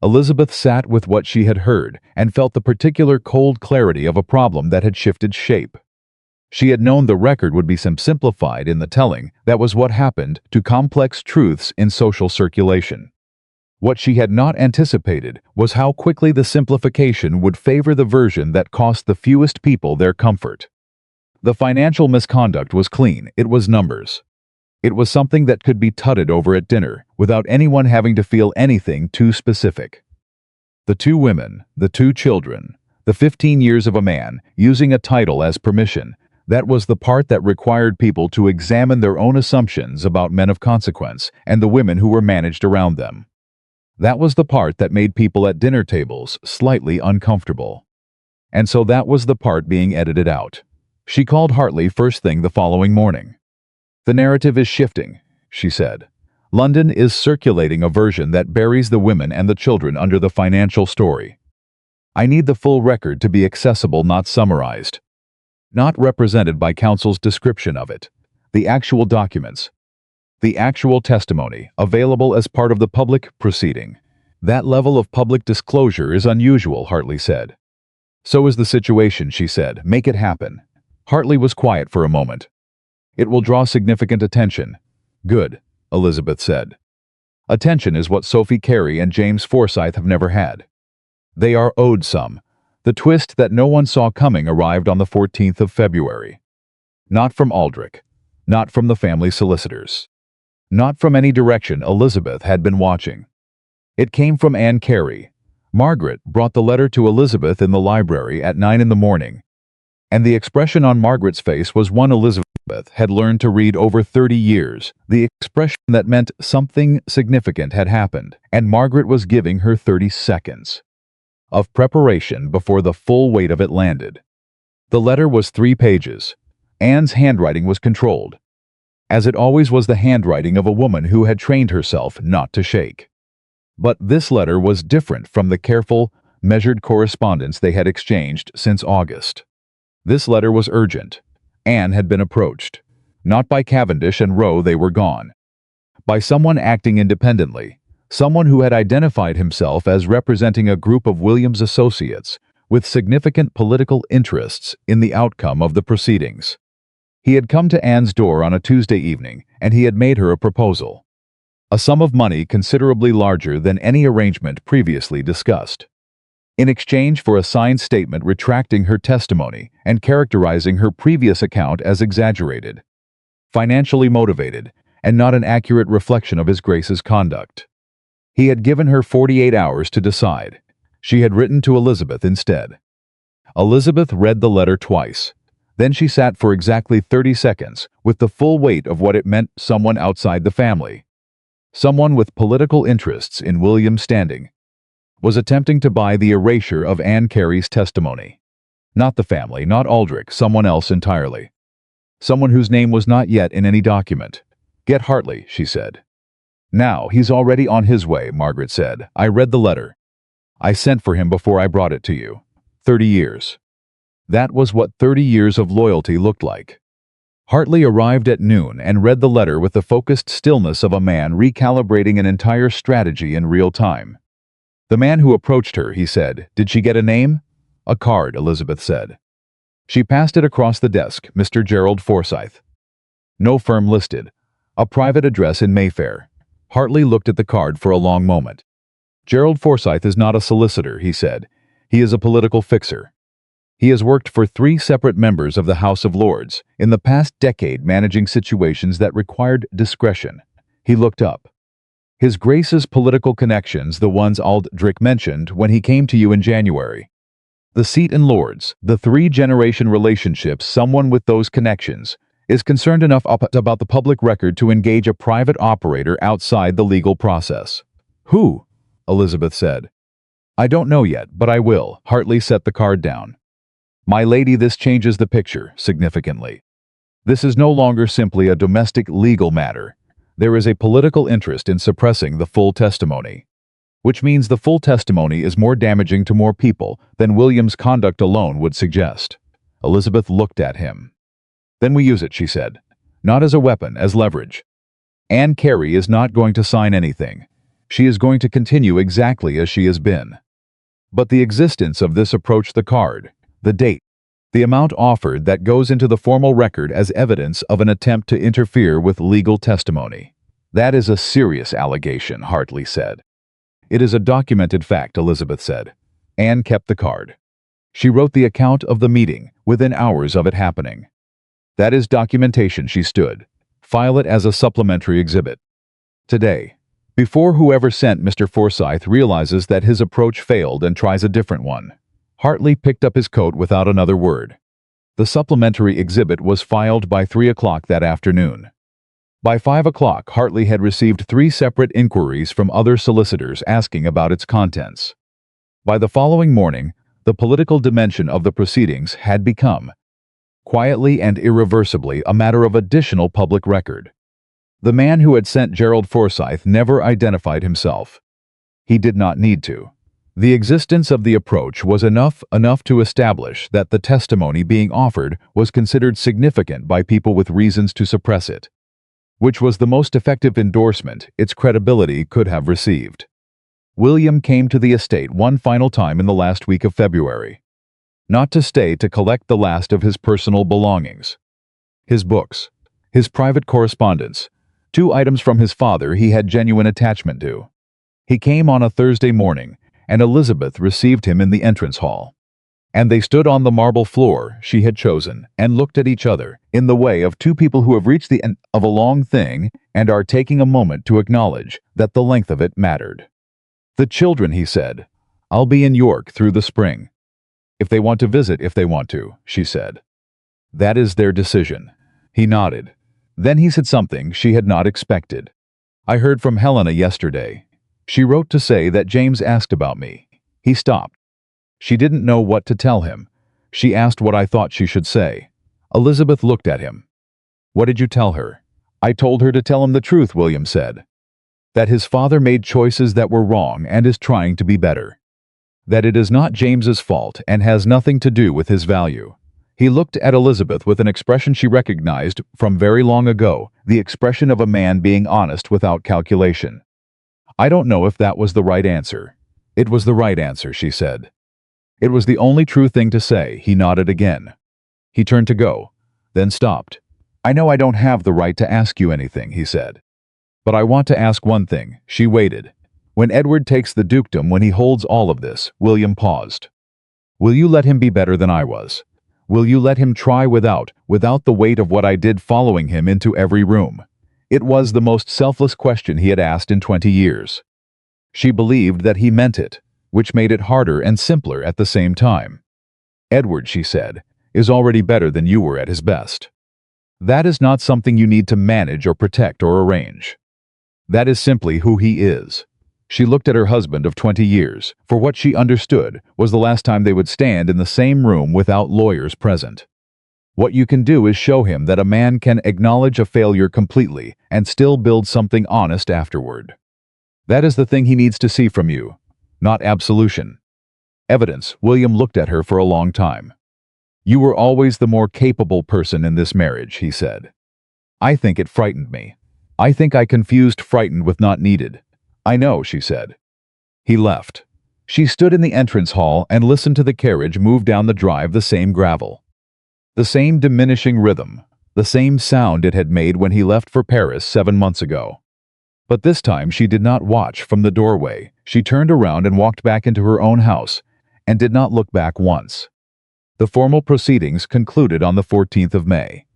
Elizabeth sat with what she had heard and felt the particular cold clarity of a problem that had shifted shape. She had known the record would be simplified in the telling. That was what happened to complex truths in social circulation. What she had not anticipated was how quickly the simplification would favor the version that cost the fewest people their comfort. The financial misconduct was clean, it was numbers. It was something that could be tutted over at dinner without anyone having to feel anything too specific. The two women, the two children, the 15 years of a man using a title as permission, that was the part that required people to examine their own assumptions about men of consequence and the women who were managed around them. That was the part that made people at dinner tables slightly uncomfortable. And so that was the part being edited out. She called Hartley first thing the following morning. "The narrative is shifting," she said. "London is circulating a version that buries the women and the children under the financial story. I need the full record to be accessible, not summarized, not represented by counsel's description of it. The actual documents, the actual testimony, available as part of the public proceeding. That level of public disclosure is unusual," Hartley said. "So is the situation," she said. "Make it happen." Hartley was quiet for a moment. "It will draw significant attention." "Good," Elizabeth said. "Attention is what Sophie Carey and James Forsyth have never had. They are owed some." The twist that no one saw coming arrived on the 14th of February. Not from Aldrich, not from the family solicitors, not from any direction Elizabeth had been watching. It came from Anne Carey. Margaret brought the letter to Elizabeth in the library at 9 in the morning, and the expression on Margaret's face was one Elizabeth had learned to read over 30 years, the expression that meant something significant had happened, and Margaret was giving her 30 seconds of preparation before the full weight of it landed. The letter was 3 pages. Anne's handwriting was controlled, as it always was the handwriting of a woman who had trained herself not to shake. But this letter was different from the careful, measured correspondence they had exchanged since August. This letter was urgent. Anne had been approached, not by Cavendish and Rowe, they were gone, by someone acting independently, someone who had identified himself as representing a group of William's associates with significant political interests in the outcome of the proceedings. He had come to Anne's door on a Tuesday evening, and he had made her a proposal. A sum of money considerably larger than any arrangement previously discussed, in exchange for a signed statement retracting her testimony and characterizing her previous account as exaggerated, financially motivated, and not an accurate reflection of His Grace's conduct. He had given her 48 hours to decide. She had written to Elizabeth instead. Elizabeth read the letter twice. Then she sat for exactly 30 seconds, with the full weight of what it meant: someone outside the family, someone with political interests in William's standing, was attempting to buy the erasure of Anne Carey's testimony. Not the family, not Aldrich, someone else entirely. Someone whose name was not yet in any document. "Get Hartley," she said. "Now, he's already on his way," Margaret said. "I read the letter. I sent for him before I brought it to you. 30 years. That was what 30 years of loyalty looked like. Hartley arrived at noon and read the letter with the focused stillness of a man recalibrating an entire strategy in real time. "The man who approached her," he said. "Did she get a name?" "A card," Elizabeth said. She passed it across the desk. "Mr. Gerald Forsyth." "No firm listed. A private address in Mayfair." Hartley looked at the card for a long moment. "Gerald Forsyth is not a solicitor," he said. "He is a political fixer. He has worked for 3 separate members of the House of Lords in the past decade, managing situations that required discretion." He looked up. "His Grace's political connections, the ones Aldrich mentioned when he came to you in January. The seat in Lords, the 3-generation relationships. Someone with those connections is concerned enough about the public record to engage a private operator outside the legal process." "Who?" Elizabeth said. "I don't know yet, but I will." Hartley set the card down. "My lady, this changes the picture significantly. This is no longer simply a domestic legal matter. There is a political interest in suppressing the full testimony. Which means the full testimony is more damaging to more people than William's conduct alone would suggest." Elizabeth looked at him. "Then we use it," she said. "Not as a weapon, as leverage. Anne Carey is not going to sign anything. She is going to continue exactly as she has been. But the existence of this approach, the card, the date, the amount offered, that goes into the formal record as evidence of an attempt to interfere with legal testimony. That is a serious allegation," Hartley said. "It is a documented fact," Elizabeth said. Anne kept the card. She wrote the account of the meeting within hours of it happening. "That is documentation," she stood. "File it as a supplementary exhibit. Today, before whoever sent Mr. Forsyth realizes that his approach failed and tries a different one." Hartley picked up his coat without another word. The supplementary exhibit was filed by 3 o'clock that afternoon. By 5 o'clock, Hartley had received 3 separate inquiries from other solicitors asking about its contents. By the following morning, the political dimension of the proceedings had become, quietly and irreversibly, a matter of additional public record. The man who had sent Gerald Forsyth never identified himself. He did not need to. The existence of the approach was enough to establish that the testimony being offered was considered significant by people with reasons to suppress it, which was the most effective endorsement its credibility could have received. William came to the estate one final time in the last week of February. Not to stay to collect the last of his personal belongings. His books, his private correspondence, 2 items from his father he had genuine attachment to. He came on a Thursday morning, and Elizabeth received him in the entrance hall. And they stood on the marble floor she had chosen and looked at each other in the way of 2 people who have reached the end of a long thing and are taking a moment to acknowledge that the length of it mattered. "The children," he said. "I'll be in York through the spring. If they want to visit, if they want to," she said. "That is their decision." He nodded. Then he said something she had not expected. "I heard from Helena yesterday. She wrote to say that James asked about me." He stopped. She didn't know what to tell him. She asked what I thought she should say. Elizabeth looked at him. "What did you tell her?" "I told her to tell him the truth," William said. "That his father made choices that were wrong and is trying to be better. That it is not James's fault and has nothing to do with his value." He looked at Elizabeth with an expression she recognized from very long ago, the expression of a man being honest without calculation. "I don't know if that was the right answer." "It was the right answer," she said. "It was the only true thing to say." He nodded again. He turned to go, then stopped. "I know I don't have the right to ask you anything," he said. "But I want to ask one thing." She waited. "When Edward takes the dukedom, when he holds all of this," William paused. "Will you let him be better than I was? Will you let him try without the weight of what I did following him into every room?" It was the most selfless question he had asked in 20 years. She believed that he meant it, which made it harder and simpler at the same time. "Edward," she said, is already better than you were at his best. That is not something you need to manage or protect or arrange. That is simply who he is. She looked at her husband of 20 years, for what she understood was the last time they would stand in the same room without lawyers present. What you can do is show him that a man can acknowledge a failure completely and still build something honest afterward. That is the thing he needs to see from you, not absolution. Evidence. William looked at her for a long time. You were always the more capable person in this marriage, he said. I think it frightened me. I think I confused frightened with not needed. I know, she said. He left. She stood in the entrance hall and listened to the carriage move down the drive, the same gravel. The same diminishing rhythm, the same sound it had made when he left for Paris 7 months ago. But this time she did not watch from the doorway. She turned around and walked back into her own house, and did not look back once. The formal proceedings concluded on the 14th of May.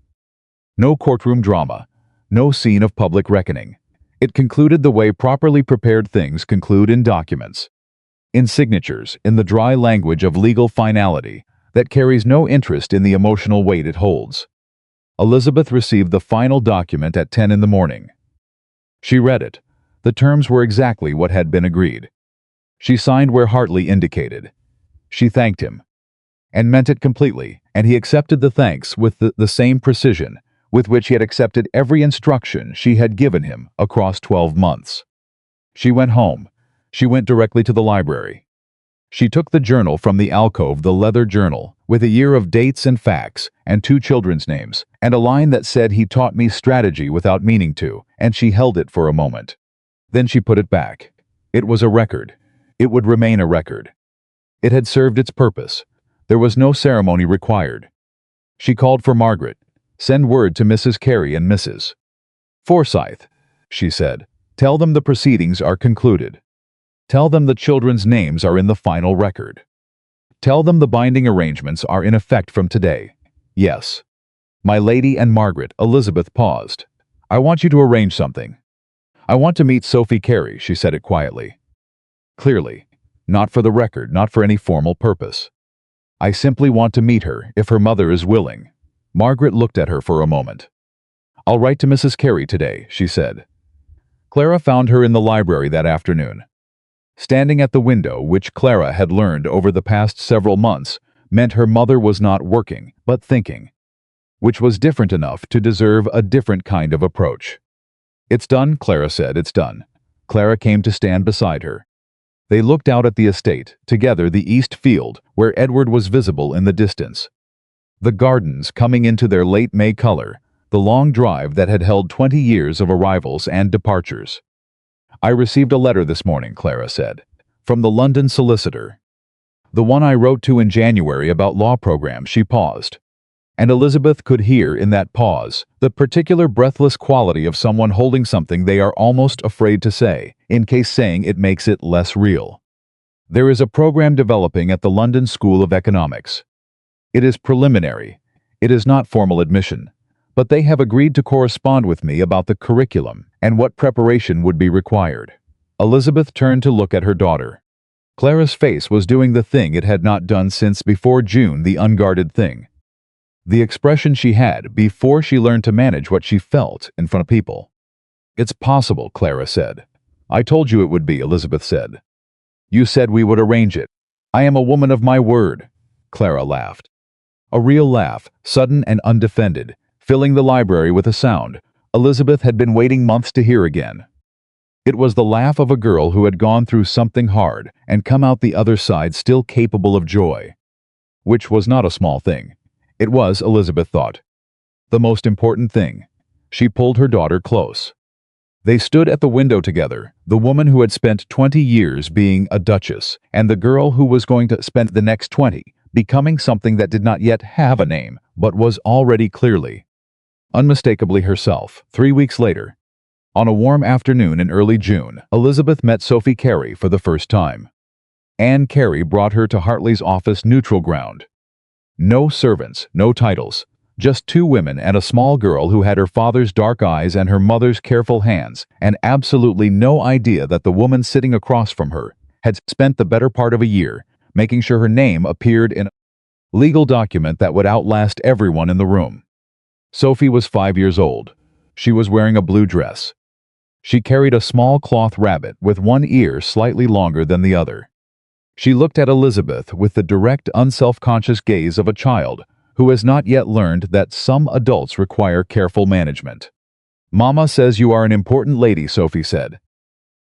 No courtroom drama, no scene of public reckoning. It concluded the way properly prepared things conclude in documents. In signatures, in the dry language of legal finality that carries no interest in the emotional weight it holds. Elizabeth received the final document at 10 in the morning. She read it. The terms were exactly what had been agreed. She signed where Hartley indicated. She thanked him, and meant it completely, and he accepted the thanks with the same precision with which he had accepted every instruction she had given him across 12 months. She went home. She went directly to the library. She took the journal from the alcove, the leather journal, with a year of dates and facts, and 2 children's names, and a line that said he taught me strategy without meaning to, and she held it for a moment. Then she put it back. It was a record. It would remain a record. It had served its purpose. There was no ceremony required. She called for Margaret. Send word to Mrs. Carey and Mrs. Forsyth, she said. Tell them the proceedings are concluded. Tell them the children's names are in the final record. Tell them the binding arrangements are in effect from today. Yes. My lady and Margaret. Elizabeth paused. I want you to arrange something. I want to meet Sophie Carey, she said it quietly. Clearly. Not for the record, not for any formal purpose. I simply want to meet her, if her mother is willing. Margaret looked at her for a moment. I'll write to Mrs. Carey today, she said. Clara found her in the library that afternoon. Standing at the window, which Clara had learned over the past several months meant her mother was not working, but thinking, which was different enough to deserve a different kind of approach. It's done, Clara said, it's done. Clara came to stand beside her. They looked out at the estate, together, the east field, where Edward was visible in the distance. The gardens coming into their late May color, the long drive that had held 20 years of arrivals and departures. I received a letter this morning, Clara said, from the London solicitor. The one I wrote to in January about law programs. She paused. And Elizabeth could hear in that pause the particular breathless quality of someone holding something they are almost afraid to say, in case saying it makes it less real. There is a program developing at the London School of Economics. It is preliminary. It is not formal admission. But they have agreed to correspond with me about the curriculum and what preparation would be required. Elizabeth turned to look at her daughter. Clara's face was doing the thing it had not done since before June, the unguarded thing. The expression she had before she learned to manage what she felt in front of people. It's possible, Clara said. I told you it would be, Elizabeth said. You said we would arrange it. I am a woman of my word. Clara laughed. A real laugh, sudden and undefended, filling the library with a sound Elizabeth had been waiting months to hear again. It was the laugh of a girl who had gone through something hard and come out the other side still capable of joy. Which was not a small thing. It was, Elizabeth thought, the most important thing. She pulled her daughter close. They stood at the window together, the woman who had spent 20 years being a duchess, and the girl who was going to spend the next 20 becoming something that did not yet have a name, but was already clearly, unmistakably herself. 3 weeks later, on a warm afternoon in early June, Elizabeth met Sophie Carey for the first time. Anne Carey brought her to Hartley's office, neutral ground. No servants, no titles, just 2 women and a small girl who had her father's dark eyes and her mother's careful hands, and absolutely no idea that the woman sitting across from her had spent the better part of a year making sure her name appeared in Legal document that would outlast everyone in the room. Sophie was 5 years old. She was wearing a blue dress. She carried a small cloth rabbit with one ear slightly longer than the other. She looked at Elizabeth with the direct, unself-conscious gaze of a child who has not yet learned that some adults require careful management. "Mama says you are an important lady," Sophie said.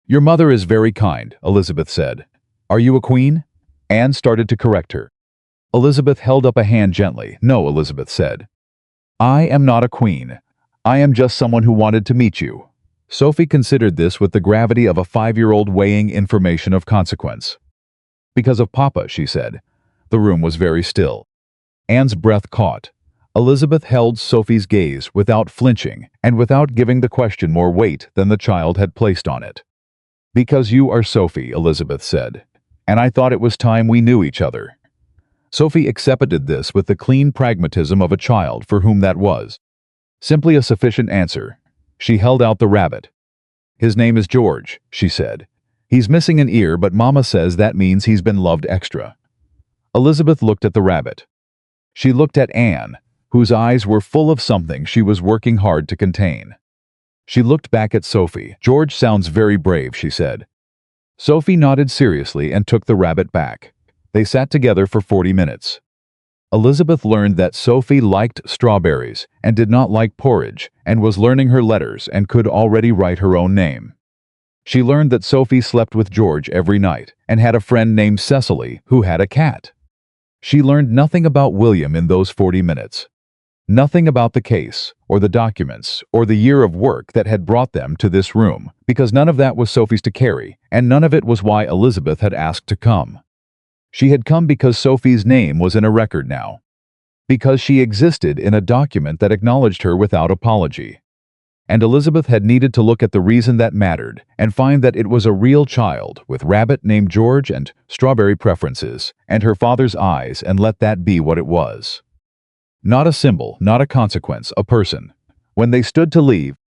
"Your mother is very kind," Elizabeth said. "Are you a queen?" Anne started to correct her. Elizabeth held up a hand gently. "No," Elizabeth said. "I am not a queen. I am just someone who wanted to meet you." Sophie considered this with the gravity of a 5-year-old weighing information of consequence. "Because of Papa," she said. The room was very still. Anne's breath caught. Elizabeth held Sophie's gaze without flinching and without giving the question more weight than the child had placed on it. "Because you are Sophie," Elizabeth said, "and I thought it was time we knew each other." Sophie accepted this with the clean pragmatism of a child for whom that was simply a sufficient answer. She held out the rabbit. "His name is George," she said. "He's missing an ear, but Mama says that means he's been loved extra." Elizabeth looked at the rabbit. She looked at Anne, whose eyes were full of something she was working hard to contain. She looked back at Sophie. "George sounds very brave," she said. Sophie nodded seriously and took the rabbit back. They sat together for 40 minutes. Elizabeth learned that Sophie liked strawberries and did not like porridge and was learning her letters and could already write her own name. She learned that Sophie slept with George every night and had a friend named Cecily who had a cat. She learned nothing about William in those 40 minutes. Nothing about the case, or the documents, or the year of work that had brought them to this room, because none of that was Sophie's to carry, and none of it was why Elizabeth had asked to come. She had come because Sophie's name was in a record now. Because she existed in a document that acknowledged her without apology. And Elizabeth had needed to look at the reason that mattered and find that it was a real child with rabbit named George and strawberry preferences and her father's eyes, and let that be what it was. Not a symbol, not a consequence, a person. When they stood to leave,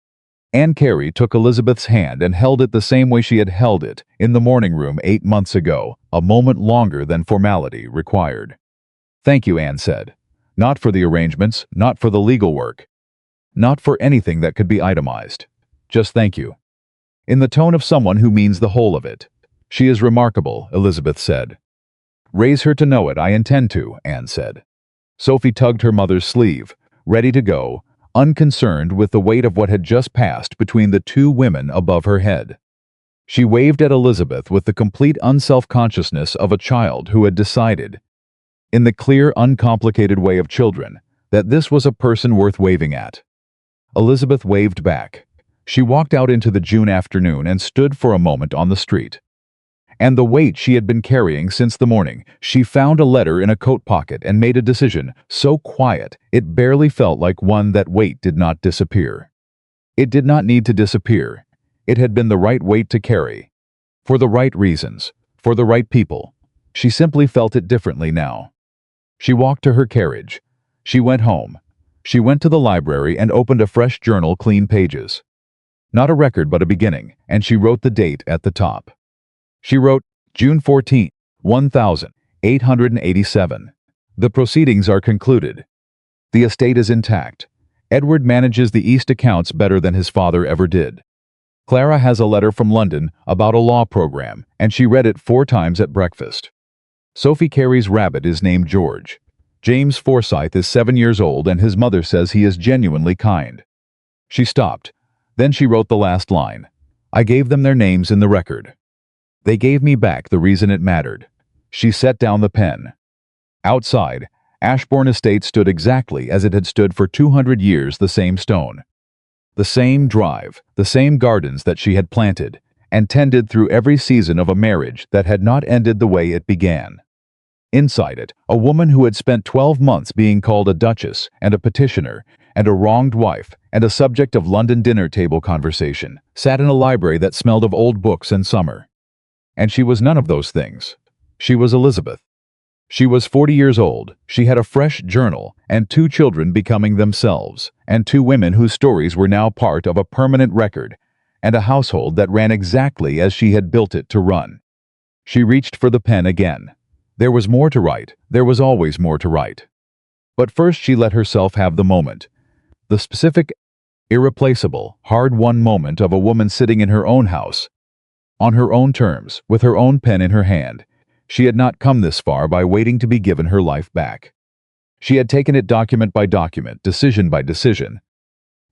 Anne Carey took Elizabeth's hand and held it the same way she had held it in the morning room 8 months ago, a moment longer than formality required. "Thank you," Anne said. "Not for the arrangements, not for the legal work, not for anything that could be itemized. Just thank you." In the tone of someone who means the whole of it. "She is remarkable," Elizabeth said. "Raise her to know it, I intend to," Anne said. Sophie tugged her mother's sleeve, ready to go, unconcerned with the weight of what had just passed between the two women above her head. She waved at Elizabeth with the complete unself-consciousness of a child who had decided, in the clear, uncomplicated way of children, that this was a person worth waving at. Elizabeth waved back. She walked out into the June afternoon and stood for a moment on the street. And the weight she had been carrying since the morning, she found a letter in a coat pocket and made a decision, so quiet it barely felt like one. That weight did not disappear. It did not need to disappear. It had been the right weight to carry. For the right reasons, for the right people. She simply felt it differently now. She walked to her carriage. She went home. She went to the library and opened a fresh journal, clean pages. Not a record but a beginning, and she wrote the date at the top. She wrote, June 14, 1887. The proceedings are concluded. The estate is intact. Edward manages the East accounts better than his father ever did. Clara has a letter from London about a law program, and she read it 4 times at breakfast. Sophie Carey's rabbit is named George. James Forsyth is 7 years old, and his mother says he is genuinely kind. She stopped. Then she wrote the last line. I gave them their names in the record. They gave me back the reason it mattered. She set down the pen. Outside, Ashbourne Estate stood exactly as it had stood for 200 years, the same stone. The same drive, the same gardens that she had planted and tended through every season of a marriage that had not ended the way it began. Inside it, a woman who had spent 12 months being called a duchess and a petitioner and a wronged wife and a subject of London dinner table conversation sat in a library that smelled of old books and summer. And she was none of those things. She was Elizabeth. She was 40 years old. She had a fresh journal and 2 children becoming themselves, and 2 women whose stories were now part of a permanent record, and a household that ran exactly as she had built it to run. She reached for the pen again. There was more to write. There was always more to write. But first she let herself have the moment. The specific, irreplaceable, hard-won moment of a woman sitting in her own house, on her own terms, with her own pen in her hand. She had not come this far by waiting to be given her life back. She had taken it document by document, decision by decision,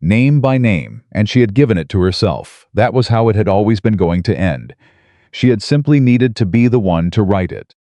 name by name, and she had given it to herself. That was how it had always been going to end. She had simply needed to be the one to write it.